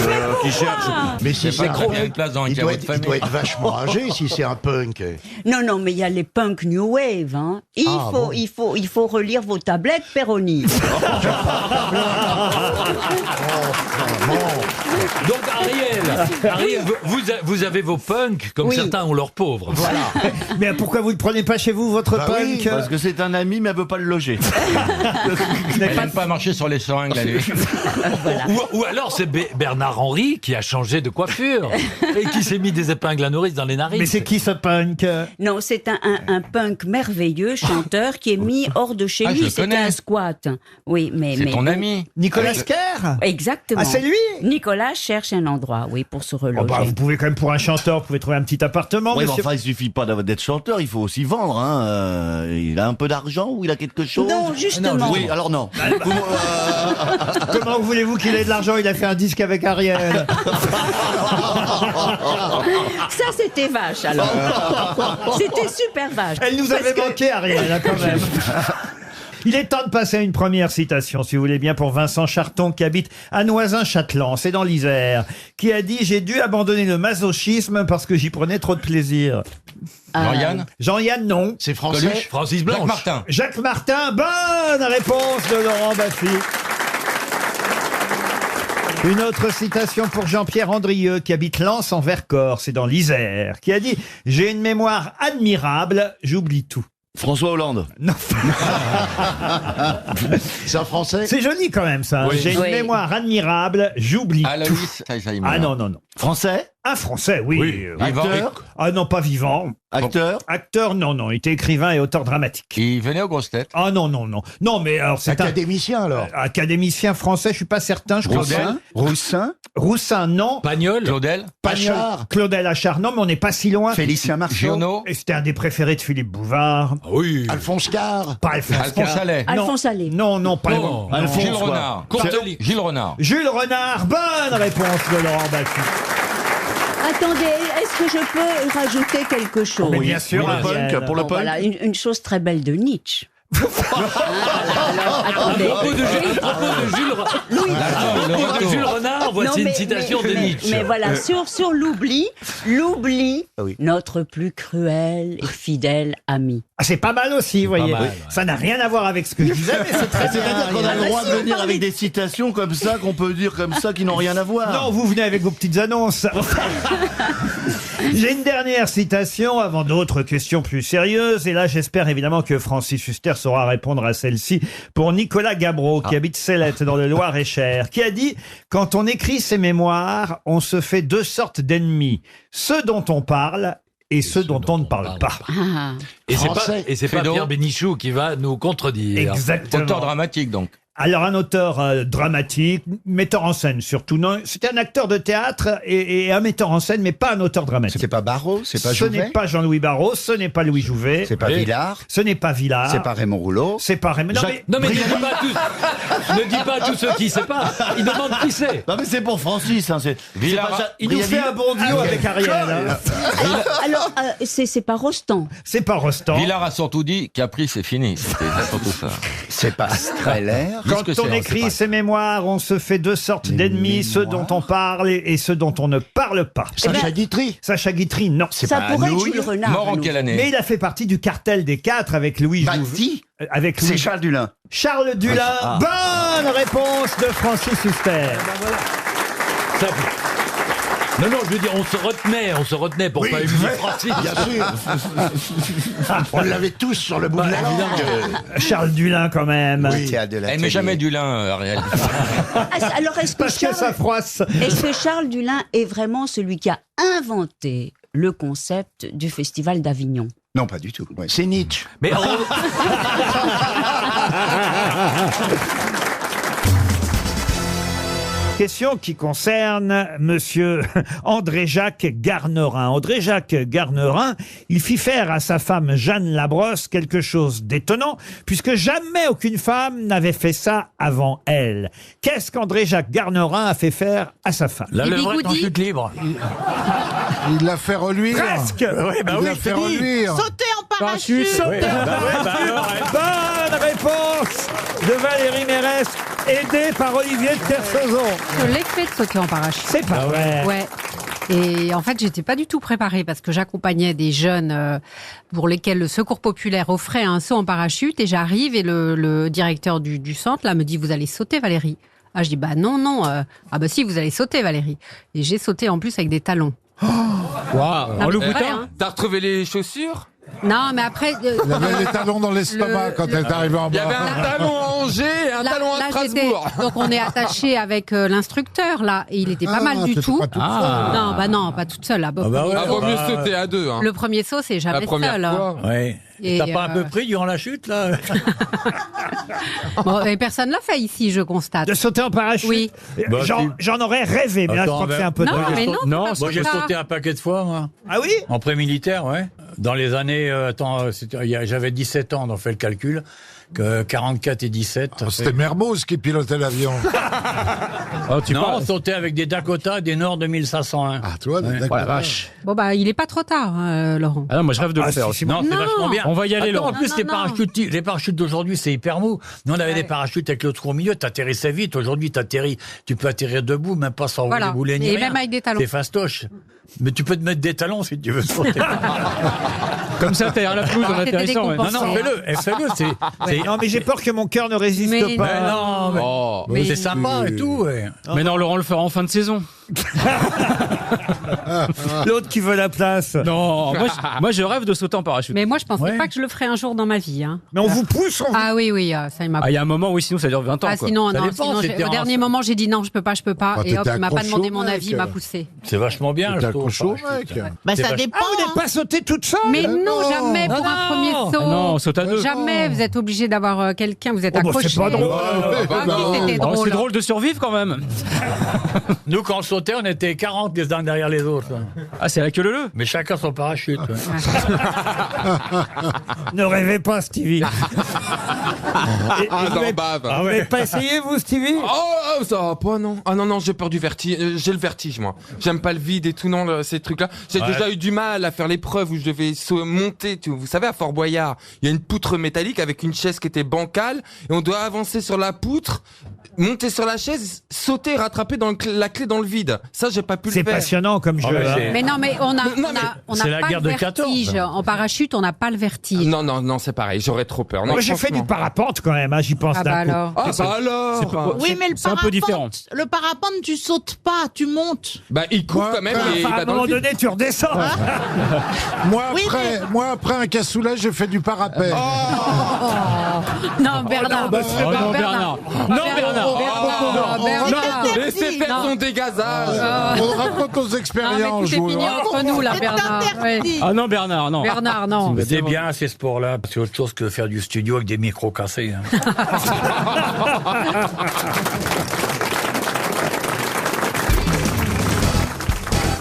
qui cherche. Mais si C'est pas qu'il y a une place dans un il caveau doit, de il famille. doit être vachement âgé si c'est un punk. Non, mais il y a les punk new wave. Hein. Il faut relire vos tablettes, Perroni. Donc Ariel, vous avez vos punks comme Oui. certains ont leurs pauvres. Mais pourquoi vous le prenez pas chez vous, votre Bah punk? oui, parce que c'est un ami, mais elle veut pas le loger. Elle n'aime pas marcher sur les seringues la nuit. Ou alors c'est Bernard Henry qui a changé de coiffure et qui s'est mis des épingles à nourrice dans les narines. Mais c'est qui ce punk? Non, c'est un punk merveilleux, chanteur, qui est mis hors de chez Ah, je lui. le C'était connais. un squat. Oui, mais... C'est ton ami. Nicolas Kerr? Exactement. Ah, c'est lui? Nicolas cherche un endroit, oui, pour se reloger. Oh bah, vous pouvez quand même, pour un chanteur, vous pouvez trouver un petit appartement, Oui, mais monsieur. enfin, il suffit pas d'être chanteur, il faut aussi vendre. Hein. Il a un peu d'argent ou il a quelque chose? Non, justement. Oui, alors non. Comment voulez-vous qu'il ait de l'argent? Il a fait un disque avec Ariel. Ça, c'était vache, alors. C'était super vache. Elle nous avait manqué, Ariel, là, quand même. Il est temps de passer à une première citation, si vous voulez bien, pour Vincent Charton, qui habite à Noisins-Châtelan, c'est dans l'Isère, qui a dit « J'ai dû abandonner le masochisme parce que j'y prenais trop de plaisir ». Jean-Yann Jean-Yann, non. C'est français. Coluche Francis Blanche. Jacques Martin. Jacques Martin, bonne réponse de Laurent Baffy. Une autre citation pour Jean-Pierre Andrieux, qui habite Lens en Vercors, c'est dans l'Isère, qui a dit « J'ai une mémoire admirable, j'oublie tout ». François Hollande. Non. C'est un français. C'est joli quand même ça. Oui. J'ai une Oui. mémoire admirable, j'oublie tout. Aloïs Alzheimer. Ah non. Français. Un français, oui. Vivant. Ah non, pas vivant. Acteur. Acteur, non. Il était écrivain et auteur dramatique. Il venait aux grosses têtes. Ah non. Non, mais alors c'est un Académicien alors. académicien français, je suis pas certain, je crois. Roussin. Roussin. Roussin, non. Pagnol. Claudel. Achard. Claudel Achard, non, mais on n'est pas si loin. Félicien Marceau. Giono. Et c'était un des préférés de Philippe Bouvard. Ah oui. Alphonse Carr. Pas Alphonse Alphonse Carr. Allais. Non. Alphonse Allais. Non, pas Non. loin. Alphonse, Gilles quoi. Renard. Courtelis. Gilles Renard. Jules Renard, bonne réponse de Laurent Baffy. Attendez, est-ce que je peux rajouter quelque chose? Mais bien sûr, Pour le Ariel. punk, pour le Bon, punk. voilà, une chose très belle de Nietzsche. Alors, attendez. À propos de Jules Renard, voici Non, une citation de Nietzsche. Mais voilà, sur l'oubli, notre plus cruel et fidèle ami. Ah, c'est pas mal aussi, vous voyez. mal, ouais. Ça n'a rien à voir avec ce que je disais, mais c'est très bien. C'est-à-dire qu'on a le bah droit si, de on venir parlait avec des citations comme ça, qu'on peut dire comme ça, qui n'ont rien à voir. Non, vous venez avec vos petites annonces. J'ai une dernière citation avant d'autres questions plus sérieuses. Et là, j'espère évidemment que Francis Huster saura répondre à celle-ci pour Nicolas Gabreau, qui habite Célette dans le Loir-et-Cher, qui a dit « Quand on écrit ses mémoires, on se fait deux sortes d'ennemis. Ceux dont on parle et ceux dont on ne parle pas. » Et c'est pas Pierre Bénichou qui va nous contredire. Exactement. Auteur dramatique, donc. Alors, un auteur dramatique, metteur en scène surtout. Non, c'était un acteur de théâtre et un metteur en scène, mais pas un auteur dramatique. C'est pas Barrault, c'est pas Ce Jouvet. n'est pas Jean-Louis Barrault, ce n'est pas Louis Jouvet. C'est pas Villard. Ce n'est pas Villard. C'est pas Raymond Rouleau. C'est pas Raymond. Non mais ne dis pas à tous, ne dis pas à tous ceux qui savent pas. Il demande qui c'est. Non mais c'est pour Francis. Hein, Il nous fait un bon duo avec Ariel. Hein. Alors, c'est pas Rostand. C'est pas Rostand. Villard a surtout dit qu'après c'est fini. C'était surtout ça. C'est pas Streller. Quand on écrit ses mémoires, on se fait deux sortes d'ennemis, ceux dont on parle et ceux dont on ne parle pas. Sacha Guitry. Sacha Guitry, non. Ça pourrait être Jules Renard. Mort en quelle année? Mais il a fait partie du cartel des quatre avec Louis Jouvet. Avec C'est Charles Dulin. Charles Dulin. Ah. Bonne réponse de Francis Huster. Ça- Non, je veux dire, on se retenait pour pas humilier Francis. Bien sûr. On l'avait tous sur le bout de la langue. Charles Dulin, quand même. Oui, théâtre de la Elle met télé. jamais Dulin, Ariel. Alors, est-ce que Parce que ça froisse. Est-ce que Charles Dulin est vraiment celui qui a inventé le concept du Festival d'Avignon? Non, pas du tout. Ouais. C'est Nietzsche. Mais Question qui concerne monsieur André-Jacques Garnerin. André-Jacques Garnerin, il fit faire à sa femme Jeanne Labrosse quelque chose d'étonnant, puisque jamais aucune femme n'avait fait ça avant elle. Qu'est-ce qu'André-Jacques Garnerin a fait faire à sa femme? La levrette en chute libre. Il l'a fait reluire. Presque. Il l'a fait reluire. Sauter en parachute. Sauter en parachute. Bonne réponse de Valérie Mérès, aidée par Olivier de Kersauzon. Je l'ai fait de sauter en parachute. C'est pas vrai. Ouais. Et en fait, j'étais pas du tout préparée parce que j'accompagnais des jeunes pour lesquels le Secours populaire offrait un saut en parachute et j'arrive et le directeur du centre là me dit: vous allez sauter, Valérie. Ah, je dis bah non. Ah bah si, vous allez sauter, Valérie. Et j'ai sauté en plus avec des talons. Waouh. En Louboutin. Hein. T'as retrouvé les chaussures? Non, mais après. Il avait les talons dans l'estomac quand elle est arrivée en bas. Il y avait un talon à Angers et un talon à Strasbourg. Donc on est attaché avec l'instructeur là et il était pas mal du tout. Non, pas toute seule là. Vaut mieux sauter à deux. Hein. Le premier saut, c'est jamais La première seul. fois. Ouais. Et T'as pas un peu pris durant la chute, là? Bon, et personne l'a fait ici, je constate. De sauter en parachute? Oui. Bah, J'en aurais rêvé, mais là, je crois que c'est un peu Non, tard. mais non, Non, c'est pas moi j'ai ça. sauté un paquet de fois, moi. Ah oui? En pré-militaire, ouais. Dans les années, j'avais 17 ans, on fait le calcul, que 44 et 17. C'était Mermoz qui pilotait l'avion. On sautait avec des Dakota et des Nord 2501. Ah, tu vois, des Dakota. Oh la vache. Bon, bah, il est pas trop tard, Laurent. Ah non, moi je rêve de le faire aussi. Non, c'est vachement bien. On va y aller, Attends, Laurent. en plus, Non. les parachutes d'aujourd'hui, c'est hyper mou. Nous, on avait des parachutes avec le trou au milieu, t'atterrissais vite. Aujourd'hui, tu peux atterrir debout, même pas sans Voilà. bouler ni Et rien. même avec des talons. C'est fastoche. Mais tu peux te mettre des talons si tu veux sauter. Comme ça, t'as à la pelouse en C'était atterrissant. Ouais. Non, fais-le, c'est... Non, mais j'ai peur que mon cœur ne résiste Mais pas. Mais non, mais c'est sympa et tout. Ouais. Mais non, Laurent le fera en fin de saison. L'autre qui veut la place. Non, moi je rêve de sauter en parachute. Mais moi, je pensais Ouais. pas que je le ferais un jour dans ma vie. Hein. Mais on vous pousse, Ah oui, ça il m'a. Ah, il y a un moment où sinon ça dure 20 ans. Ah, Quoi. sinon, Ça non, dépend, sinon c'était au en- dernier moment, j'ai dit non, je peux pas. Bah, Et hop, t'étais il m'a pas accroché demandé au mon mec. avis, il m'a poussé. C'est vachement bien, T'es je trouve. accroché au mec. Bah, ça vache- dépend. Ah, vous n'êtes pas sauté toute seule? Mais non, jamais pour Non, un premier non. saut. Ah non, on saute à deux. Jamais, vous êtes obligé d'avoir quelqu'un, vous êtes Oh, bah, accroché. c'est pas drôle. Ah oui, c'était Oh, drôle. c'est drôle de survivre quand même. Nous, quand on sautait, on était 40 les uns derrière les autres. Ah, c'est la queue leu. Mais chacun son parachute. ouais. Ne rêvez pas, Stevie. Ah, vous avez- bave. vous n'avez pas essayé, vous, Stevie? Oh, ça va pas, non. Ah non, j'ai peur du vertige. J'ai le vertige, moi. J'aime pas le vide et tout, non, ces trucs-là. J'ai Ouais. déjà eu du mal à faire l'épreuve où je devais monter. Vous savez, à Fort Boyard, il y a une poutre métallique avec une chaise qui était bancale et on doit avancer sur la poutre, monter sur la chaise, sauter, rattraper la clé dans le vide. Ça, j'ai pas pu le C'est faire. passionnant comme jeu. mais hein. c'est- Mais non, mais on Non, mais n'a c'est la pas guerre le de 14. vertige. En parachute, on n'a pas le vertige. Non, c'est pareil. J'aurais trop peur. Non, Moi, j'ai fait franchement. du parapente. parapente quand même, hein, j'y pense Ah d'un bah coup. alors. Ah bah alors. Oui, mais le c'est un peu différent. parapente, le parapente, tu sautes pas, tu montes. Bah il court quand même et il Enfin, à va un dans moment le vide. donné, tu redescends. Moi, après un cassoulet, j'ai fait du parapet. Non, Bernard. bah, Oh, non, Bernard. Non, Bernard. Laissez faire son dégazage. On raconte nos Non, mais expériences. tout est fini entre nous, là, C'est Bernard. interdit. Ah non, Bernard, non. Bernard, non. C'est bien ces sports-là, c'est autre chose que de faire du studio avec des micros cassés. hein.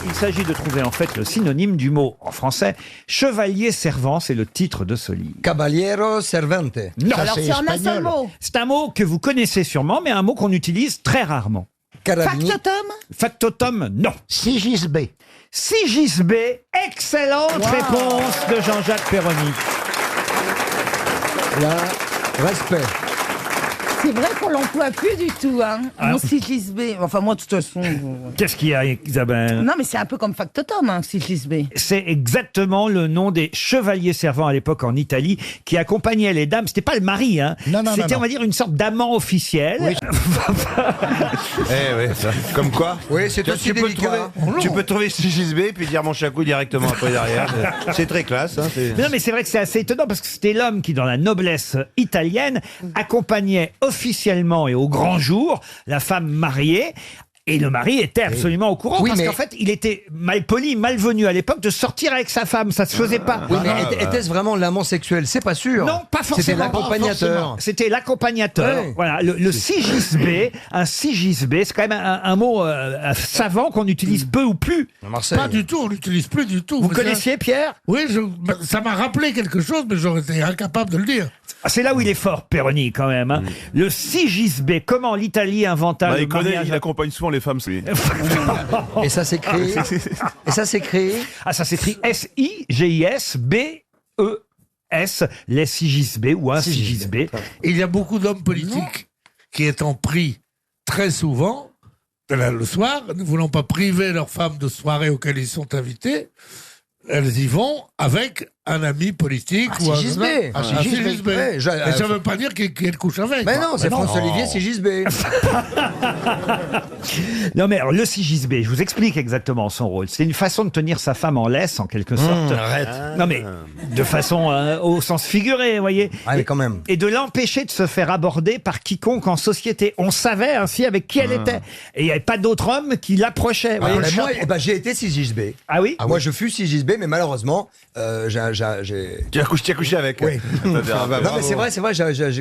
Il s'agit de trouver en fait le synonyme du mot en français chevalier servant, c'est le titre de ce livre. Caballero servante. Non, Alors c'est en un seul mot. c'est un mot que vous connaissez sûrement, mais un mot qu'on utilise très rarement. Carabinier. Factotum. Factotum, non. Sigisbé. Sigisbé, excellente réponse de Jean-Jacques Perroni. Respect. C'est vrai qu'on l'emploie plus du tout, hein. Ah. Sigisbé. Enfin, moi, de toute façon. Qu'est-ce qu'il y a, Isabelle? Non, mais c'est un peu comme factotum, hein, Sigisbé. C'est exactement le nom des chevaliers servants à l'époque en Italie qui accompagnaient les dames. C'était pas le mari, hein. Non, C'était, non. on va dire, une sorte d'amant officiel. Eh ouais, ça. Comme quoi Oui, c'est aussi délicat. Tu peux trouver Sigisbé puis dire mon chacou directement après derrière. C'est très classe. Hein, Mais non, mais c'est vrai que c'est assez étonnant parce que c'était l'homme qui, dans la noblesse italienne, accompagnait officiellement et au grand jour la femme mariée. Et le mari était absolument au courant, Oui, parce mais- qu'en fait, il était malpoli, malvenu à l'époque de sortir avec sa femme. Ça se faisait pas. Oui, mais était-ce vraiment l'amant sexuel? C'est pas sûr. Non, pas forcément. C'était l'accompagnateur. C'était l'accompagnateur. Ouais. Voilà, le sigisbé, un sigisbé, c'est quand même un mot savant qu'on utilise peu ou plus. Marseille. Pas du tout, on l'utilise plus du tout. Vous Mais ça- connaissiez, Pierre? Oui, ça m'a rappelé quelque chose, mais j'aurais été incapable de le dire. Ah, c'est là où il est fort, Perroni, quand même. Hein. Le sigisbé, comment l'Italie inventa le mariage. il accompagne souvent les femmes. Lui. Et ça s'écrit. Et ça s'écrit. Ah, ça s'écrit S-I-G-I-S-B-E-S, les sigisbés ou un sigisbé. Et il y a beaucoup d'hommes politiques qui étant pris très souvent, là, le soir, ne voulant pas priver leurs femmes de soirées auxquelles ils sont invités, elles y vont avec un ami politique Ah, ou un Sigisbé. un Ah, Sigisbé. ouais, Mais ça veut pas dire qu'elle couche avec. Mais quoi. non, c'est François-Olivier Sigisbé. Non mais alors, le sigisbé, je vous explique exactement son rôle. C'est une façon de tenir sa femme en laisse, en quelque sorte. Arrête. Non mais de façon au sens figuré, vous voyez. Ah, mais quand même. Et de l'empêcher de se faire aborder par quiconque en société. On savait ainsi avec qui elle était. Et il n'y avait pas d'autre homme qui l'approchait. vous voyez. Moi, j'ai été Sigisbé. Ah oui. Moi, je fus Sigisbé, mais malheureusement, j'ai. Tu as couché avec. Oui. Non, Non, mais c'est vrai,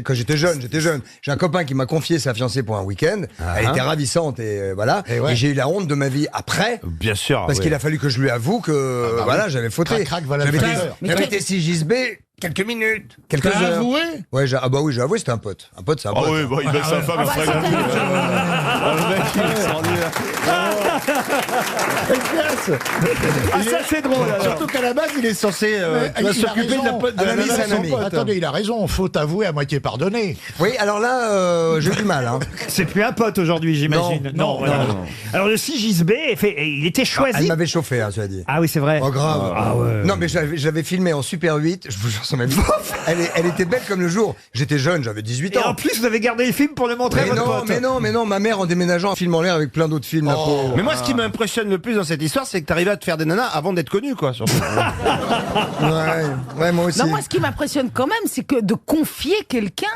quand j'étais jeune. J'ai un copain qui m'a confié sa fiancée pour un week-end. Elle était ravissante et voilà. Et j'ai eu la honte de ma vie après. Bien sûr. Parce qu'il a fallu que je lui avoue que voilà, j'avais fauté. J'avais été Sigisbé quelques minutes, quelques T'as heures. avoué? Ouais, ah bah oui, j'ai avoué, c'était un pote. Un pote, c'est un pote. Ah oui, bon, il met sa femme après. Ah ça c'est drôle. alors. Surtout qu'à la base, il est censé s'occuper de la pote de la ami, nana c'est de son un ami. pote. Attendez, il a raison, faut avouer à moitié pardonner. Oui, alors là, j'ai eu du mal. Hein. C'est plus un pote aujourd'hui, j'imagine. Non, voilà. non. Alors le sigisbé, il était choisi. Elle m'avait chauffé, hein, cela dit. Ah oui, c'est vrai. Oh, grave. Ah ouais. Non, mais je l'avais filmé en Super 8. Je vous jure, son ami. Elle était belle comme le jour. J'étais jeune, j'avais 18 Et ans. en plus, vous avez gardé le film pour le montrer à votre pote. Mais non, ma mère en déménageant un film en l'air avec plein d'autres films. la pauvre. Mais moi, ce qui m'impressionne le plus dans cette histoire, c'est que t'arrivais à te faire des nanas avant d'être connu, quoi. Surtout. Ouais, moi aussi. Non, moi, ce qui m'impressionne quand même, c'est que de confier quelqu'un.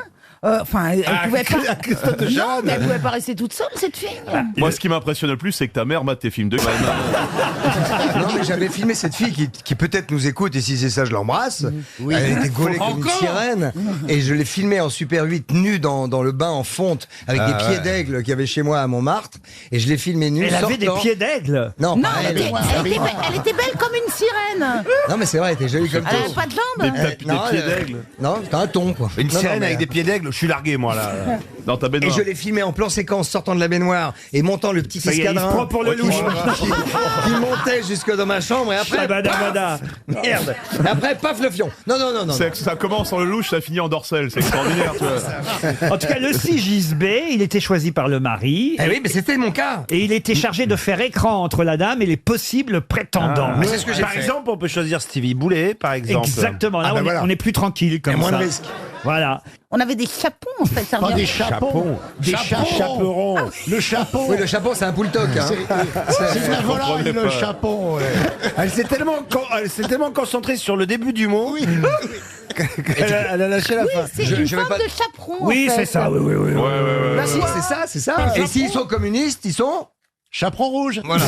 Enfin, elle pouvait pas. Christophe de Non, Chavannes. mais elle pouvait pas rester toute seule, cette fille. Moi, ce qui m'impressionne le plus, c'est que ta mère mate tes films de Non, mais j'avais filmé cette fille qui peut-être nous écoute, et si c'est ça, je l'embrasse. Elle était gaulée comme une sirène. Et je l'ai filmée en Super 8, nue dans le bain en fonte, avec des pieds d'aigle qu'il y avait chez moi à Montmartre. Et je l'ai filmée nue. Elle avait des sortant. pieds d'aigle. Non, Non, pas elle était belle comme une sirène. Non, mais c'est vrai, elle était jolie comme Elle tout. avait pas de jambes. Non, c'était un ton, quoi. Une Non, sirène mais- avec des pieds d'aigle, je suis largué, moi, là. Dans ta Et baignoire. je l'ai filmé en plan séquence sortant de la baignoire et montant le petit Ça y est, il se escadrin prend pour le louche. qui montait jusque dans ma chambre et après... Shabadabada. Merde. Et après, paf, le fion. Non. Ça commence en le louche, ça finit en dorsale. C'est extraordinaire, tu vois. En tout cas, le 6 Gisbert, il était choisi par le mari. Eh oui, mais c'était mon cas. Et il était chargé de faire écran entre la dame et les possibles prétendants. Mais c'est ce que j'ai Par fait. exemple, on peut choisir Stevie Boulet, par exemple. Exactement. Là, Ah, ben on, voilà. on est plus tranquille comme Il y a moins ça. de risques. Voilà. On avait des chapons, en fait. Ça Oh, revient- des chapons. Des chaperons. Le chapeau. Oui, le chapeau, c'est un poule-toc. Hein. C'est une volaille, comprenais le pas. chapon. Ouais. Elle s'est tellement concentrée sur le début du mot. Elle a lâché la Oui, fin. c'est Je une vais forme pas- de chaperon. Oui, en fait. c'est ça. Oui. Bah si, c'est ça. Et s'ils sont communistes, ils sont... Chaperon rouge. Voilà.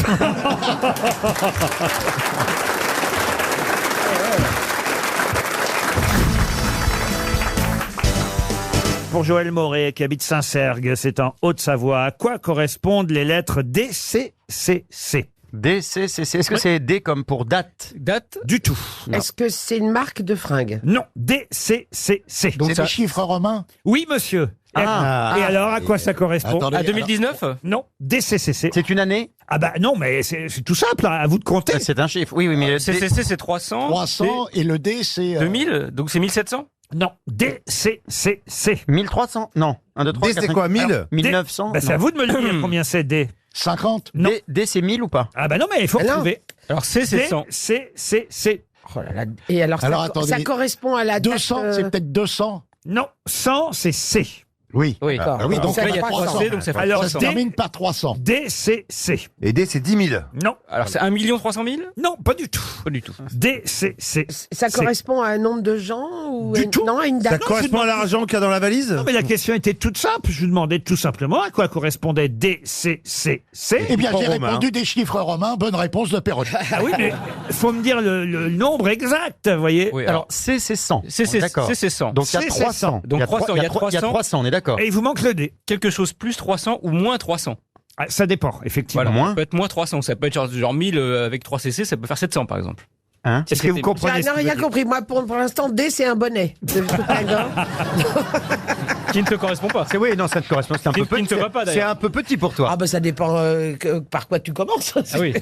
Pour Joël Moret, qui habite Saint-Sergue, c'est en Haute-Savoie. À quoi correspondent les lettres DCCC? DCCC. Est-ce que c'est D comme pour date? Date. Du tout. Est-ce que c'est une marque de fringues? Non, DCCC. Donc c'est des chiffres romains? Oui, monsieur. Ah. Et alors, à quoi ça correspond? Attendez, À 2019? Non, DCCC. C'est une année? Ah bah non, mais c'est tout simple, hein, à vous de compter. C'est un chiffre. Oui, mais le D- CCC, c'est 300. 300 et le D c'est 2000, donc c'est 1700? Non, DCCC. 1300. Non. 1, 2, 3, D, 4, c'est 5, quoi, 1000? Alors, 1900. Bah, c'est à vous de me le dire combien c'est D. 50. Non. D c'est 1000 ou pas? Ah bah non, mais il faut Alors, retrouver. Alors C, c'est 100. DCCC. Oh là là. Et alors, Alors, ça, attendez. ça correspond à la date, 200, c'est peut-être 200. Non, 100, c'est C. Oui. Oui, Ah oui, donc là, il y a 300. 300, donc ça fait Alors, Ça se 300. termine par 300. DCC. Et D c'est 10 000. Non, Alors, c'est 1 300 000? non, pas du tout. Pas du tout. DCC. Ça correspond à un nombre de gens ou Du tout. Non, à une date. correspond à l'argent qu'il y a dans la valise? Non, mais la question était toute simple. Je vous demandais tout simplement à quoi correspondait DCCC. Eh bien, j'ai Romain. répondu des chiffres romains. Bonne réponse de Perroni. Ah oui, mais faut me dire le nombre exact, vous voyez. Oui, Alors, C, c'est 100. C, c'est D'accord. C, c'est 100. Donc, il y a C, c'est 300. Donc, 300, il y a 300. on est d'accord. Et il vous manque le D. Quelque chose plus 300 ou moins 300. Ah, ça dépend, effectivement. Voilà, Moins. ça peut être moins 300. Ça peut être genre 1000 avec 3 CC, ça peut faire 700 par exemple. Hein? Est-ce que vous comprenez J'ai rien compris. Moi, pour l'instant, D, c'est un bonnet. Qui ne te correspond pas. Oui, non, ça te correspond. C'est un Qui- peu qui ne te petit. va pas, C'est d'ailleurs. un peu petit pour toi. Ah bah ça dépend par quoi tu commences. Ah oui.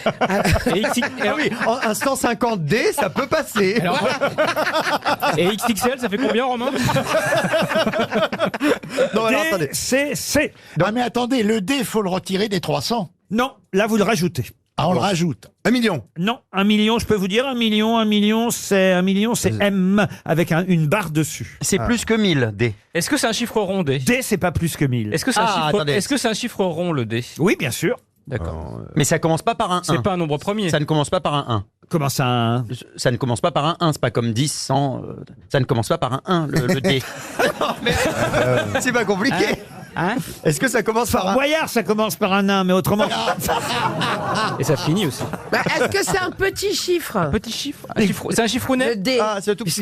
Et, Ah oui, un 150D, ça peut passer. et XXL, ça fait combien, Romain? Non, alors, attendez. DCC. Ah, mais attendez, le D, faut le retirer des 300. Non, là vous le rajoutez. Ah, on le rajoute. 1 million. Non, 1 million, je peux vous dire, 1 million, c'est M avec une barre dessus. C'est plus que 1000, D. Est-ce que c'est un chiffre rond, D? D, c'est pas plus que 1000. Est-ce que c'est Ah, attendez. un chiffre rond, le D? Oui, bien sûr. D'accord. Mais ça commence pas par un 1. C'est pas un nombre premier. Ça ne commence pas par un 1. Comment ça? Ça ne commence pas par un 1, c'est pas comme 10, 100. Ça ne commence pas par un 1, le D. C'est pas compliqué. Hein? Est-ce que ça commence par un... Voyard, ça commence par un 1, mais autrement. Et ça finit aussi. Bah, est-ce que c'est un petit chiffre? Petit chiffre. C'est un chiffre Le net? D. Ah, c'est tout petit.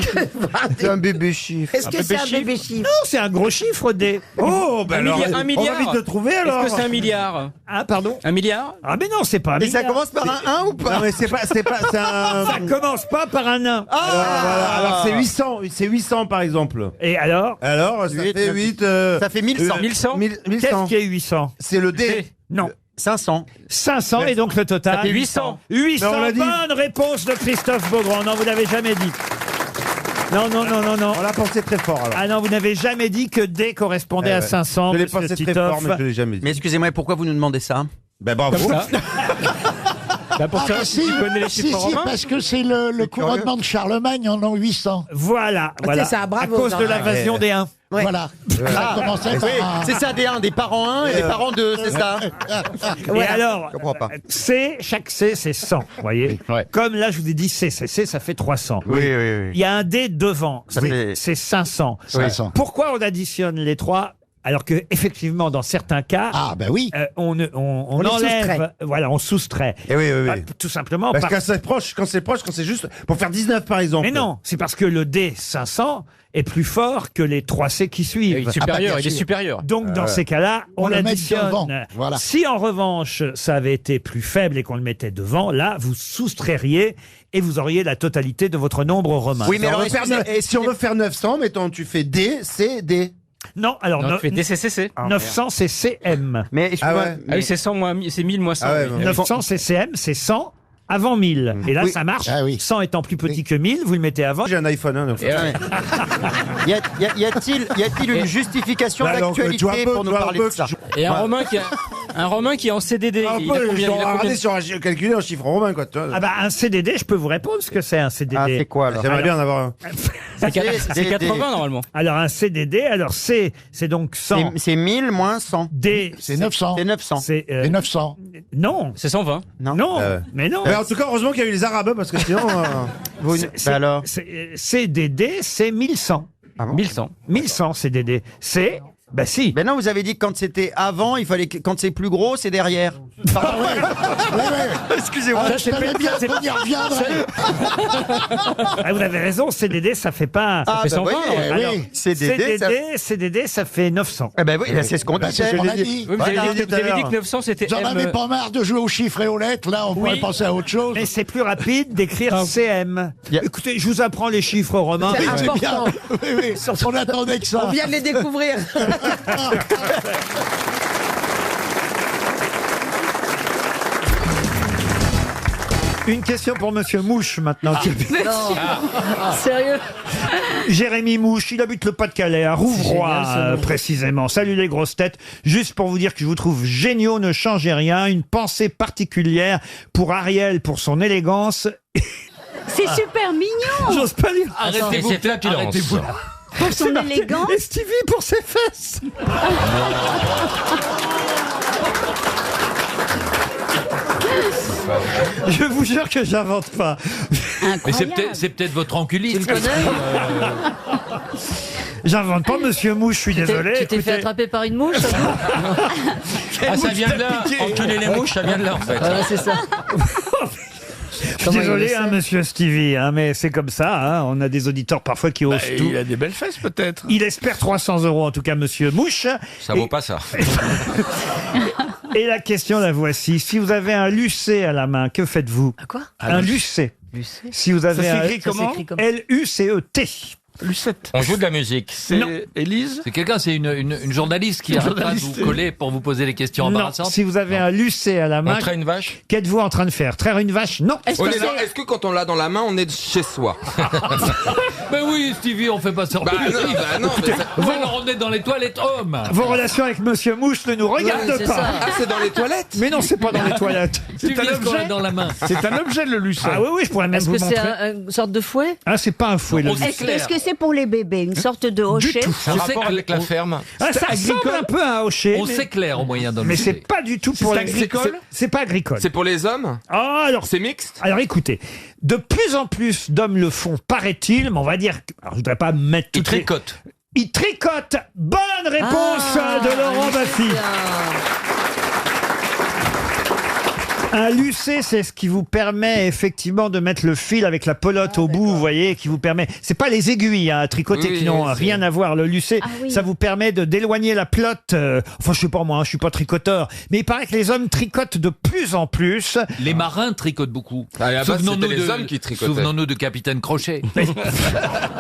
C'est un bébé chiffre. Est-ce que c'est un bébé chiffre? Non, c'est un gros chiffre, D. Oh, ben alors, Un milliard. on va vite le trouver alors. Est-ce que c'est un milliard? Ah, pardon? Un milliard? Ah, mais non, c'est pas un Et ça milliard. commence par un 1 ou pas? Non, mais c'est un... Ça commence pas par un 1. Alors c'est 800, c'est 800 par exemple. Et alors? Alors, ça fait 8... Ça fait 1100. 1100? 1100. Qu'est-ce qui est 800? C'est le D. Non. 500. 500 et donc le total. Ça fait 800. 800, Mais on l'a dit. bonne réponse de Christophe Beaugrand. Non, vous n'avez jamais dit. Non. On l'a pensé très fort alors. Ah non, vous n'avez jamais dit que D correspondait à 500. Je l'ai monsieur pensé très Titoff. fort, mais je l'ai jamais dit. Mais excusez-moi, pourquoi vous nous demandez ça? Ben bravo. Comme ça. Bah pour ça, si, tu connais les chiffres romains? parce que c'est le couronnement de Charlemagne en an 800. Voilà. C'est ça, bravo, à cause de Jean. l'invasion des Huns. Ouais. Voilà. Ça commençait par un... C'est ça, des 1, des parents 1 et des parents 2, c'est ça? Et alors, Je comprends pas. C, chaque C, c'est 100, vous voyez. Ouais. Comme là, je vous ai dit C, ça fait 300. Oui. Il y a un D devant, Ça fait- c'est 500. 500. Pourquoi on additionne les trois alors que effectivement, dans certains cas, Ah ben oui. on les enlève, soustrait. voilà, on soustrait. Eh oui. Ah, tout simplement Parce parce que quand c'est proche, quand c'est juste pour faire 19 par exemple. Mais non, c'est parce que le D 500 est plus fort que les 3C qui suivent. Il est supérieur, bien il est sûr. supérieur. Donc dans ces cas-là, on le met additionne. devant, voilà. Si en revanche ça avait été plus faible et qu'on le mettait devant, là vous soustrairiez et vous auriez la totalité de votre nombre romain. Oui, mais Si on alors, veut faire excusez- si on veut faire 900, mettons, tu fais D, C, D. Non, alors Non, tu fais DCCC. 900 c'est CM. Mais excuse-moi, Ah oui, c'est 100 moins, c'est 1000 moins 100. oui. 900 c'est CM, c'est 100 avant 1000. Et là, Oui. ça marche. Ah oui. 100 étant plus petit que 1000, vous le mettez avant. J'ai un iPhone, hein, donc. y a-t-il une justification Bah, donc, d'actualité tu vois un peu, pour nous parler de ça? Et un Romain qui est en CDD. Un il a peu, combien- je il a combien- regardé sur calculer en chiffre romain, quoi. tu vois. Ah bah un CDD, je peux vous répondre ce que c'est un CDD. Ah, c'est quoi alors? J'aimerais bien en avoir un. C'est 80 normalement. Alors un CDD, alors c'est donc 100. C'est 1000 moins 100. D, C'est 900. C'est 900. c'est Et 900. non, C'est 120. non, mais non. Mais en tout cas, heureusement qu'il y a eu les Arabes, hein, parce que sinon. alors CDD, c'est 1100. 1100. 1100 CDD. C'est bah si. Ben non, vous avez dit que quand c'était avant, il fallait que quand c'est plus gros, c'est derrière. Excusez-moi. Ça, c'est je savais pas- bien c'est- qu'on y reviendrait. Ah, vous avez raison, CDD ça fait pas. Ah, fait bah 120, voyez, Alors, oui, CDD, ça... CDD, ça fait 900. Eh ben oui, ben c'est ce qu'on Bah, c'est disait. ce qu'on a dit. Oui, vous Voilà. avez dit que 900 c'était Vous en avez M. pas marre de jouer aux chiffres et aux lettres, là, on pourrait penser à autre chose. Mais c'est plus rapide d'écrire CM. Y a- Écoutez, je vous apprends les chiffres, Romain. C'est C'est bien. important. Oui, oui, on attendait que ça. On vient de les découvrir. Une question pour Monsieur Mouche maintenant. Sérieux? Jérémy Mouche, il habite le Pas-de-Calais, à Rouvroy génial, ce nom. précisément. Salut les grosses têtes. Juste pour vous dire que je vous trouve géniaux, ne changez rien. Une pensée particulière pour Ariel, pour son élégance. C'est super mignon. J'ose pas dire. Arrêtez-vous. C'est Arrêtez-vous. Pour son élégance. Et Stevie pour ses fesses. Je vous jure que j'invente pas. Mais c'est peut-être votre enculiste. J'invente pas, Monsieur Mouche, je suis désolé. Tu t'es fait Écoutez, attraper par une mouche? Ah, ça vient de là. Enculer les mouches, ça vient de là en fait. C'est ça. je suis désolé, hein, Monsieur Stevie, hein, mais c'est comme ça. Hein, on a des auditeurs parfois qui osent tout. Il a des belles fesses, peut-être. Il espère 300 € en tout cas, Monsieur Mouche. Ça vaut pas ça. Et la question, la voici. Si vous avez un lucé à la main, que faites-vous? Quoi? Un lucé. Si vous avez un s'écrit comment? L-U-C-E-T. Lucette. On joue de la musique. C'est Élise. C'est quelqu'un, c'est une journaliste qui arrête pas de vous coller pour vous poser des questions Non, embarrassantes. si vous avez un lucé à la main, On traîne une vache. qu'êtes-vous en train de faire? Traire une vache? Non. Est-ce Oh, que mais non, c'est... est-ce que quand on l'a dans la main, on est chez soi? Mais oui, Stevie, on fait pas ça. Bah non, mais ça- Ou alors on est dans les toilettes hommes. Vos relations avec Monsieur Mouche ne nous regardent Ouais, c'est pas. ça. Ah, c'est dans les toilettes? Mais non, c'est pas dans les toilettes. Stevie, est-ce qu'on l'a dans la main? C'est un objet, le lucette. Ah oui, oui, je pourrais même Est-ce vous que c'est montrer. une sorte de fouet? Ah, c'est pas un fouet, le On lucé. Est-ce que c'est pour les bébés? Une sorte de hochet? C'est un rapport avec la ferme. Ah, ça ressemble un peu à un hochet. On mais- s'éclaire au moyen d'un Mais lucé. c'est pas du tout pour C'est les agricole C'est pas agricole. C'est pour les hommes? Ah, alors, C'est mixte? alors écoutez, de plus en plus d'hommes le font, paraît-il, mais on va dire. Alors, je voudrais pas mettre Il toutes les- tricote. Il tricote. Bonne réponse de Laurent Baffy. Un lucé, c'est ce qui vous permet effectivement de mettre le fil avec la pelote au bout, vous voyez, qui vous permet. C'est pas les aiguilles à tricoter Oui, qui n'ont c'est- rien à voir. Le lucé, Ah oui. ça vous permet d'éloigner la pelote. Enfin, je sais pas moi, hein, je suis pas tricoteur, mais il paraît que les hommes tricotent de plus en plus. Les marins tricotent beaucoup. Ah, à la base, Souvenons-nous c'était les de- hommes qui tricotaient. Souvenons-nous de Capitaine Crochet.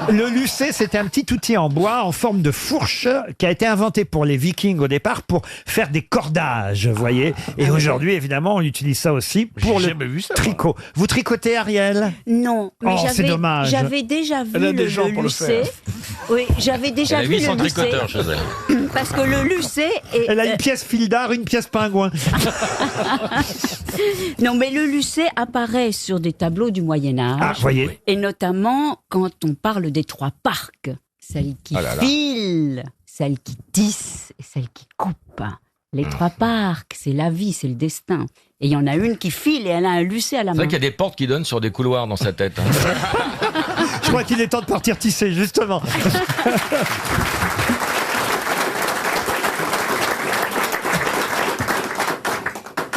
Le lucé, c'était un petit outil en bois en forme de fourche qui a été inventé pour les Vikings au départ pour faire des cordages, vous voyez. Et aujourd'hui, évidemment, on utilise ça aussi pour le jamais vu ça, moi. tricot. Vous tricotez, Ariel? Non, mais Oh, c'est dommage. j'avais déjà vu Elle a des gens le pour le lucé. faire. Oui, j'avais déjà Elle a vu 800 le lucé. tricoteurs chez elle. Parce que le lucé est... Elle a une pièce fil d'art, une pièce pingouin. Non, mais le lucé apparaît sur des tableaux du Moyen-Âge. Ah, voyez. Et notamment quand on parle des trois parcs. Celle qui Ah là là. file, celle qui tisse et celle qui coupe. Les trois parcs, c'est la vie, c'est le destin. Et il y en a une qui file et elle a un lucé à la C'est main. vrai qu'il y a des portes qui donnent sur des couloirs dans sa tête. Hein. Je crois qu'il est temps de partir tisser, justement.